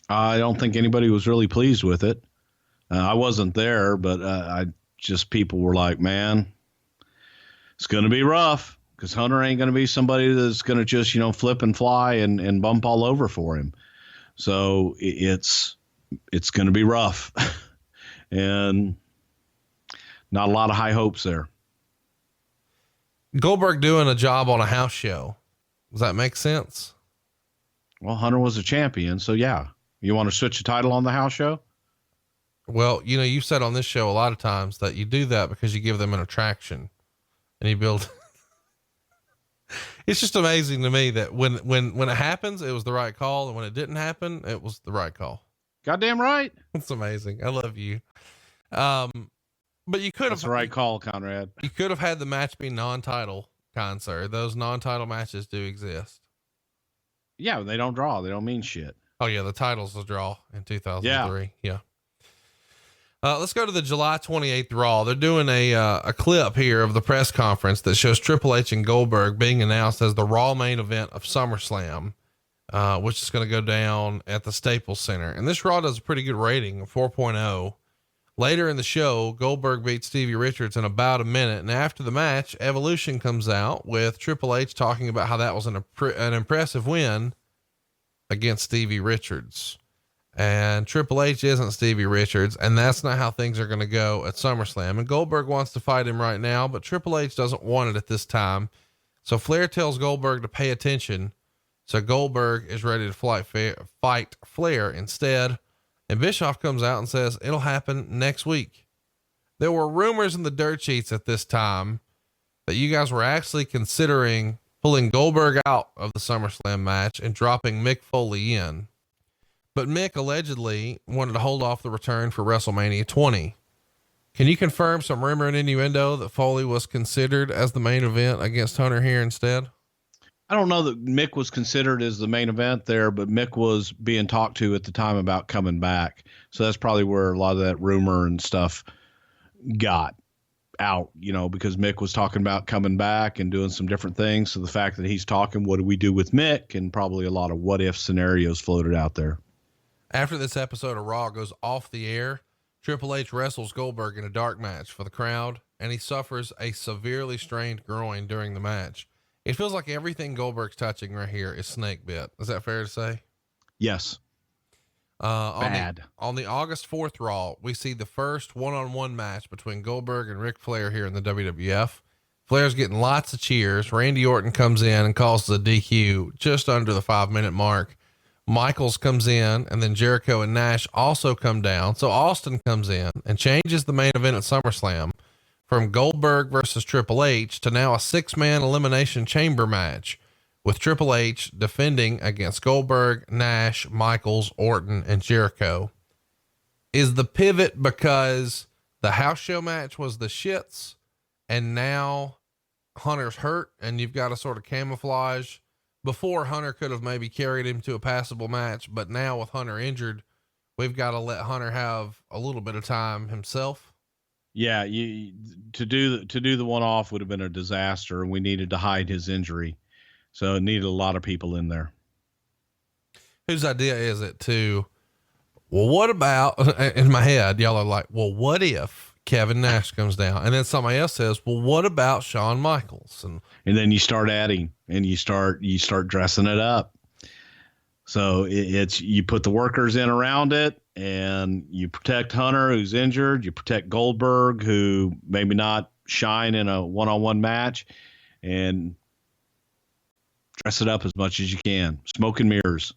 I don't think anybody was really pleased with it. I wasn't there, but people were like, man, it's going to be rough because Hunter ain't going to be somebody that's going to just, flip and fly and bump all over for him. So it's going to be rough and not a lot of high hopes there. Goldberg doing a job on a house show. Does that make sense? Well, Hunter was a champion. So yeah. You want to switch the title on the house show? Well, you've said on this show a lot of times that you do that because you give them an attraction and you build. It's just amazing to me that when it happens, it was the right call. And when it didn't happen, it was the right call. Goddamn right. It's amazing. I love you. But you could have the right call, Conrad. You could have had the match be non-title, sir. Those non-title matches do exist. Yeah. They don't draw. They don't mean shit. Oh yeah. The titles will draw in 2003. Yeah. Let's go to the July 28th Raw. They're doing a clip here of the press conference that shows Triple H and Goldberg being announced as the Raw main event of SummerSlam, which is going to go down at the Staples Center. And this Raw does a pretty good rating of 4.0. Later in the show, Goldberg beats Stevie Richards in about a minute. And after the match, Evolution comes out with Triple H talking about how that was an impressive win against Stevie Richards. And Triple H isn't Stevie Richards, and that's not how things are going to go at SummerSlam. And Goldberg wants to fight him right now, but Triple H doesn't want it at this time. So Flair tells Goldberg to pay attention. So Goldberg is ready to fight Flair instead. And Bischoff comes out and says it'll happen next week. There were rumors in the dirt sheets at this time that you guys were actually considering pulling Goldberg out of the SummerSlam match and dropping Mick Foley in. But Mick allegedly wanted to hold off the return for WrestleMania 20. Can you confirm some rumor and innuendo that Foley was considered as the main event against Hunter here instead? I don't know that Mick was considered as the main event there, but Mick was being talked to at the time about coming back. So that's probably where a lot of that rumor and stuff got out, because Mick was talking about coming back and doing some different things. So the fact that he's talking, what do we do with Mick? And probably a lot of what if scenarios floated out there. After this episode of Raw goes off the air, Triple H wrestles Goldberg in a dark match for the crowd, and he suffers a severely strained groin during the match. It feels like everything Goldberg's touching right here is snake bit. Is that fair to say? Yes. Bad. On the August 4th Raw, we see the first one-on-one match between Goldberg and Ric Flair here in the WWF. Flair's getting lots of cheers. Randy Orton comes in and causes a DQ just under the 5-minute mark. Michaels comes in, and then Jericho and Nash also come down. So Austin comes in and changes the main event at SummerSlam from Goldberg versus Triple H to now a 6-man Elimination Chamber match with Triple H defending against Goldberg, Nash, Michaels, Orton, and Jericho. Is the pivot because the house show match was the shits and now Hunter's hurt and you've got to sort of camouflage? Before, Hunter could have maybe carried him to a passable match, but now with Hunter injured, we've got to let Hunter have a little bit of time himself. Yeah. To do the one-off would have been a disaster, and we needed to hide his injury. So it needed a lot of people in there. Whose idea is it to, well, what about, in my head, y'all are like, well, what if Kevin Nash comes down? And then somebody else says, well, what about Shawn Michaels? And then you start adding and you start dressing it up. So you put the workers in around it, and you protect Hunter, who's injured. You protect Goldberg, who maybe not shine in a one-on-one match, and dress it up as much as you can. Smoke and mirrors.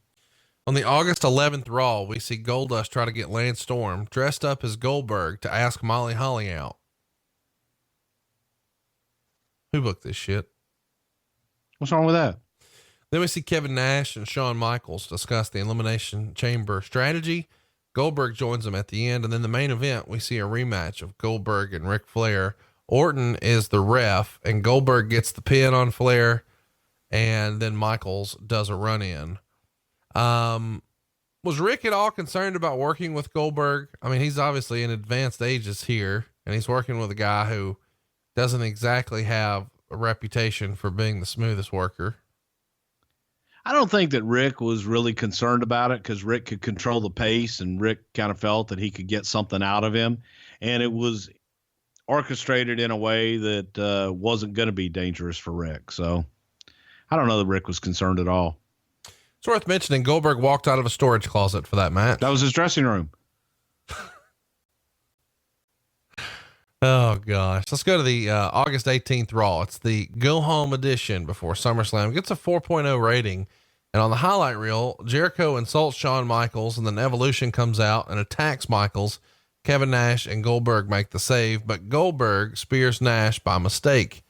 On the August 11th Raw, we see Goldust try to get Lance Storm dressed up as Goldberg to ask Molly Holly out. Who booked this shit? What's wrong with that? Then we see Kevin Nash and Shawn Michaels discuss the Elimination Chamber strategy. Goldberg joins them at the end. And then the main event, we see a rematch of Goldberg and Ric Flair. Orton is the ref, and Goldberg gets the pin on Flair. And then Michaels does a run in. Was Rick at all concerned about working with Goldberg? I mean, he's obviously in advanced ages here, and he's working with a guy who doesn't exactly have a reputation for being the smoothest worker. I don't think that Rick was really concerned about it, because Rick could control the pace, and Rick kind of felt that he could get something out of him. And it was orchestrated in a way that wasn't going to be dangerous for Rick. So I don't know that Rick was concerned at all. It's worth mentioning Goldberg walked out of a storage closet for that match. That was his dressing room. Oh gosh. Let's go to the August 18th Raw. It's the go home edition before SummerSlam. It gets a 4.0 rating. And on the highlight reel, Jericho insults Shawn Michaels, and then Evolution comes out and attacks Michaels. Kevin Nash and Goldberg make the save, but Goldberg spears Nash by mistake.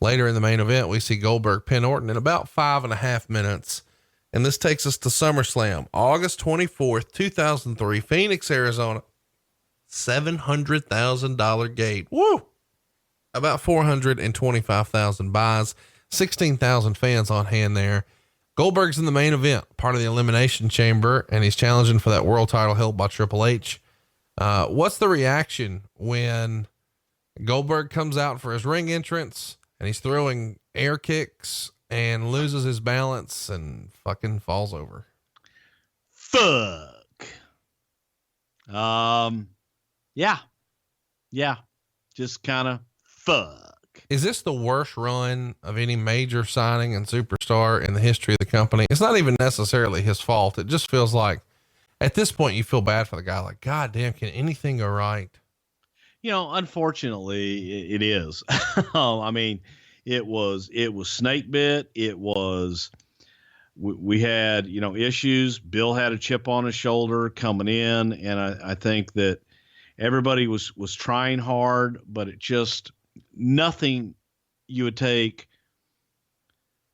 Later in the main event, we see Goldberg pin Orton in about 5.5 minutes. And this takes us to SummerSlam, August 24th, 2003, Phoenix, Arizona. $700,000 gate. Woo! About 425,000 buys, 16,000 fans on hand there. Goldberg's in the main event, part of the Elimination Chamber, and he's challenging for that world title held by Triple H. What's the reaction when Goldberg comes out for his ring entrance and he's throwing air kicks and loses his balance and fucking falls over? Fuck. Yeah. Just kind of fuck. Is this the worst run of any major signing and superstar in the history of the company? It's not even necessarily his fault. It just feels like at this point you feel bad for the guy. Like, God damn, can anything go right? You know, unfortunately it is. I mean, it was snake bit. It was, we had, issues. Bill had a chip on his shoulder coming in. And I think that everybody was trying hard, but it just, nothing. You would take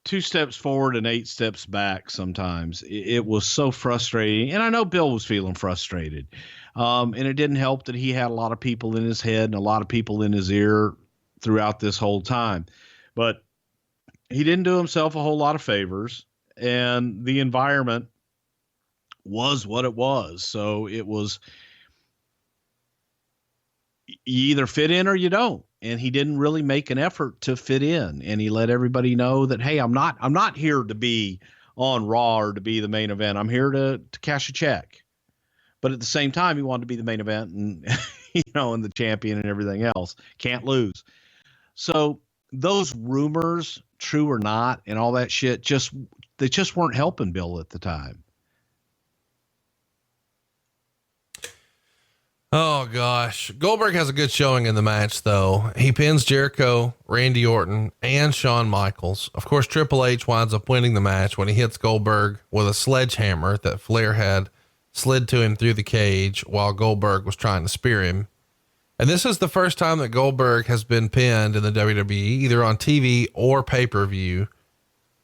2 steps forward and 8 steps back. Sometimes it was so frustrating. And I know Bill was feeling frustrated. And it didn't help that he had a lot of people in his head and a lot of people in his ear throughout this whole time. But he didn't do himself a whole lot of favors, and the environment was what it was. So it was, you either fit in or you don't. And he didn't really make an effort to fit in. And he let everybody know that, hey, I'm not here to be on Raw or to be the main event. I'm here to cash a check. But at the same time, he wanted to be the main event and, and the champion and everything else. Can't lose. So those rumors, true or not, and all that shit, they just weren't helping Bill at the time. Oh gosh. Goldberg has a good showing in the match though. He pins Jericho, Randy Orton, and Shawn Michaels. Of course, Triple H winds up winning the match when he hits Goldberg with a sledgehammer that Flair had slid to him through the cage while Goldberg was trying to spear him. And this is the first time that Goldberg has been pinned in the WWE, either on TV or pay-per-view.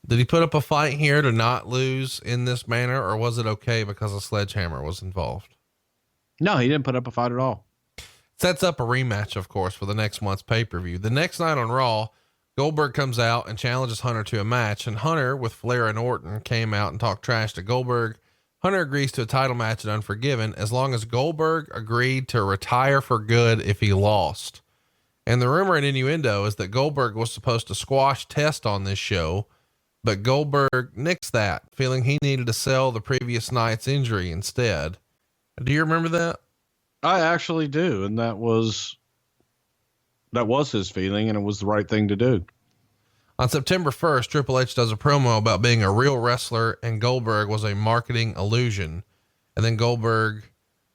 Did he put up a fight here to not lose in this manner, or was it okay because a sledgehammer was involved? No, he didn't put up a fight at all. Sets up a rematch, of course, for the next month's pay-per-view. The next night on Raw, Goldberg comes out and challenges Hunter to a match, and Hunter with Flair and Orton came out and talked trash to Goldberg. Hunter agrees to a title match at Unforgiven as long as Goldberg agreed to retire for good if he lost. And the rumor and innuendo is that Goldberg was supposed to squash Test on this show, but Goldberg nixed that, feeling he needed to sell the previous night's injury instead. Do you remember that? I actually do. And that was his feeling, and it was the right thing to do. On September 1st, Triple H does a promo about being a real wrestler and Goldberg was a marketing illusion. And then Goldberg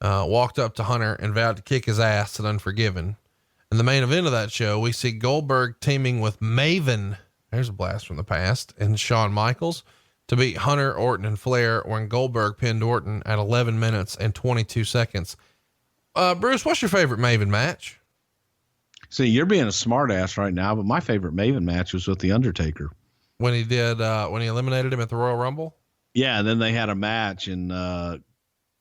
walked up to Hunter and vowed to kick his ass at Unforgiven. In the main event of that show, we see Goldberg teaming with Maven. There's a blast from the past, and Shawn Michaels to beat Hunter, Orton, and Flair when Goldberg pinned Orton at 11 minutes and 22 seconds. Bruce, what's your favorite Maven match? See, you're being a smart ass right now, but my favorite Maven match was with The Undertaker. When he eliminated him at the Royal Rumble? Yeah. And then they had a match and,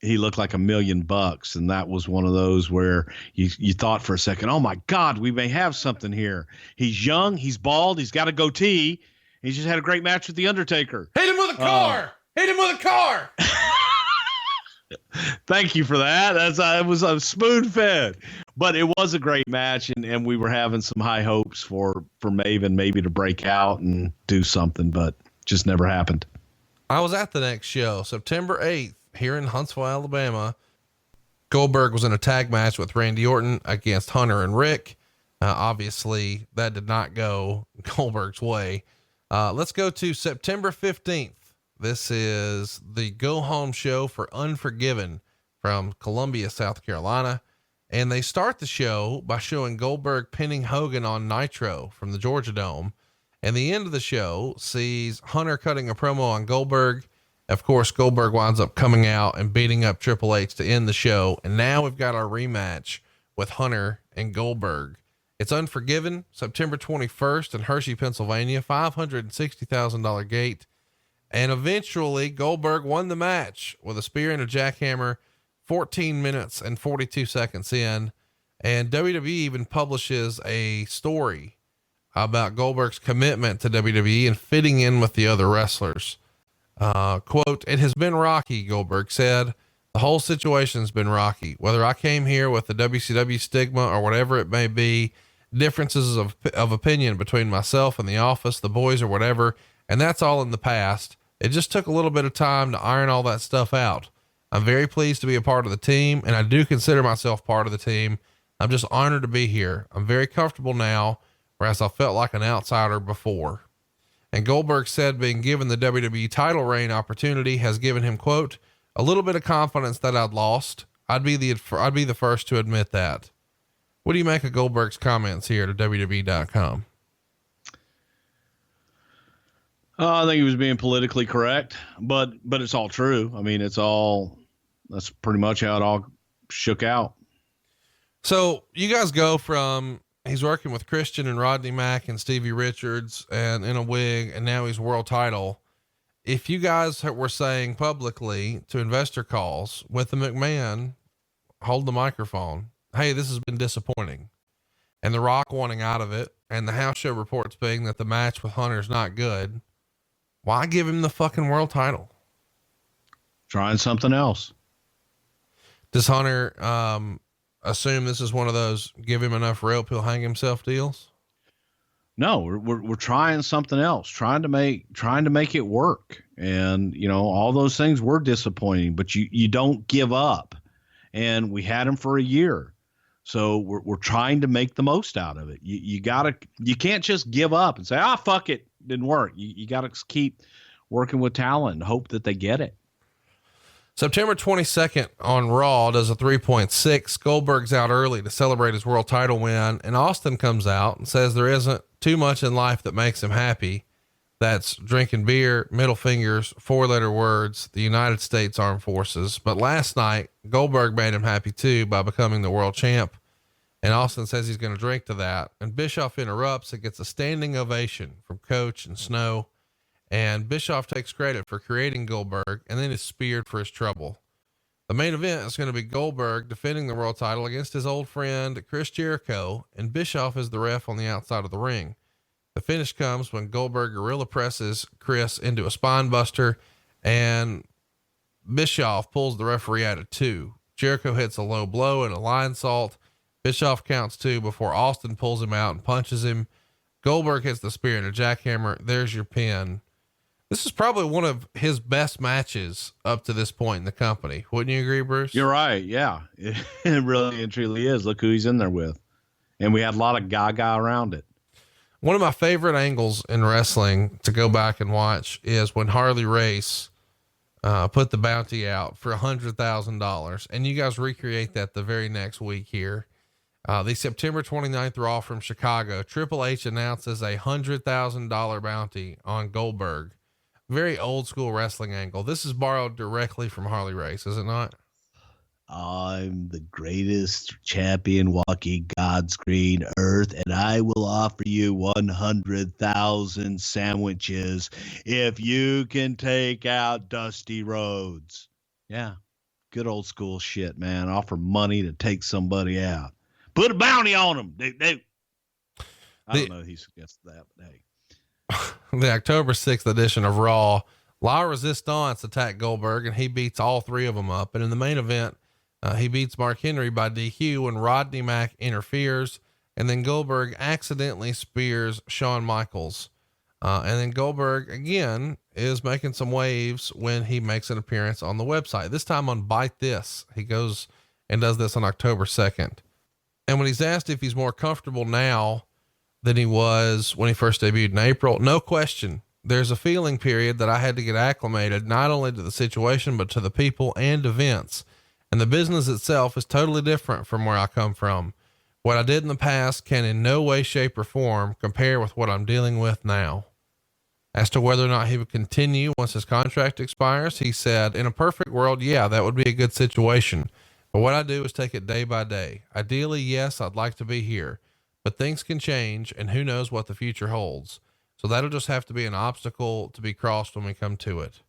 he looked like $1 million. And that was one of those where you thought for a second, oh my God, we may have something here. He's young, he's bald, he's got a goatee. He just had a great match with The Undertaker. Hit him with a car! Hit him with a car! Thank you for that. It was a spoon fed, but it was a great match. And we were having some high hopes for Maven maybe to break out and do something, but just never happened. I was at the next show, September 8th, here in Huntsville, Alabama. Goldberg was in a tag match with Randy Orton against Hunter and Rick. Obviously that did not go Goldberg's way. Let's go to September 15th. This is the go home show for Unforgiven from Columbia, South Carolina. And they start the show by showing Goldberg pinning Hogan on Nitro from the Georgia Dome. And the end of the show sees Hunter cutting a promo on Goldberg. Of course, Goldberg winds up coming out and beating up Triple H to end the show. And now we've got our rematch with Hunter and Goldberg. It's Unforgiven, September 21st in Hershey, Pennsylvania, $560,000 gate. And eventually Goldberg won the match with a spear and a jackhammer, 14 minutes and 42 seconds in. And WWE even publishes a story about Goldberg's commitment to WWE and fitting in with the other wrestlers. Quote, "It has been rocky," Goldberg said. "The whole situation's been rocky. Whether I came here with the WCW stigma or whatever it may be, differences of opinion between myself and the office, the boys or whatever. And that's all in the past. It just took a little bit of time to iron all that stuff out. I'm very pleased to be a part of the team, and I do consider myself part of the team. I'm just honored to be here. I'm very comfortable now, whereas I felt like an outsider before." And Goldberg said being given the WWE title reign opportunity has given him, quote, "a little bit of confidence that I'd lost. I'd be the first to admit that." What do you make of Goldberg's comments here to WWE.com? I think he was being politically correct, but it's all true. I mean, that's pretty much how it all shook out. So you guys go from, he's working with Christian and Rodney Mack and Stevie Richards and in a wig, and now he's world title. If you guys were saying publicly to investor calls with the McMahon, hold the microphone, hey, this has been disappointing, and The Rock wanting out of it, and the house show reports being that the match with Hunter's not good, why give him the fucking world title? Trying something else. Does Hunter, assume this is one of those give him enough rope, he'll hang himself deals? No, we're trying something else, trying to make it work. And, all those things were disappointing, but you don't give up. And we had him for a year. So we're trying to make the most out of it. You can't just give up and say, fuck it. Didn't work. You got to keep working with talent and hope that they get it. September 22nd on Raw does a 3.6. Goldberg's out early to celebrate his world title win, and Austin comes out and says there isn't too much in life that makes him happy. That's drinking beer, middle fingers, 4-letter words, the United States Armed Forces. But last night, Goldberg made him happy too by becoming the world champ. And Austin says he's going to drink to that. And Bischoff interrupts and gets a standing ovation from Coach and Snow. And Bischoff takes credit for creating Goldberg and then is speared for his trouble. The main event is going to be Goldberg defending the world title against his old friend, Chris Jericho, and Bischoff is the ref on the outside of the ring. The finish comes when Goldberg gorilla presses Chris into a spine buster and Bischoff pulls the referee out at 2. Jericho hits a low blow and a lion salt. Bischoff counts 2 before Austin pulls him out and punches him. Goldberg hits the spear and a jackhammer. There's your pin. This is probably one of his best matches up to this point in the company. Wouldn't you agree, Bruce? You're right. Yeah, it really and truly is. Look who he's in there with. And we had a lot of gaga around it. One of my favorite angles in wrestling to go back and watch is when Harley Race put the bounty out for $100,000. And you guys recreate that the very next week here. The September 29th Raw from Chicago, Triple H announces a $100,000 bounty on Goldberg. Very old school wrestling angle. This is borrowed directly from Harley Race, is it not? I'm the greatest champion walking God's green earth, and I will offer you 100,000 sandwiches if you can take out Dusty Rhodes. Yeah, good old school shit, man. Offer money to take somebody out. Put a bounty on him. I don't know who suggested that, but hey. The October 6th edition of Raw, La Resistance attacked Goldberg, and he beats all three of them up. And in the main event, he beats Mark Henry by DQ when Rodney Mack interferes, and then Goldberg accidentally spears Shawn Michaels. And then Goldberg again is making some waves when he makes an appearance on the website, this time on Bite This. He goes and does this on October 2nd. And when he's asked if he's more comfortable now than he was when he first debuted in April, no question, there's a feeling period that I had to get acclimated, not only to the situation, but to the people and events. And the business itself is totally different from where I come from. What I did in the past can in no way, shape, or form compare with what I'm dealing with now. As to whether or not he would continue once his contract expires, he said, in a perfect world, yeah, that would be a good situation. But what I do is take it day by day. Ideally, yes, I'd like to be here, but things can change and who knows what the future holds. So that'll just have to be an obstacle to be crossed when we come to it.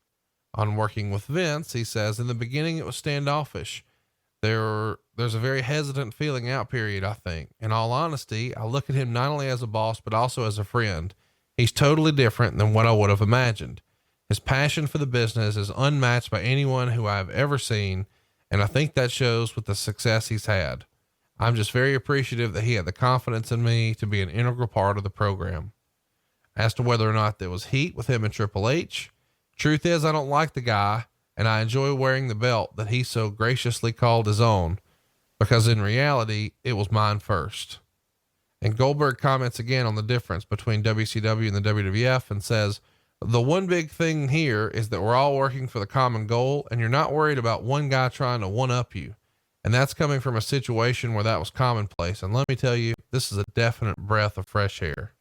On working with Vince, he says, in the beginning, it was standoffish. There's a very hesitant feeling out period, I think. In all honesty, I look at him not only as a boss, but also as a friend. He's totally different than what I would have imagined. His passion for the business is unmatched by anyone who I've ever seen. And I think that shows with the success he's had. I'm just very appreciative that he had the confidence in me to be an integral part of the program. As to whether or not there was heat with him and Triple H, truth is I don't like the guy, and I enjoy wearing the belt that he so graciously called his own, because in reality, it was mine first. And Goldberg comments again on the difference between WCW and the WWF and says, the one big thing here is that we're all working for the common goal, and you're not worried about one guy trying to one up you. And that's coming from a situation where that was commonplace. And let me tell you, this is a definite breath of fresh air.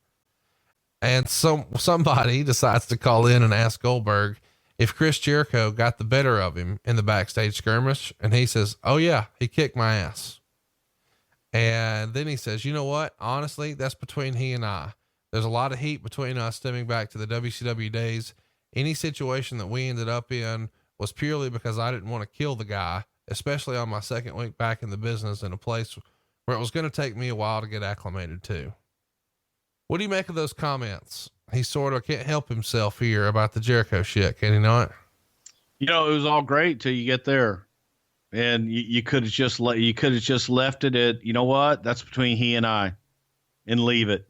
And somebody decides to call in and ask Goldberg if Chris Jericho got the better of him in the backstage skirmish. And he says, oh yeah, he kicked my ass. And then he says, you know what? Honestly, that's between he and I. There's a lot of heat between us stemming back to the WCW days. Any situation that we ended up in was purely because I didn't want to kill the guy, especially on my second week back in the business in a place where it was going to take me a while to get acclimated to. What do you make of those comments? He sort of can't help himself here about the Jericho shit, can he not? You know, it was all great till you get there, and you could have just left it at, you know what? That's between he and I, and leave it.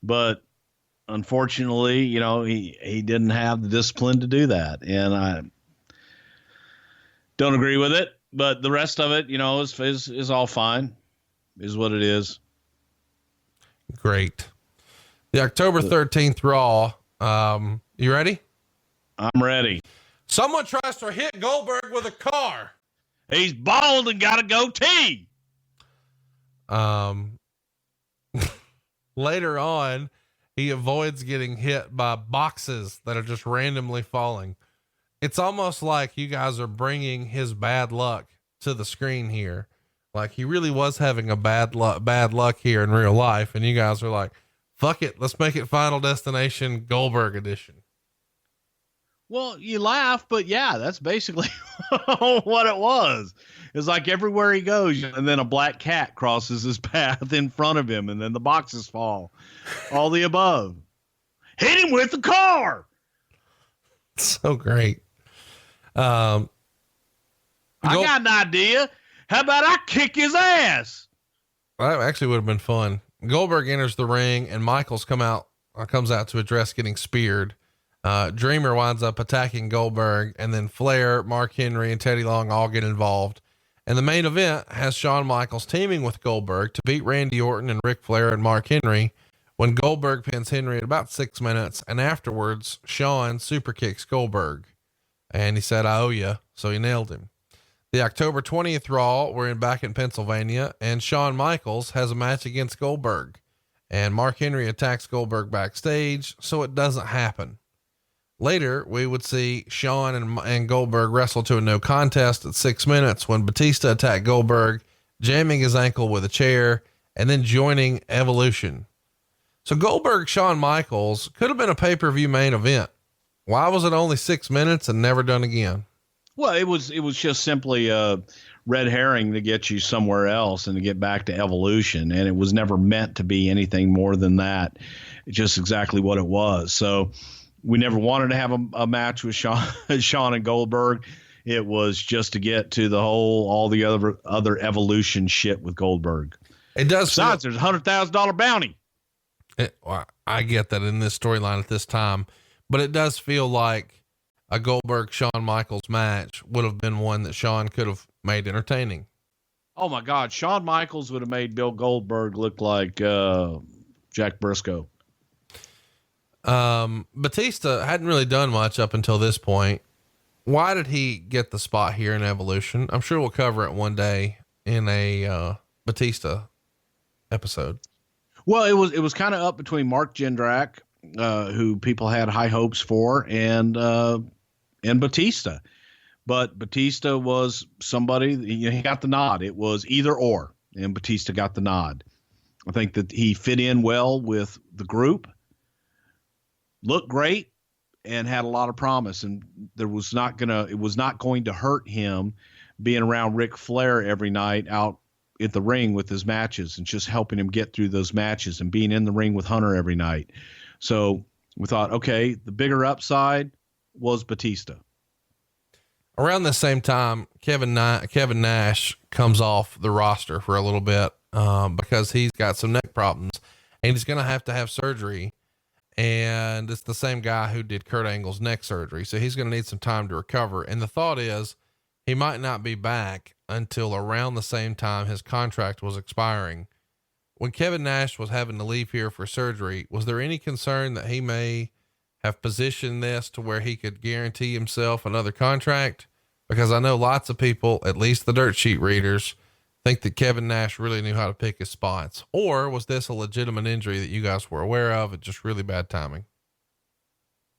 But unfortunately, you know, he didn't have the discipline to do that, and I don't agree with it. But the rest of it, you know, is all fine, is what it is. Great. The October 13th Raw. You ready? I'm ready. Someone tries to hit Goldberg with a car. He's bald and got a goatee. Later on, he avoids getting hit by boxes that are just randomly falling. It's almost like you guys are bringing his bad luck to the screen here. Like he really was having a bad luck here in real life. And you guys are like, fuck it. Let's make it Final Destination Goldberg edition. Well, you laugh, but yeah, that's basically what it was. It's like everywhere he goes, and then a black cat crosses his path in front of him, and then the boxes fall. All the above. Hit him with the car. So great. I got an idea. How about I kick his ass? That actually would have been fun. Goldberg enters the ring, and Michaels comes out to address getting speared. Dreamer winds up attacking Goldberg, and then Flair, Mark Henry, and Teddy Long all get involved. And the main event has Shawn Michaels teaming with Goldberg to beat Randy Orton and Ric Flair and Mark Henry when Goldberg pins Henry at about 6 minutes, and afterwards Shawn super kicks Goldberg. And he said, I owe you. So he nailed him. The October 20th Raw, we're back in Pennsylvania, and Shawn Michaels has a match against Goldberg, and Mark Henry attacks Goldberg backstage, so it doesn't happen. Later, we would see Shawn and Goldberg wrestle to a no contest at 6 minutes when Batista attacked Goldberg, jamming his ankle with a chair, and then joining Evolution. So Goldberg, Shawn Michaels could have been a pay-per-view main event. Why was it only 6 minutes and never done again? Well, it was just simply a red herring to get you somewhere else and to get back to Evolution. And it was never meant to be anything more than that. It's just exactly what it was. So we never wanted to have a match with Shawn and Goldberg. It was just to get to all the other Evolution shit with Goldberg. It does. Besides, there's a $100,000 bounty. Well, I get that in this storyline at this time, but it does feel like a Goldberg Shawn Michaels match would have been one that Shawn could have made entertaining. Oh my God. Shawn Michaels would have made Bill Goldberg look like, Jack Briscoe. Batista hadn't really done much up until this point. Why did he get the spot here in Evolution? I'm sure we'll cover it one day in a, Batista episode. Well, it was kind of up between Mark Jindrak, who people had high hopes for, and Batista. But Batista was somebody, he got the nod. It was either or, and Batista got the nod. I think that he fit in well with the group, looked great, and had a lot of promise. And it was not going to hurt him being around Ric Flair every night out at the ring with his matches and just helping him get through those matches and being in the ring with Hunter every night. So we thought, okay, the bigger upside was Batista. Around the same time, Kevin Nash comes off the roster for a little bit, because he's got some neck problems and he's going to have surgery. And it's the same guy who did Kurt Angle's neck surgery. So he's going to need some time to recover. And the thought is he might not be back until around the same time his contract was expiring. When Kevin Nash was having to leave here for surgery, was there any concern that he may have positioned this to where he could guarantee himself another contract? Because I know lots of people, at least the dirt sheet readers, think that Kevin Nash really knew how to pick his spots. Or was this a legitimate injury that you guys were aware of? It's just really bad timing.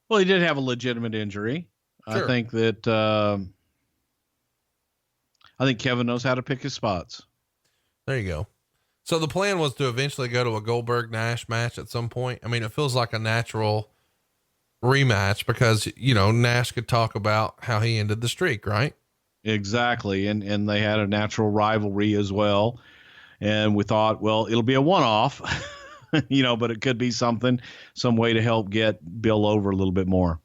Well, he did have a legitimate injury. Sure. I think that, I think Kevin knows how to pick his spots. There you go. So the plan was to eventually go to a Goldberg Nash match at some point. I mean, it feels like a natural rematch because, Nash could talk about how he ended the streak, right? Exactly. And they had a natural rivalry as well. And we thought, well, it'll be a one-off, but it could be some way to help get Bill over a little bit more.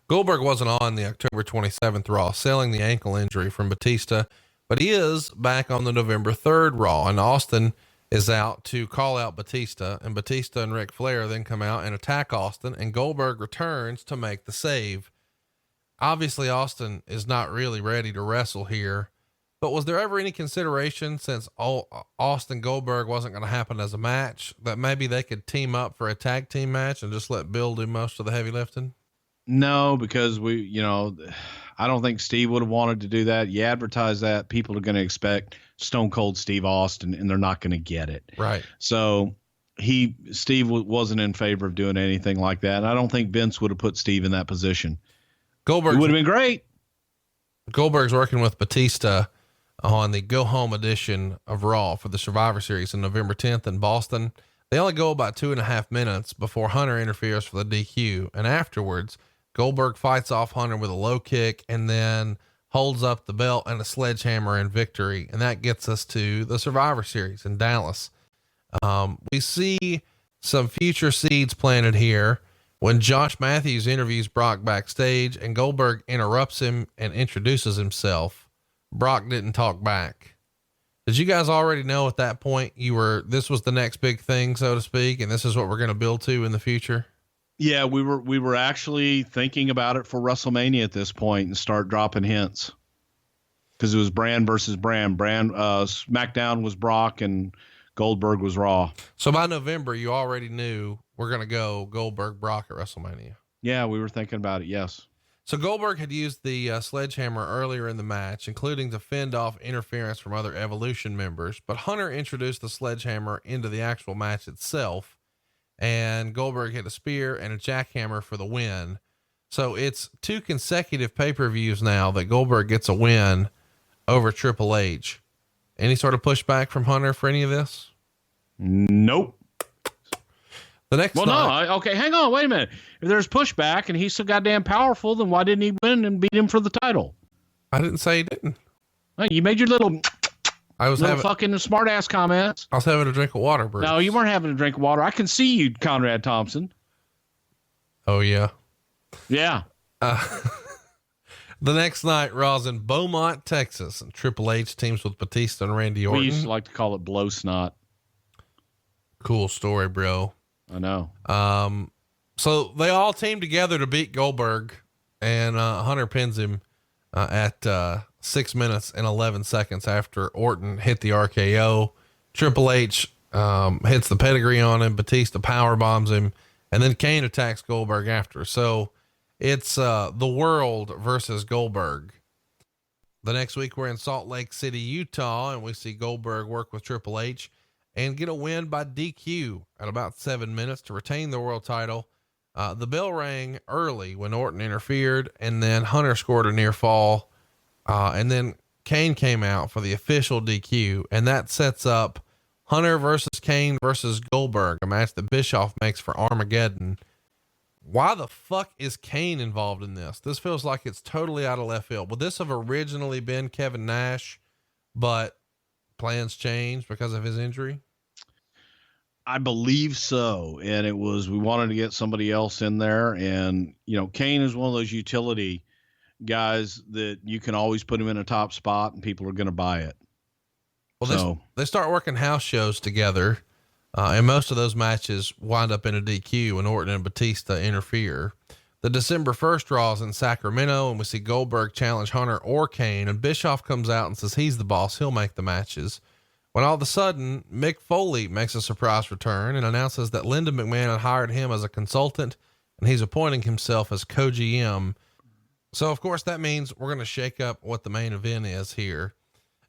Goldberg wasn't on the October 27th Raw, selling the ankle injury from Batista, but he is back on the November 3rd Raw, and Austin is out to call out Batista, and Batista and Ric Flair then come out and attack Austin, and Goldberg returns to make the save. Obviously, Austin is not really ready to wrestle here, but was there ever any consideration, since Austin Goldberg wasn't going to happen as a match, that maybe they could team up for a tag team match and just let Bill do most of the heavy lifting? No, because I don't think Steve would have wanted to do that. You advertise that, people are going to expect Stone Cold Steve Austin, and they're not going to get it. Right. So Steve wasn't in favor of doing anything like that. And I don't think Vince would have put Steve in that position. Goldberg would have been great. Goldberg's working with Batista on the go home edition of Raw for the Survivor Series on November 10th in Boston. They only go about 2.5 minutes before Hunter interferes for the DQ. And afterwards, Goldberg fights off Hunter with a low kick and then holds up the belt and a sledgehammer in victory. And that gets us to the Survivor Series in Dallas. We see some future seeds planted here when Josh Matthews interviews Brock backstage and Goldberg interrupts him and introduces himself. Brock didn't talk back. Did you guys already know at that point this was the next big thing, so to speak, and this is what we're going to build to in the future? Yeah, we were actually thinking about it for WrestleMania at this point and start dropping hints, because it was brand versus brand. Smackdown was Brock and Goldberg was Raw. So by November, you already knew we're going to go Goldberg Brock at WrestleMania. Yeah, we were thinking about it. Yes. So Goldberg had used the sledgehammer earlier in the match, including to fend off interference from other Evolution members, but Hunter introduced the sledgehammer into the actual match itself, and Goldberg hit a spear and a jackhammer for the win. So it's 2 consecutive pay-per-views now that Goldberg gets a win over Triple H. Any sort of pushback from Hunter for any of this? Nope. The next night, okay, hang on, wait a minute. If there's pushback and he's so goddamn powerful, then why didn't he win and beat him for the title? I didn't say he didn't. Hey, you made your little fucking smart ass comments. I was having a drink of water, Bruce. No, you weren't having a drink of water. I can see you, Conrad Thompson. Oh yeah. Yeah. The next night, Raw's in Beaumont, Texas, and Triple H teams with Batista and Randy Orton. We used to like to call it blow snot. Cool story, bro. I know. So they all team together to beat Goldberg, and Hunter pins him at 6 minutes and 11 seconds after Orton hit the RKO. Triple H hits the pedigree on him. Batista power bombs him, and then Kane attacks Goldberg after. So it's the World versus Goldberg. The next week we're in Salt Lake City, Utah, and we see Goldberg work with Triple H and get a win by DQ at about 7 minutes to retain the world title. The bell rang early when Orton interfered, and then Hunter scored a near fall. And then Kane came out for the official DQ, and that sets up Hunter versus Kane versus Goldberg, a match that Bischoff makes for Armageddon. Why the fuck is Kane involved in this? This feels like it's totally out of left field. Would this have originally been Kevin Nash, but plans changed because of his injury? I believe so. And it was, we wanted to get somebody else in there. And, Kane is one of those utility guys that you can always put him in a top spot and people are going to buy it. Well, they start working house shows together. And most of those matches wind up in a DQ when Orton and Batista interfere. The December 1st Raw is in Sacramento, and we see Goldberg challenge Hunter or Kane, and Bischoff comes out and says he's the boss. He'll make the matches. When all of a sudden, Mick Foley makes a surprise return and announces that Linda McMahon had hired him as a consultant, and he's appointing himself as co-GM. So of course that means we're going to shake up what the main event is here.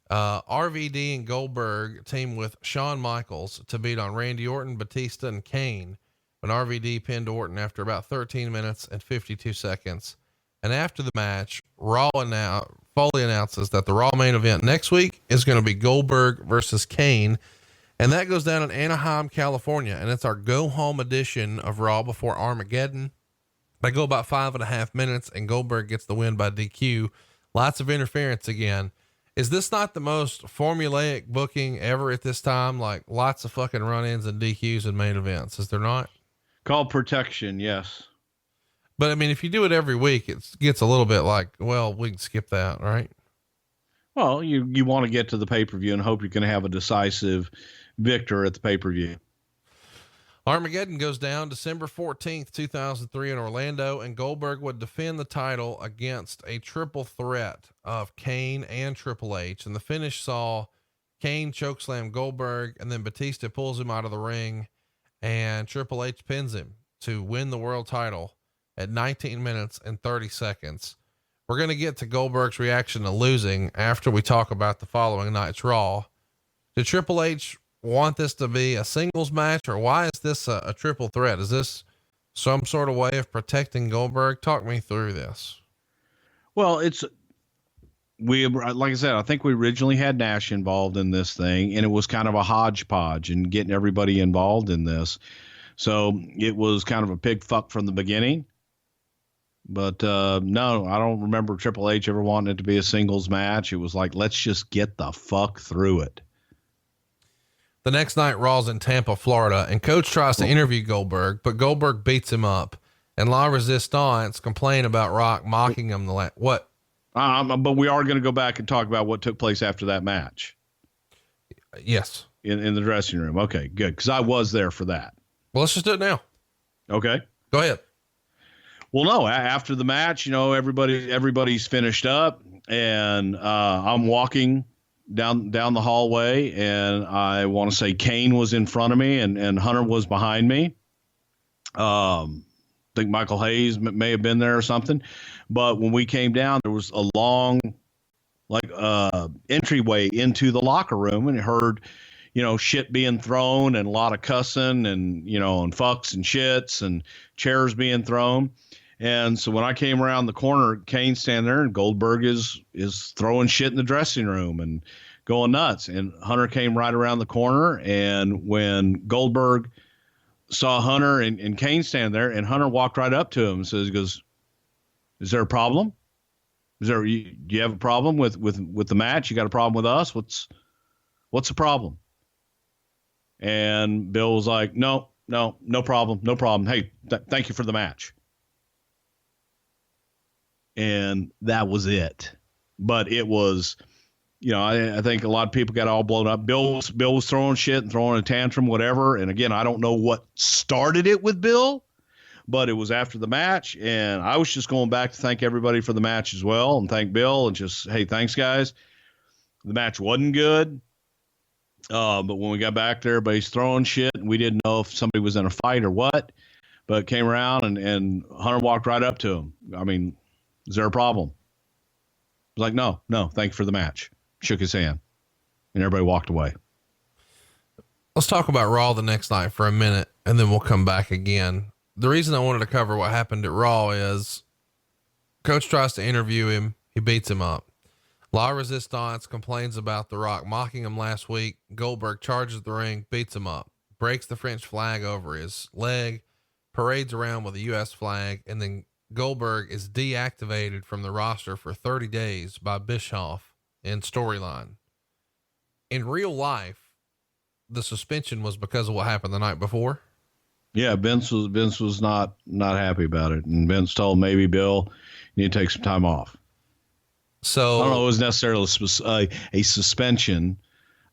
RVD and Goldberg team with Shawn Michaels to beat on Randy Orton, Batista, and Kane when RVD pinned Orton after about 13 minutes and 52 seconds. And after the match, Foley announces that the Raw main event next week is going to be Goldberg versus Kane. And that goes down in Anaheim, California. And it's our go home edition of Raw before Armageddon. They go about 5.5 minutes and Goldberg gets the win by DQ. Lots of interference again. Is this not the most formulaic booking ever at this time? Like lots of fucking run-ins and DQs and main events. Is there not? Called protection. Yes. But I mean, if you do it every week, it gets a little bit like, well, we can skip that, right? Well, you want to get to the pay-per-view and hope you can have a decisive victor at the pay-per-view. Armageddon goes down December 14th, 2003 in Orlando, and Goldberg would defend the title against a triple threat of Kane and Triple H. And the finish saw Kane chokeslam Goldberg, and then Batista pulls him out of the ring and Triple H pins him to win the world title at 19 minutes and 30 seconds. We're going to get to Goldberg's reaction to losing after we talk about the following night's Raw. Did Triple H want this to be a singles match, or why is this a triple threat? Is this some sort of way of protecting Goldberg? Talk me through this. Well, like I said, I think we originally had Nash involved in this thing, and it was kind of a hodgepodge and getting everybody involved in this. So it was kind of a pig fuck from the beginning. But no, I don't remember Triple H ever wanting it to be a singles match. It was like, let's just get the fuck through it. The next night, Raw's in Tampa, Florida, and Coach tries to interview Goldberg, but Goldberg beats him up. And La Resistance complain about Rock mocking him. What? But we are going to go back and talk about what took place after that match. Yes. In the dressing room. Okay, good. Because I was there for that. Well, let's just do it now. Okay. Go ahead. Well, no, after the match, everybody's finished up, and I'm walking down the hallway, and I want to say Kane was in front of me and Hunter was behind me. think Michael Hayes may have been there or something. But when we came down, there was a long, entryway into the locker room, and heard, shit being thrown and a lot of cussing and, and fucks and shits and chairs being thrown. And so when I came around the corner, Kane's standing there, and Goldberg is throwing shit in the dressing room and going nuts. And Hunter came right around the corner. And when Goldberg saw Hunter and Kane standing there, and Hunter walked right up to him and says, he goes, "Is there a problem? Do you have a problem with the match? You got a problem with us? What's the problem?" And Bill was like, no problem. Hey, thank you for the match. And that was it. But it was, I think a lot of people got all blown up. Bill was throwing shit and throwing a tantrum, whatever. And again, I don't know what started it with Bill, but it was after the match. And I was just going back to thank everybody for the match as well, and thank Bill, and just, hey, thanks, guys. The match wasn't good. But when we got back there, everybody's throwing shit, and we didn't know if somebody was in a fight or what. But came around, and Hunter walked right up to him. I mean, is there a problem? I was like, no, thank you for the match. Shook his hand, and everybody walked away. Let's talk about Raw the next night for a minute, and then we'll come back again. The reason I wanted to cover what happened at Raw is Coach tries to interview him. He beats him up. La Resistance complains about The Rock mocking him last week. Goldberg charges the ring, beats him up, breaks the French flag over his leg, parades around with a U.S. flag, and then Goldberg is deactivated from the roster for 30 days by Bischoff in storyline. In real life, the suspension was because of what happened the night before. Yeah, Vince was not happy about it, and Vince told maybe Bill, you need to take some time off. So I don't know, it was necessarily a suspension.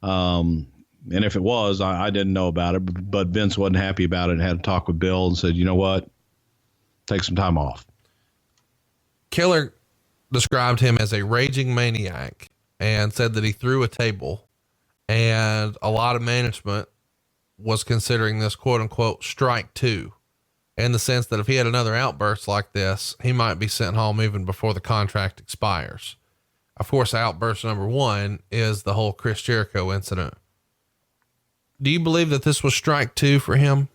And if it was, I didn't know about it, but Vince wasn't happy about it and had to talk with Bill and said, you know what? Take some time off. Killer described him as a raging maniac and said that he threw a table, and a lot of management was considering this quote unquote strike two, in the sense that if he had another outburst like this, he might be sent home even before the contract expires. Of course, outburst number one is the whole Chris Jericho incident. Do you believe that this was strike two for him?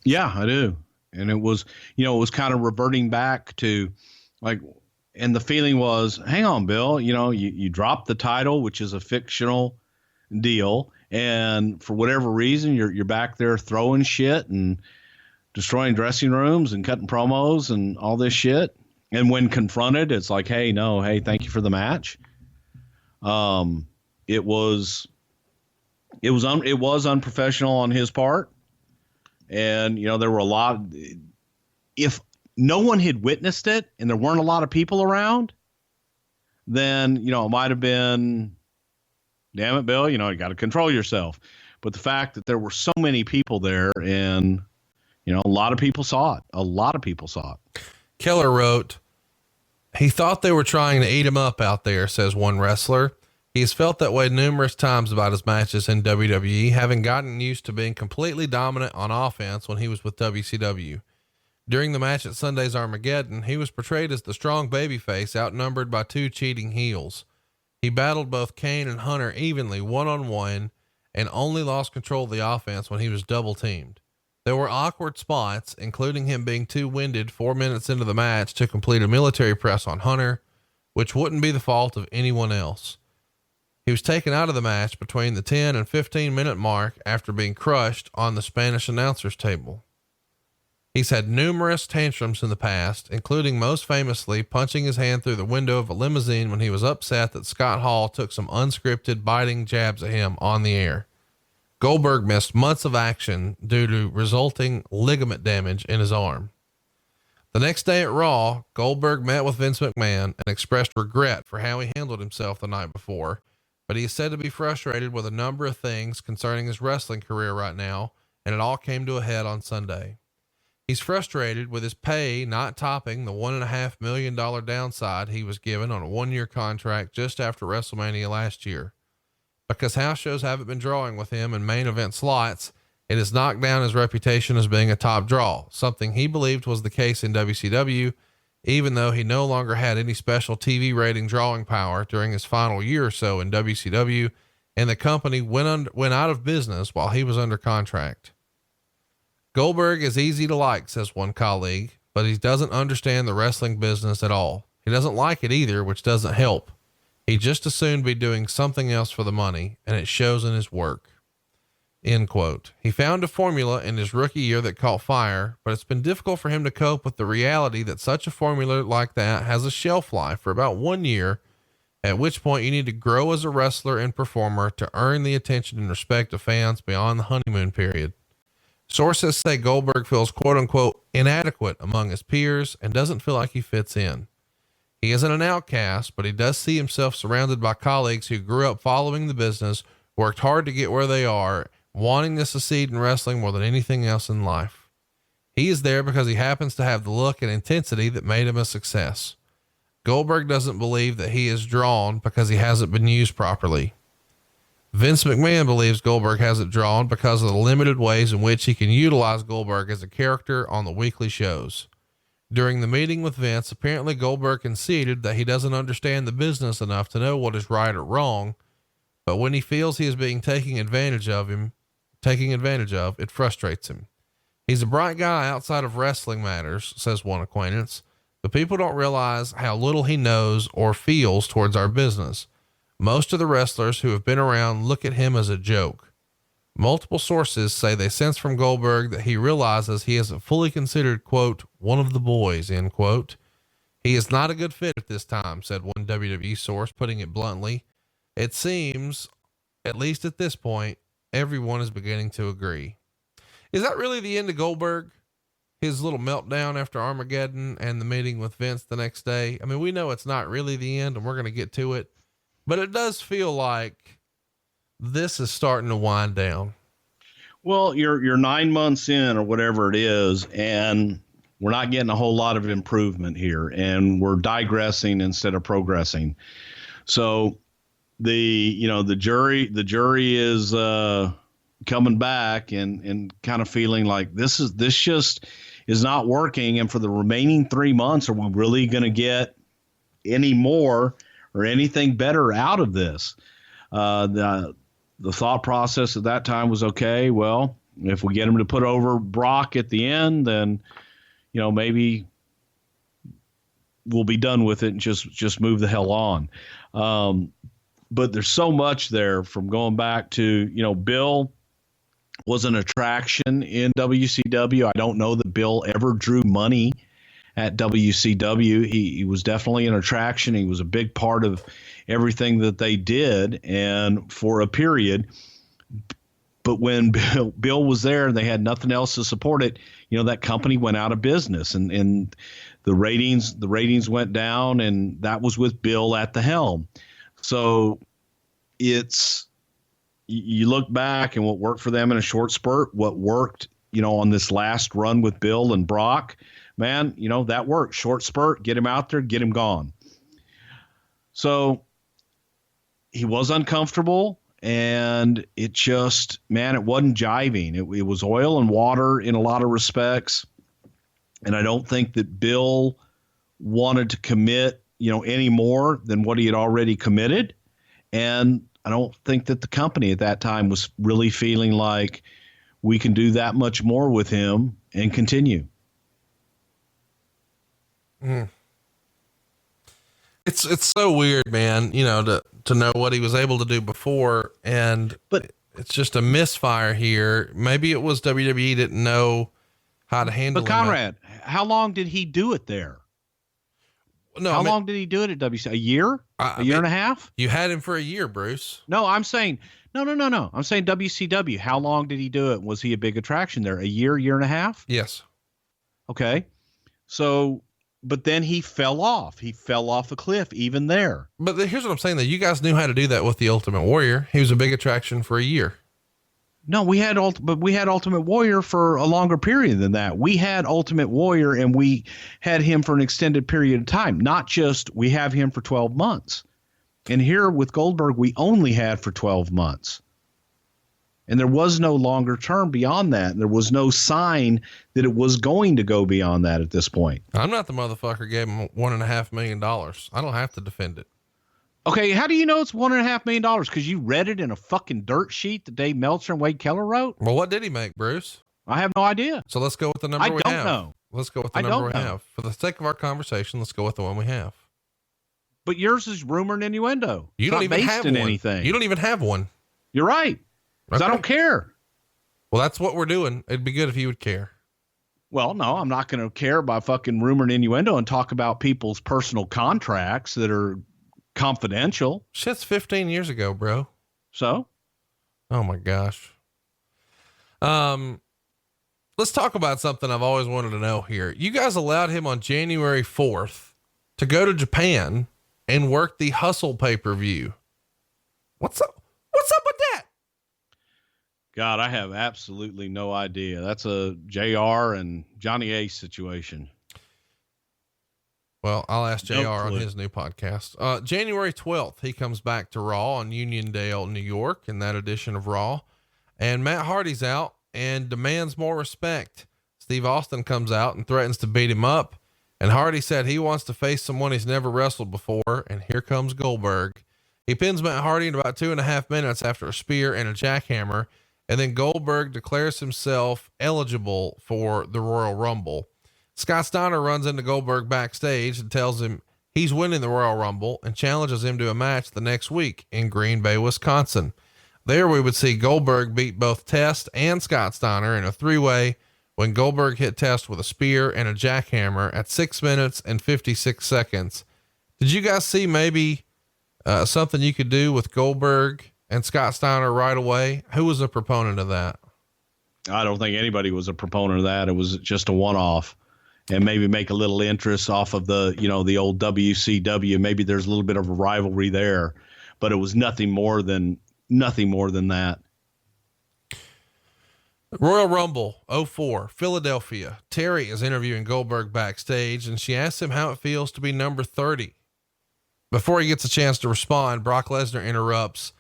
Yeah, I do. And it was, it was kind of reverting back to and the feeling was, hang on, Bill, you dropped the title, which is a fictional deal. And for whatever reason, you're back there throwing shit and destroying dressing rooms and cutting promos and all this shit. And when confronted, it's like, hey, thank you for the match. It was unprofessional on his part. And, there were a lot, if no one had witnessed it and there weren't a lot of people around, then, it might've been, damn it, Bill, you got to control yourself. But the fact that there were so many people there, and, a lot of people saw it. Keller wrote, he thought they were trying to eat him up out there, says one wrestler. He has felt that way numerous times about his matches in WWE, having gotten used to being completely dominant on offense when he was with WCW. During the match at Sunday's Armageddon, he was portrayed as the strong babyface outnumbered by two cheating heels. He battled both Kane and Hunter evenly one-on-one and only lost control of the offense when he was double teamed. There were awkward spots, including him being too winded 4 minutes into the match to complete a military press on Hunter, which wouldn't be the fault of anyone else. He was taken out of the match between the 10 and 15 minute mark after being crushed on the Spanish announcer's table. He's had numerous tantrums in the past, including most famously punching his hand through the window of a limousine when he was upset that Scott Hall took some unscripted biting jabs at him on the air. Goldberg missed months of action due to resulting ligament damage in his arm. The next day at Raw, Goldberg met with Vince McMahon and expressed regret for how he handled himself the night before, but he is said to be frustrated with a number of things concerning his wrestling career right now, and it all came to a head on Sunday. He's frustrated with his pay not topping the $1.5 million downside he was given on a 1-year contract just after WrestleMania last year. Because house shows haven't been drawing with him in main event slots, It has knocked down his reputation as being a top draw, something he believed was the case in WCW, even though he no longer had any special TV rating drawing power during his final year or so in WCW, and the company went out of business while he was under contract. Goldberg is easy to like, says one colleague, but he doesn't understand the wrestling business at all. He doesn't like it either, which doesn't help. He'd just as soon be doing something else for the money, and it shows in his work. End quote. He found a formula in his rookie year that caught fire, but it's been difficult for him to cope with the reality that such a formula like that has a shelf life for about 1 year, at which point you need to grow as a wrestler and performer to earn the attention and respect of fans beyond the honeymoon period. Sources say Goldberg feels quote unquote inadequate among his peers and doesn't feel like he fits in. He isn't an outcast, but he does see himself surrounded by colleagues who grew up following the business, worked hard to get where they are, wanting to succeed in wrestling more than anything else in life. He is there because he happens to have the look and intensity that made him a success. Goldberg doesn't believe that he is drawn because he hasn't been used properly. Vince McMahon believes Goldberg hasn't drawn because of the limited ways in which he can utilize Goldberg as a character on the weekly shows. During the meeting with Vince, apparently Goldberg conceded that he doesn't understand the business enough to know what is right or wrong, but when he feels he is being taken advantage of, it frustrates him. He's a bright guy outside of wrestling matters, says one acquaintance, but people don't realize how little he knows or feels towards our business. Most of the wrestlers who have been around look at him as a joke. Multiple sources say they sense from Goldberg that he realizes he isn't fully considered, quote, one of the boys, end quote. He is not a good fit at this time, said one WWE source, putting it bluntly. It seems, at least at this point, everyone is beginning to agree. Is that really the end of Goldberg? His little meltdown after Armageddon and the meeting with Vince the next day? I mean, we know it's not really the end and we're going to get to it, but it does feel like this is starting to wind down. Well, you're 9 months in or whatever it is, and we're not getting a whole lot of improvement here, and we're digressing instead of progressing. So the jury is coming back and kind of feeling like this just is not working. And for the remaining 3 months, are we really going to get any more or anything better out of this? The thought process at that time was, okay, well, if we get him to put over Brock at the end, then, maybe we'll be done with it and just move the hell on. But there's so much there from going back to, Bill was an attraction in WCW. I don't know that Bill ever drew money at WCW. He was definitely an attraction. He was a big part of everything that they did, and for a period. But when Bill was there and they had nothing else to support it, that company went out of business, and the ratings went down, and that was with Bill at the helm. So you look back and what worked for them in a short spurt, what worked, on this last run with Bill and Brock, man, that worked. Short spurt, get him out there, get him gone. So he was uncomfortable, and it just, man, it wasn't jiving. It was oil and water in a lot of respects. And I don't think that Bill wanted to commit, any more than what he had already committed. And I don't think that the company at that time was really feeling like we can do that much more with him and continue. It's so weird, man, to know what he was able to do before, but it's just a misfire here. Maybe it was WWE didn't know how to handle it. But Conrad, how long did he do it there? No, how long did he do it at WC? A year? A year and a half? You had him for a year, Bruce. No, I'm saying, no. I'm saying WCW. How long did he do it? Was he a big attraction there? A year and a half? Yes. Okay. So, but then he fell off. He fell off a cliff even there. But here's what I'm saying, that you guys knew how to do that with the Ultimate Warrior. He was a big attraction for a year. No, we had Ultimate Warrior for a longer period than that. We had Ultimate Warrior, and we had him for an extended period of time, not just we have him for 12 months. And here with Goldberg, we only had for 12 months. And there was no longer term beyond that. And there was no sign that it was going to go beyond that at this point. I'm not the motherfucker gave him $1.5 million. I don't have to defend it. Okay, how do you know it's $1.5 million? Because you read it in a fucking dirt sheet that Dave Meltzer and Wade Keller wrote? Well, what did he make, Bruce? I have no idea. So let's go with the number we have. I don't know. Let's go with the number we have. For the sake of our conversation, let's go with the one we have. But yours is rumor and innuendo. You don't even have one. Anything. You don't even have one. You're right. Because Okay. I don't care. Well, that's what we're doing. It'd be good if you would care. Well, no, I'm not going to care about fucking rumor and innuendo and talk about people's personal contracts that are confidential. Shit's 15 years ago, bro. So? Oh my gosh. Let's talk about something I've always wanted to know here. You guys allowed him on January 4th to go to Japan and work the Hustle pay-per-view. What's up? What's up with that? God, I have absolutely no idea. That's a JR and Johnny Ace situation. Well, I'll ask JR No on clue. his new podcast. January 12th, he comes back to Raw on Uniondale, New York, in that edition of Raw. And Matt Hardy's out and demands more respect. Steve Austin comes out and threatens to beat him up. And Hardy said he wants to face someone he's never wrestled before. And here comes Goldberg. He pins Matt Hardy in about 2.5 minutes after a spear and a jackhammer. And then Goldberg declares himself eligible for the Royal Rumble. Scott Steiner runs into Goldberg backstage and tells him he's winning the Royal Rumble and challenges him to a match the next week in Green Bay, Wisconsin. There we would see Goldberg beat both Test and Scott Steiner in a 3-way when Goldberg hit Test with a spear and a jackhammer at 6 minutes and 56 seconds. Did you guys see maybe something you could do with Goldberg and Scott Steiner right away? Who was a proponent of that? I don't think anybody was a proponent of that. It was just a one-off. And maybe make a little interest off of the, the old WCW. Maybe there's a little bit of a rivalry there, but it was nothing more than that. Royal Rumble 04, Philadelphia. Terry is interviewing Goldberg backstage and she asks him how it feels to be number 30. Before he gets a chance to respond, Brock Lesnar interrupts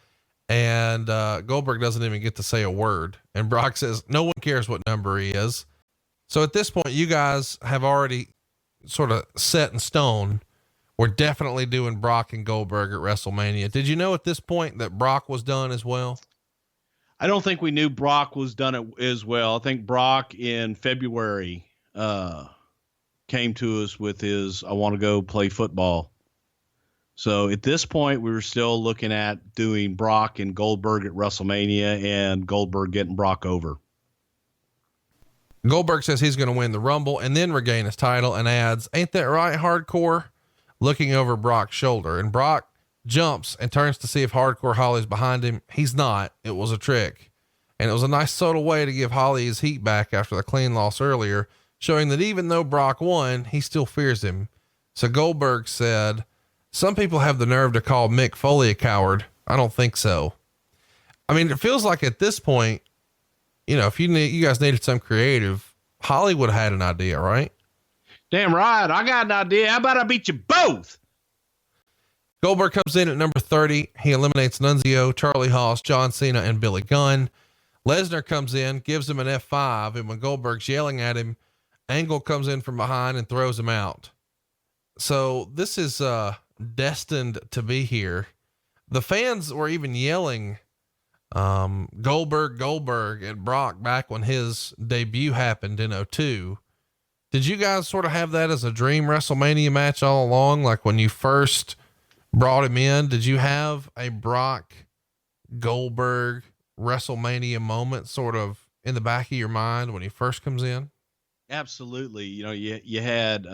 and Goldberg doesn't even get to say a word. And Brock says, no one cares what number he is. So at this point, you guys have already sort of set in stone. We're definitely doing Brock and Goldberg at WrestleMania. Did you know at this point that Brock was done as well? I don't think we knew Brock was done as well. I think Brock in February came to us with his, I want to go play football. So at this point, we were still looking at doing Brock and Goldberg at WrestleMania and Goldberg getting Brock over. Goldberg says he's going to win the Rumble and then regain his title and adds, ain't that right, Hardcore? Looking over Brock's shoulder, and Brock jumps and turns to see if Hardcore Holly's behind him. He's not. It was a trick. And it was a nice subtle way to give Holly his heat back after the clean loss earlier, showing that even though Brock won, he still fears him. So Goldberg said, some people have the nerve to call Mick Foley a coward. I don't think so. I mean, it feels like at this point, if you guys needed some creative, Hollywood had an idea, right? Damn right. I got an idea. How about I beat you both? Goldberg comes in at number 30. He eliminates Nunzio, Charlie Haas, John Cena, and Billy Gunn. Lesnar comes in, gives him an F5. And when Goldberg's yelling at him, Angle comes in from behind and throws him out. So this is, destined to be here. The fans were even yelling, Goldberg and Brock back when his debut happened in 2002. Did you guys sort of have that as a dream WrestleMania match all along? Like when you first brought him in, did you have a Brock Goldberg WrestleMania moment sort of in the back of your mind when he first comes in? Absolutely. You had,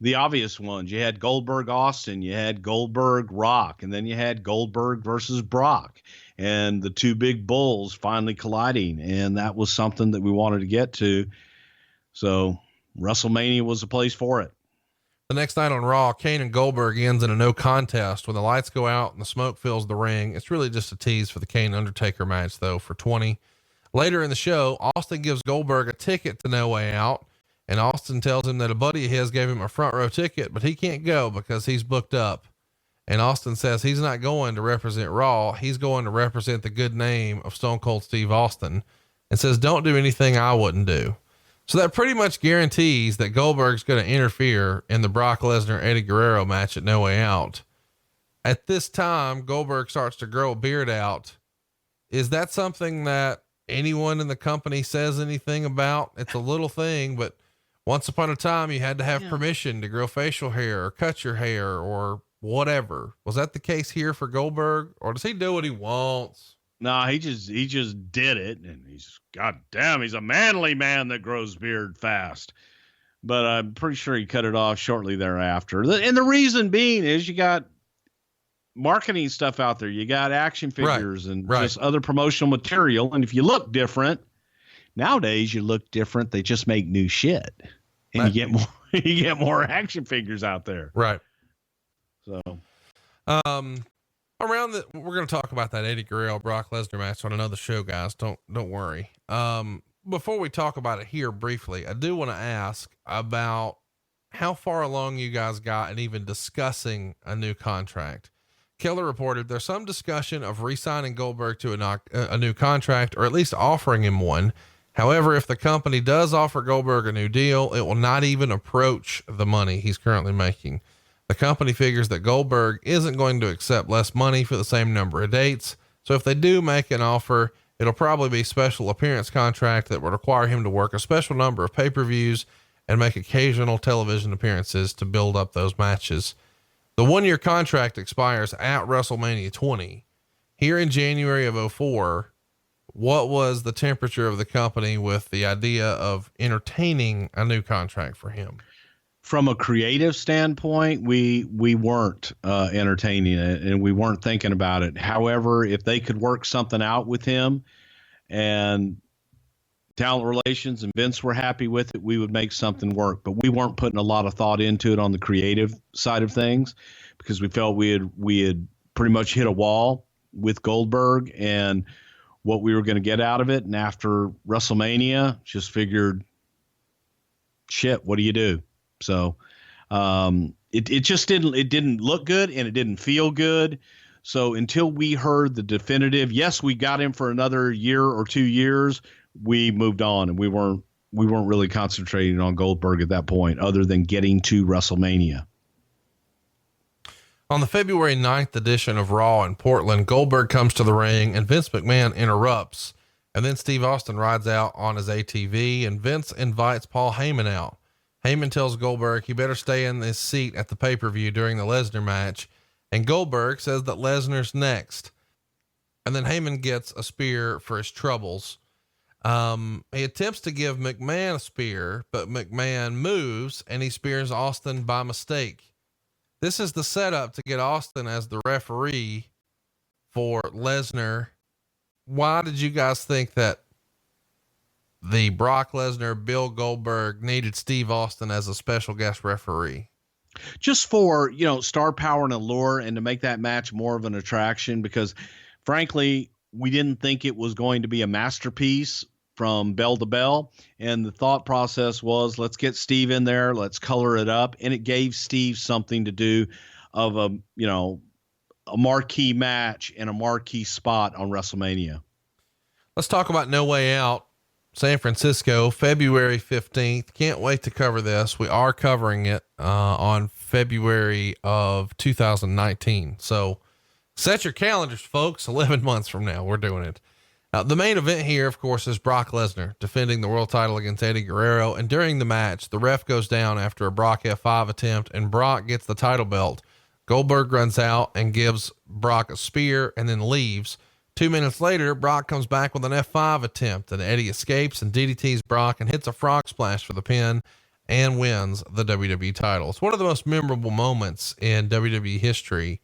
the obvious ones. You had Goldberg Austin, you had Goldberg Rock, and then you had Goldberg versus Brock, and the two big bulls finally colliding. And that was something that we wanted to get to. So WrestleMania was the place for it. The next night on Raw, Kane and Goldberg ends in a no contest when the lights go out and the smoke fills the ring. It's really just a tease for the Kane Undertaker match though, for 20. Later in the show, Austin gives Goldberg a ticket to No Way Out. And Austin tells him that a buddy of his gave him a front row ticket, but he can't go because he's booked up. And Austin says he's not going to represent Raw. He's going to represent the good name of Stone Cold Steve Austin, and says, don't do anything I wouldn't do. So that pretty much guarantees that Goldberg's going to interfere in the Brock Lesnar Eddie Guerrero match at No Way Out. At this time, Goldberg starts to grow a beard out. Is that something that anyone in the company says anything about? It's a little thing, but once upon a time you had to have permission to grow facial hair or cut your hair or whatever. Was that the case here for Goldberg, or does he do what he wants? No, he just did it, and he's a manly man that grows beard fast. But I'm pretty sure he cut it off shortly thereafter. And the reason being is you got marketing stuff out there. You got action figures and just other promotional material. And if you look different, nowadays you look different. They just make new shit, and you get more action figures out there. Right. So, we're going to talk about that Eddie Guerrero Brock Lesnar match on another show, guys. Don't worry. Before we talk about it here briefly, I do want to ask about how far along you guys got in even discussing a new contract. Keller reported there's some discussion of re-signing Goldberg to a new contract, or at least offering him one. However, if the company does offer Goldberg a new deal, it will not even approach the money he's currently making. The company figures that Goldberg isn't going to accept less money for the same number of dates. So if they do make an offer, it'll probably be a special appearance contract that would require him to work a special number of pay-per-views and make occasional television appearances to build up those matches. The 1-year contract expires at WrestleMania 20. Here in January of 2004, what was the temperature of the company with the idea of entertaining a new contract for him? From a creative standpoint, we weren't entertaining it, and we weren't thinking about it. However, if they could work something out with him and talent relations and Vince were happy with it, we would make something work. But we weren't putting a lot of thought into it on the creative side of things, because we felt we had pretty much hit a wall with Goldberg and what we were going to get out of it. And after WrestleMania, just figured, shit, what do you do? So, it just didn't look good, and it didn't feel good. So until we heard the definitive, yes, we got him for another year or 2 years, we moved on, and we weren't really concentrating on Goldberg at that point, other than getting to WrestleMania. On the February 9th edition of Raw in Portland, Goldberg comes to the ring and Vince McMahon interrupts, and then Steve Austin rides out on his ATV, and Vince invites Paul Heyman out. Heyman tells Goldberg he better stay in his seat at the pay-per-view during the Lesnar match, and Goldberg says that Lesnar's next. And then Heyman gets a spear for his troubles. He attempts to give McMahon a spear, but McMahon moves and he spears Austin by mistake. This is the setup to get Austin as the referee for Lesnar. Why did you guys think that the Brock Lesnar, Bill Goldberg needed Steve Austin as a special guest referee? Just for, star power and allure, and to make that match more of an attraction, because frankly, we didn't think it was going to be a masterpiece from bell to bell. And the thought process was, let's get Steve in there, let's color it up. And it gave Steve something to do of a marquee match and a marquee spot on WrestleMania. Let's talk about No Way Out. San Francisco, February 15th. Can't wait to cover this. We are covering it on February of 2019. So set your calendars, folks. 11 months from now, we're doing it. The main event here, of course, is Brock Lesnar defending the world title against Eddie Guerrero. And during the match, the ref goes down after a Brock F5 attempt, and Brock gets the title belt. Goldberg runs out and gives Brock a spear and then leaves. 2 minutes later, Brock comes back with an F5 attempt, and Eddie escapes and DDTs Brock and hits a frog splash for the pin and wins the WWE title. It's one of the most memorable moments in WWE history.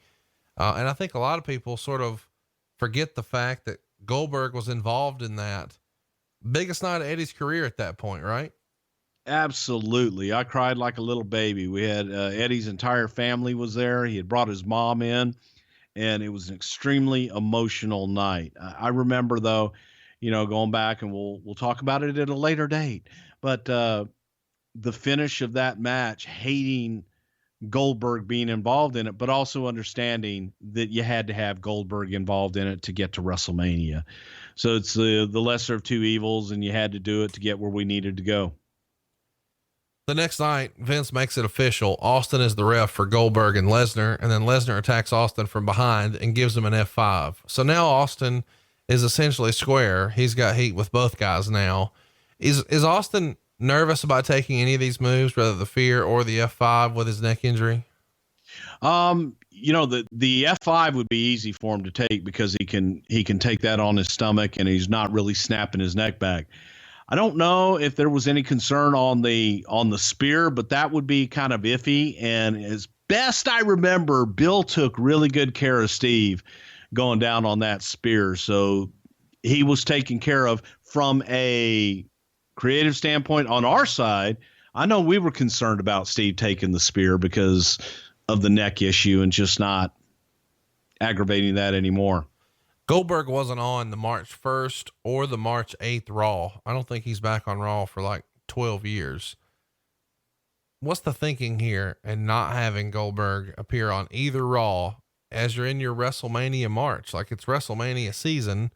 And I think a lot of people sort of forget the fact that Goldberg was involved in that. Biggest night of Eddie's career at that point, right? Absolutely. I cried like a little baby. We had Eddie's entire family was there. He had brought his mom in. And it was an extremely emotional night. I remember, though, going back, and we'll talk about it at a later date, but the finish of that match, hating Goldberg being involved in it, but also understanding that you had to have Goldberg involved in it to get to WrestleMania. So it's the lesser of two evils, and you had to do it to get where we needed to go. The next night, Vince makes it official. Austin is the ref for Goldberg and Lesnar, and then Lesnar attacks Austin from behind and gives him an F5. So now Austin is essentially square. He's got heat with both guys now. Is Austin nervous about taking any of these moves, whether the fear or the F5 with his neck injury? You know, the F5 would be easy for him to take because he can take that on his stomach and he's not really snapping his neck back. I don't know if there was any concern on the spear, but that would be kind of iffy. And as best I remember, Bill took really good care of Steve going down on that spear. So he was taken care of from a creative standpoint. On our side, I know we were concerned about Steve taking the spear because of the neck issue and just not aggravating that anymore. Goldberg wasn't on the March 1st or the March 8th Raw. I don't think he's back on Raw for like 12 years. What's the thinking here and not having Goldberg appear on either Raw as you're in your WrestleMania March? Like, it's WrestleMania season.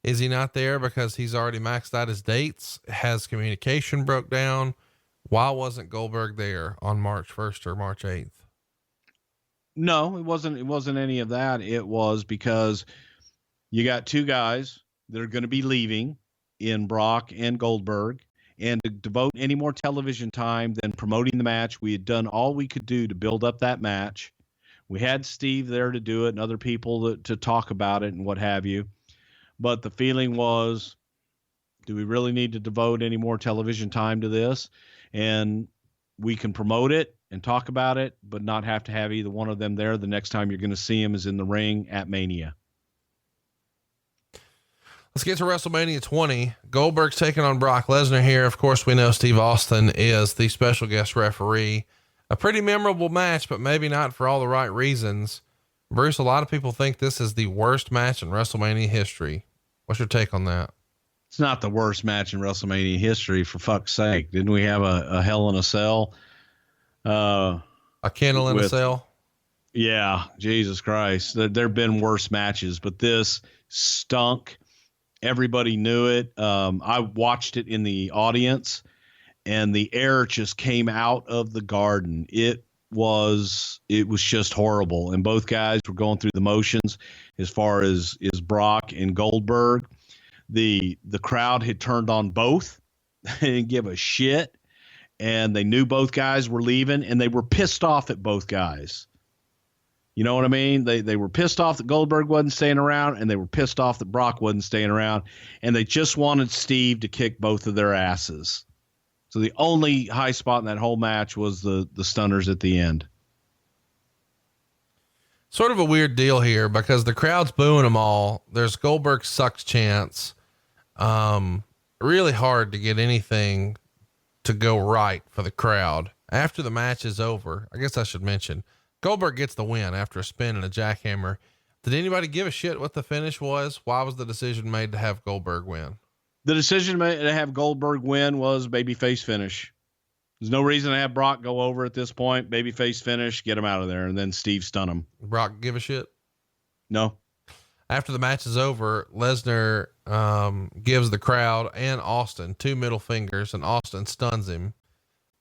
Is he not there because he's already maxed out his dates? Has communication broke down? Why wasn't Goldberg there on March 1st or March 8th? No, it wasn't any of that. It was because you got two guys that are going to be leaving in Brock and Goldberg, and to devote any more television time than promoting the match. We had done all we could do to build up that match. We had Steve there to do it and other people to talk about it and what have you. But the feeling was, do we really need to devote any more television time to this? And we can promote it and talk about it, but not have to have either one of them there. The next time you're going to see him is in the ring at Mania. Let's get to WrestleMania 20. Goldberg's taking on Brock Lesnar here. Of course, we know Steve Austin is the special guest referee. A pretty memorable match, but maybe not for all the right reasons. Bruce, a lot of people think this is the worst match in WrestleMania history. What's your take on that? It's not the worst match in WrestleMania history, for fuck's sake. Didn't we have a Hell in a Cell? A candle in a cell? Yeah, Jesus Christ. There have been worse matches, but this stunk. Everybody knew it. I watched it in the audience, and the air just came out of the garden. It was just horrible. And both guys were going through the motions as far as Brock and Goldberg. The crowd had turned on both. They didn't give a shit. And they knew both guys were leaving, and they were pissed off at both guys. You know what I mean? They were pissed off that Goldberg wasn't staying around, and they were pissed off that Brock wasn't staying around, and they just wanted Steve to kick both of their asses. So the only high spot in that whole match was the stunners at the end. Sort of a weird deal here because the crowd's booing them all. There's Goldberg sucks chants. Really hard to get anything to go right for the crowd. After the match is over, I guess I should mention, Goldberg gets the win after a spin and a jackhammer. Did anybody give a shit what the finish was? Why was the decision made to have Goldberg win? The decision made to have Goldberg win was babyface finish. There's no reason to have Brock go over at this point. Babyface finish, get him out of there, and then Steve stun him. Brock give a shit? No. After the match is over, Lesnar gives the crowd and Austin 2 middle fingers, and Austin stuns him.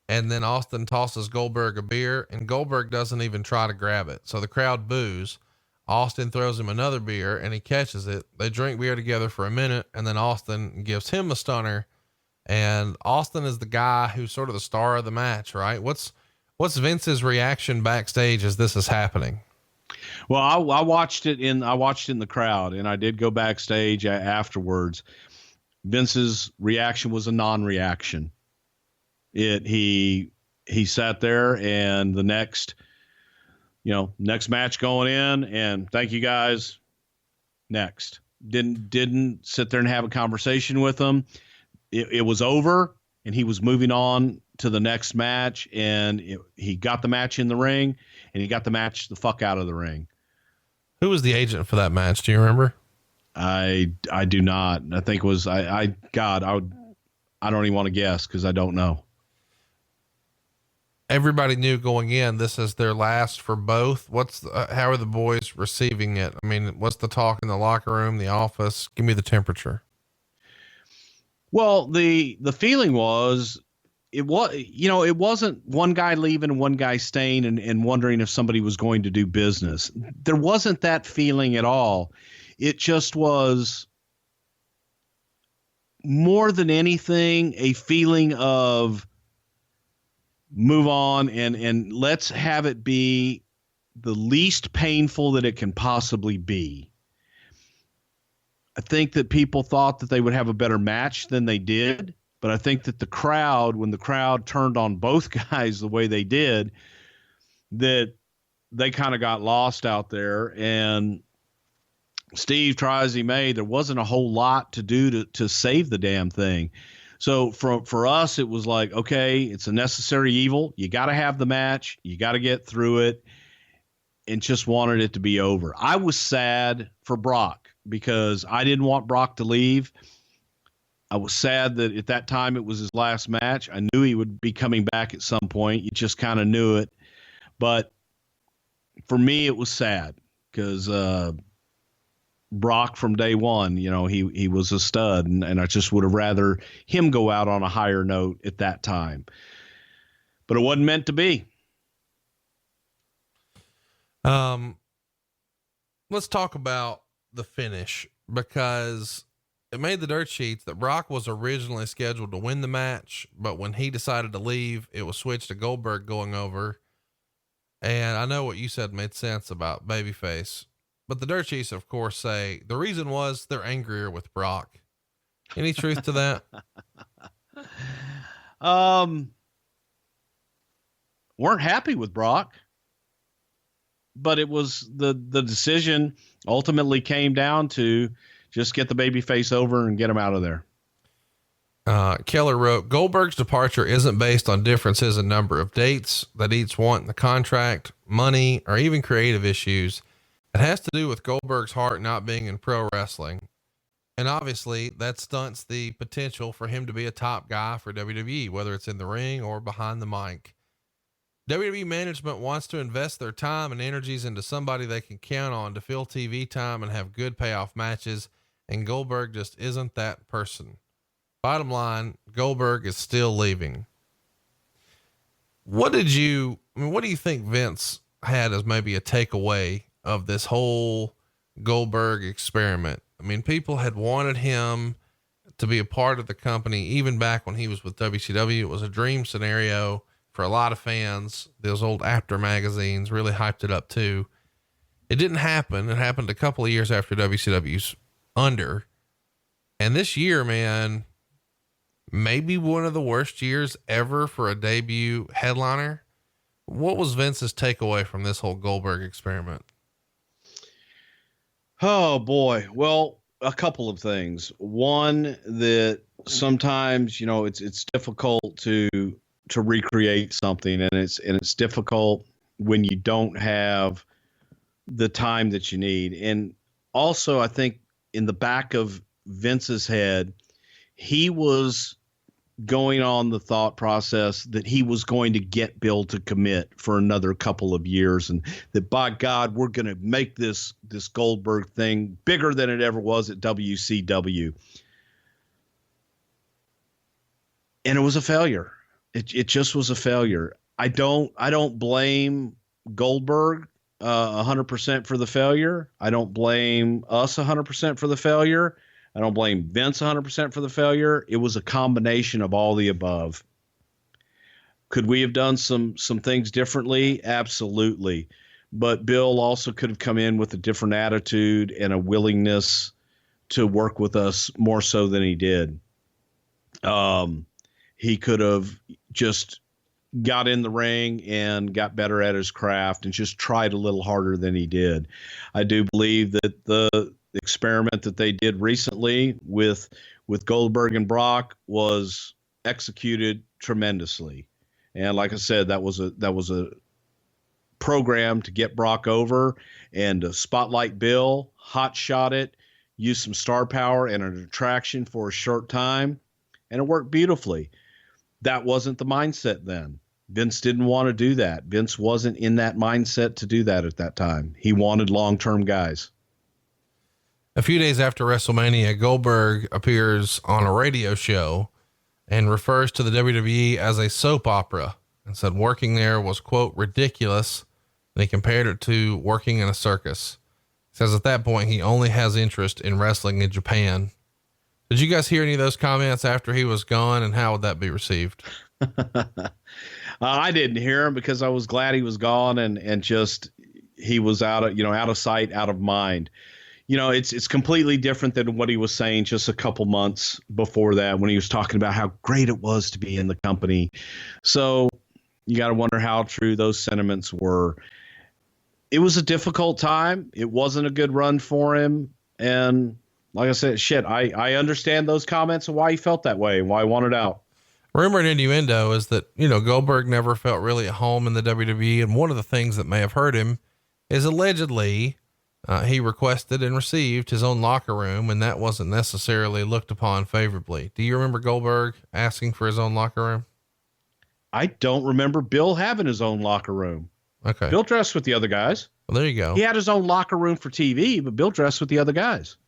And then Austin tosses Goldberg a beer, and Goldberg doesn't even try to grab it. So the crowd boos. Austin throws him another beer, and he catches it. They drink beer together for a minute, and then Austin gives him a stunner. And Austin is the guy who's sort of the star of the match, right? What's Vince's reaction backstage as this is happening? Well, I watched it in the crowd, and I did go backstage afterwards. Vince's reaction was a non-reaction. He sat there, and the next match going in, and thank you guys. Next, didn't sit there and have a conversation with them. It was over, and he was moving on to the next match, and he got the match in the ring, and he got the match the fuck out of the ring. Who was the agent for that match? Do you remember? I do not. I think it was I don't even want to guess because I don't know. everybody knew going in, this is their last for both. How are the boys receiving it? I mean, what's the talk in the locker room, the office? Give me the temperature. Well, the feeling was, it wasn't one guy leaving and one guy staying and wondering if somebody was going to do business. There wasn't that feeling at all. It just was, more than anything, a feeling of move on and let's have it be the least painful that it can possibly be. I think that people thought that they would have a better match than they did, but I think that when the crowd turned on both guys the way they did, that they kind of got lost out there. And Steve, try as he may, there wasn't a whole lot to do to save the damn thing. So for us, it was like, okay, it's a necessary evil. You got to have the match. You got to get through it, and just wanted it to be over. I was sad for Brock because I didn't want Brock to leave. I was sad that at that time it was his last match. I knew he would be coming back at some point. You just kind of knew it. But for me, it was sad because Brock from day one, he was a stud, and I just would have rather him go out on a higher note at that time. But it wasn't meant to be. Let's talk about the finish, because it made the dirt sheets that Brock was originally scheduled to win the match, but when he decided to leave, it was switched to Goldberg going over. And I know what you said made sense about babyface, but the dirt sheets, of course, say the reason was they're angrier with Brock. Any truth to that? Weren't happy with Brock, but it was the decision ultimately came down to just get the babyface over and get him out of there. Keller wrote, Goldberg's departure isn't based on differences in number of dates that each want in the contract, money, or even creative issues. It has to do with Goldberg's heart not being in pro wrestling. And obviously that stunts the potential for him to be a top guy for WWE, whether it's in the ring or behind the mic. WWE management wants to invest their time and energies into somebody they can count on to fill TV time and have good payoff matches. And Goldberg just isn't that person. Bottom line, Goldberg is still leaving. What do you think Vince had as maybe a takeaway of this whole Goldberg experiment? I mean, people had wanted him to be a part of the company, even back when he was with WCW. It was a dream scenario for a lot of fans. Those old After magazines really hyped it up too. It didn't happen. It happened a couple of years after WCW's under. And this year, man, maybe one of the worst years ever for a debut headliner. What was Vince's takeaway from this whole Goldberg experiment? Oh boy. Well, a couple of things. One, that sometimes, it's difficult to recreate something, and it's difficult when you don't have the time that you need. And also, I think in the back of Vince's head, he was going on the thought process that he was going to get Bill to commit for another couple of years, and that, by God, we're going to make this Goldberg thing bigger than it ever was at WCW. And it was a failure. It just was a failure. I don't blame Goldberg 100% for the failure. I don't blame us 100% for the failure. I don't blame Vince 100% for the failure. It was a combination of all the above. Could we have done some things differently? Absolutely. But Bill also could have come in with a different attitude and a willingness to work with us more so than he did. He could have just got in the ring and got better at his craft and just tried a little harder than he did. I do believe that the experiment that they did recently with Goldberg and Brock was executed tremendously. And like I said, that was a program to get Brock over and to spotlight Bill, hot shot it, use some star power and an attraction for a short time, and it worked beautifully. That wasn't the mindset then. Vince didn't want to do that. Vince wasn't in that mindset to do that at that time. He wanted long-term guys. A few days after WrestleMania, Goldberg appears on a radio show and refers to the WWE as a soap opera and said working there was, quote, ridiculous. And he compared it to working in a circus. He says at that point, he only has interest in wrestling in Japan. Did you guys hear any of those comments after he was gone, and how would that be received? I didn't hear him because I was glad he was gone and just, he was out of sight, out of mind. It's completely different than what he was saying just a couple months before that when he was talking about how great it was to be in the company. So you got to wonder how true those sentiments were. It was a difficult time. It wasn't a good run for him. And like I said, I understand those comments and why he felt that way and why he wanted out. Rumor and innuendo is that, Goldberg never felt really at home in the WWE. And one of the things that may have hurt him is allegedly he requested and received his own locker room, and that wasn't necessarily looked upon favorably. Do you remember Goldberg asking for his own locker room? I don't remember Bill having his own locker room. Okay. Bill dressed with the other guys. Well, there you go. He had his own locker room for TV, but Bill dressed with the other guys.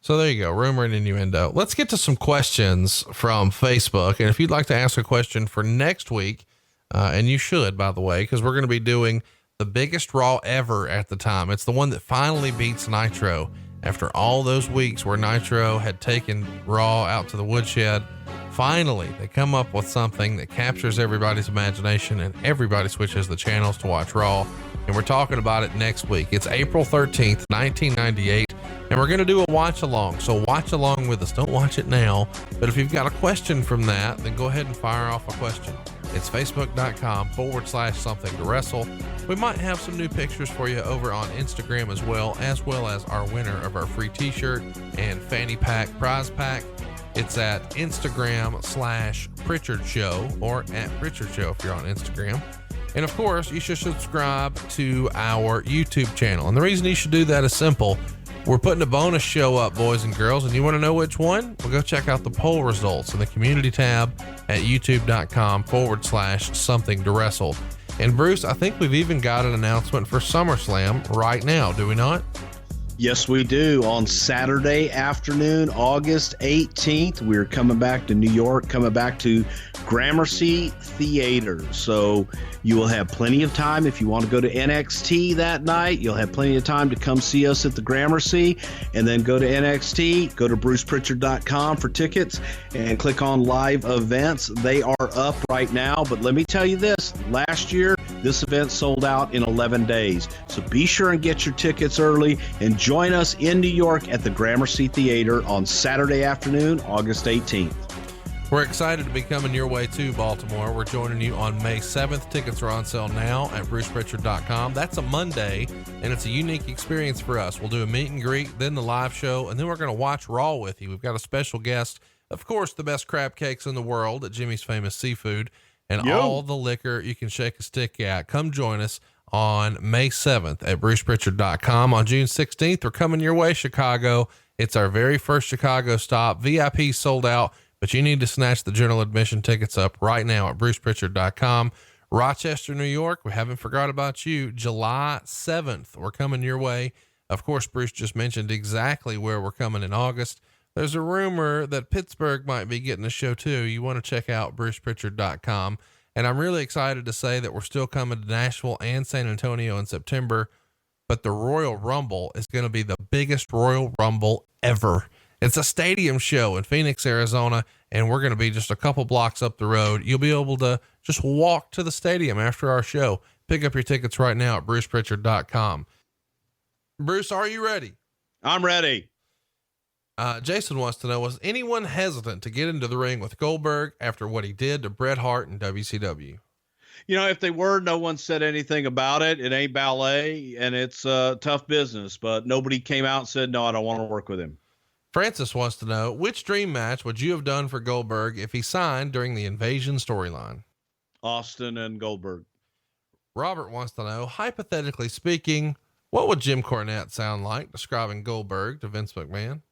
So there you go. Rumor and innuendo. Let's get to some questions from Facebook. And if you'd like to ask a question for next week, and you should, by the way, because we're going to be doing the biggest Raw ever at the time. It's the one that finally beats Nitro after all those weeks where Nitro had taken Raw out to the woodshed. Finally, they come up with something that captures everybody's imagination and everybody switches the channels to watch Raw. And we're talking about it next week. It's April 13th, 1998. And we're going to do a watch along. So watch along with us. Don't watch it now. But if you've got a question from that, then go ahead and fire off a question. It's facebook.com/something to wrestle. We might have some new pictures for you over on Instagram as well as our winner of our free t-shirt and fanny pack prize pack. It's at Instagram/Prichard Show or at Prichard Show if you're on Instagram. And of course, you should subscribe to our YouTube channel. And the reason you should do that is simple. We're putting a bonus show up, boys and girls, and you want to know which one? Well, go check out the poll results in the community tab at youtube.com/something to wrestle. And Bruce, I think we've even got an announcement for SummerSlam right now. Do we not? Yes, we do. On Saturday afternoon, August 18th, we're coming back to New York, coming back to Gramercy Theater. So you will have plenty of time if you want to go to NXT that night. You'll have plenty of time to come see us at the Gramercy and then go to NXT. Go to brucepritchard.com for tickets and click on live events. They are up right now. But let me tell you this, last year, this event sold out in 11 days. So be sure and get your tickets early and join us in New York at the Gramercy Theater on Saturday afternoon, August 18th. We're excited to be coming your way to Baltimore. We're joining you on May 7th. Tickets are on sale now at brucepritchard.com. That's a Monday, and it's a unique experience for us. We'll do a meet and greet, then the live show, and then we're going to watch Raw with you. We've got a special guest, of course, the best crab cakes in the world at Jimmy's Famous Seafood, and all the liquor you can shake a stick at. Come join us on May 7th at brucepritchard.com. On June 16th, we're coming your way, Chicago. It's our very first Chicago stop. VIP sold out, but you need to snatch the general admission tickets up right now at brucepritchard.com. Rochester, New York, we haven't forgot about you. July 7th, we're coming your way. Of course, Bruce just mentioned exactly where we're coming in August. There's a rumor that Pittsburgh might be getting a show too. You want to check out brucepritchard.com. And I'm really excited to say that we're still coming to Nashville and San Antonio in September, but the Royal Rumble is going to be the biggest Royal Rumble ever. It's a stadium show in Phoenix, Arizona, and we're going to be just a couple blocks up the road. You'll be able to just walk to the stadium after our show. Pick up your tickets right now at brucepritchard.com. Bruce, are you ready? I'm ready. Jason wants to know, was anyone hesitant to get into the ring with Goldberg after what he did to Bret Hart in WCW? If they were, no one said anything about it. It ain't ballet and it's tough business, but nobody came out and said, no, I don't want to work with him. Francis wants to know, which dream match would you have done for Goldberg if he signed during the Invasion storyline? Austin and Goldberg. Robert wants to know, hypothetically speaking, what would Jim Cornette sound like describing Goldberg to Vince McMahon?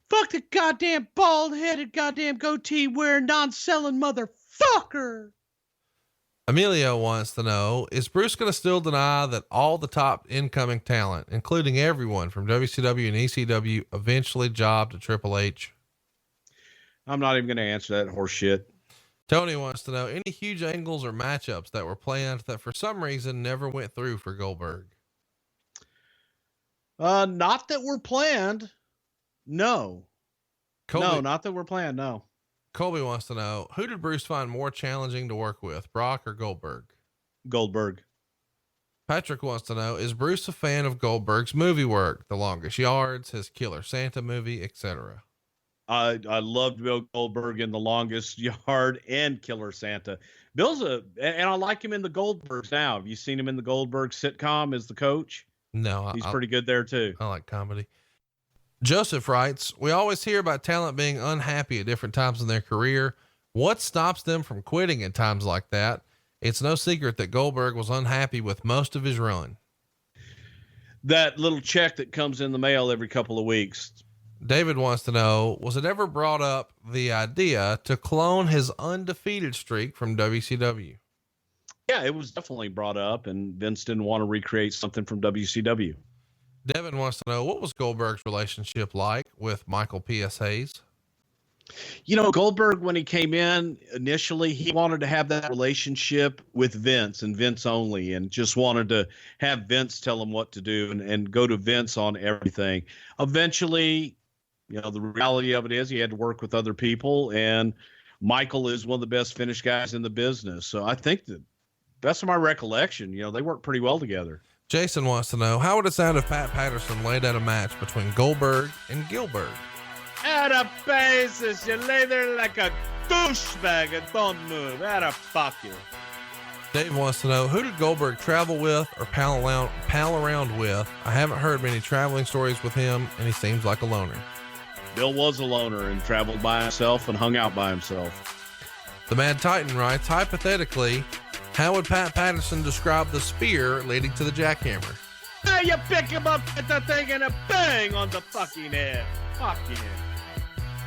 Fuck the goddamn bald-headed, goddamn goatee-wearing, non-selling motherfucker. Emilio wants to know, is Bruce going to still deny that all the top incoming talent, including everyone from WCW and ECW, eventually jobbed to Triple H? I'm not even going to answer that horse shit. Tony wants to know, any huge angles or matchups that were planned that for some reason never went through for Goldberg? Not that were planned. No. Colby, No, not that we're planned. No. Colby wants to know, who did Bruce find more challenging to work with, Brock or Goldberg? Goldberg. Patrick wants to know, is Bruce a fan of Goldberg's movie work, The Longest Yards, his Killer Santa movie, etc.? I loved Bill Goldberg in The Longest Yard and Killer Santa. And I like him in the Goldbergs now. Have you seen him in the Goldberg sitcom as the coach? No, He's pretty good there too. I like comedy. Joseph writes, we always hear about talent being unhappy at different times in their career. What stops them from quitting at times like that? It's no secret that Goldberg was unhappy with most of his run. That little check that comes in the mail every couple of weeks. David wants to know, was it ever brought up the idea to clone his undefeated streak from WCW? Yeah, it was definitely brought up, and Vince didn't want to recreate something from WCW. Devin wants to know, what was Goldberg's relationship like with Michael P.S. Hayes? You know, Goldberg, when he came in initially, he wanted to have that relationship with Vince and Vince only, and just wanted to have Vince tell him what to do and go to Vince on everything. Eventually, you know, the reality of it is he had to work with other people, and Michael is one of the best finish guys in the business. So I think that best of my recollection, you know, they work pretty well together. Jason wants to know, how would it sound if Pat Patterson laid out a match between Goldberg and Gilbert? Out of bases, you lay there like a douchebag and don't move. Out of fuck you. Dave wants to know, who did Goldberg travel with or pal around with? I haven't heard many traveling stories with him, and he seems like a loner. Bill was a loner and traveled by himself and hung out by himself. The Mad Titan writes, hypothetically, how would Pat Patterson describe the spear leading to the jackhammer? Hey, you pick him up, get the thing, and a bang on the fucking head. Fucking head.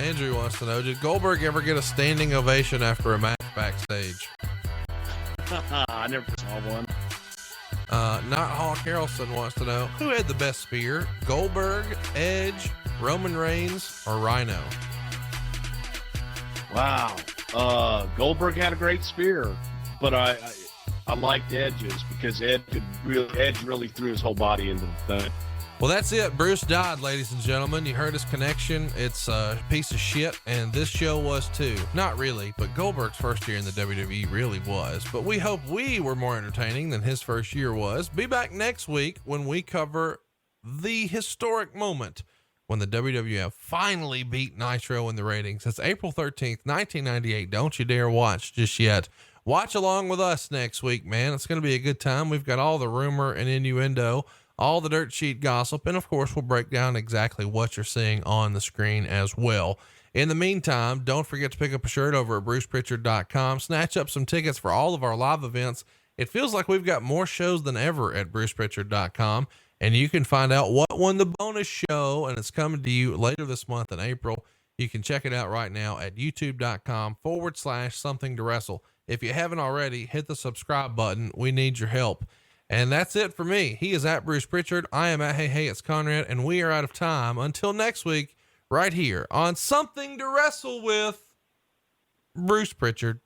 Andrew wants to know, did Goldberg ever get a standing ovation after a match backstage? I never saw one. Not Hawk Harrelson wants to know, who had the best spear, Goldberg, Edge, Roman Reigns, or Rhino? Wow. Goldberg had a great spear, but I liked Edge's because Edge really threw his whole body into the thing. Well, that's it. Bruce died, ladies and gentlemen. You heard his connection. It's a piece of shit, and this show was too. Not really, but Goldberg's first year in the WWE really was. But we hope we were more entertaining than his first year was. Be back next week when we cover the historic moment when the WWF finally beat Nitro in the ratings. It's April 13th, 1998. Don't you dare watch just yet. Watch along with us next week, man. It's going to be a good time. We've got all the rumor and innuendo, all the dirt sheet gossip, and of course we'll break down exactly what you're seeing on the screen as well. In the meantime, don't forget to pick up a shirt over at bruceprichard.com. Snatch up some tickets for all of our live events. It feels like we've got more shows than ever at bruceprichard.com, and you can find out what won the bonus show, and it's coming to you later this month in April. You can check it out right now at youtube.com/something to wrestle. If you haven't already, hit the subscribe button. We need your help. And that's it for me. He is at Bruce Prichard. I am at Hey, it's Conrad, and we are out of time. Until next week, right here on Something to Wrestle with Bruce Prichard.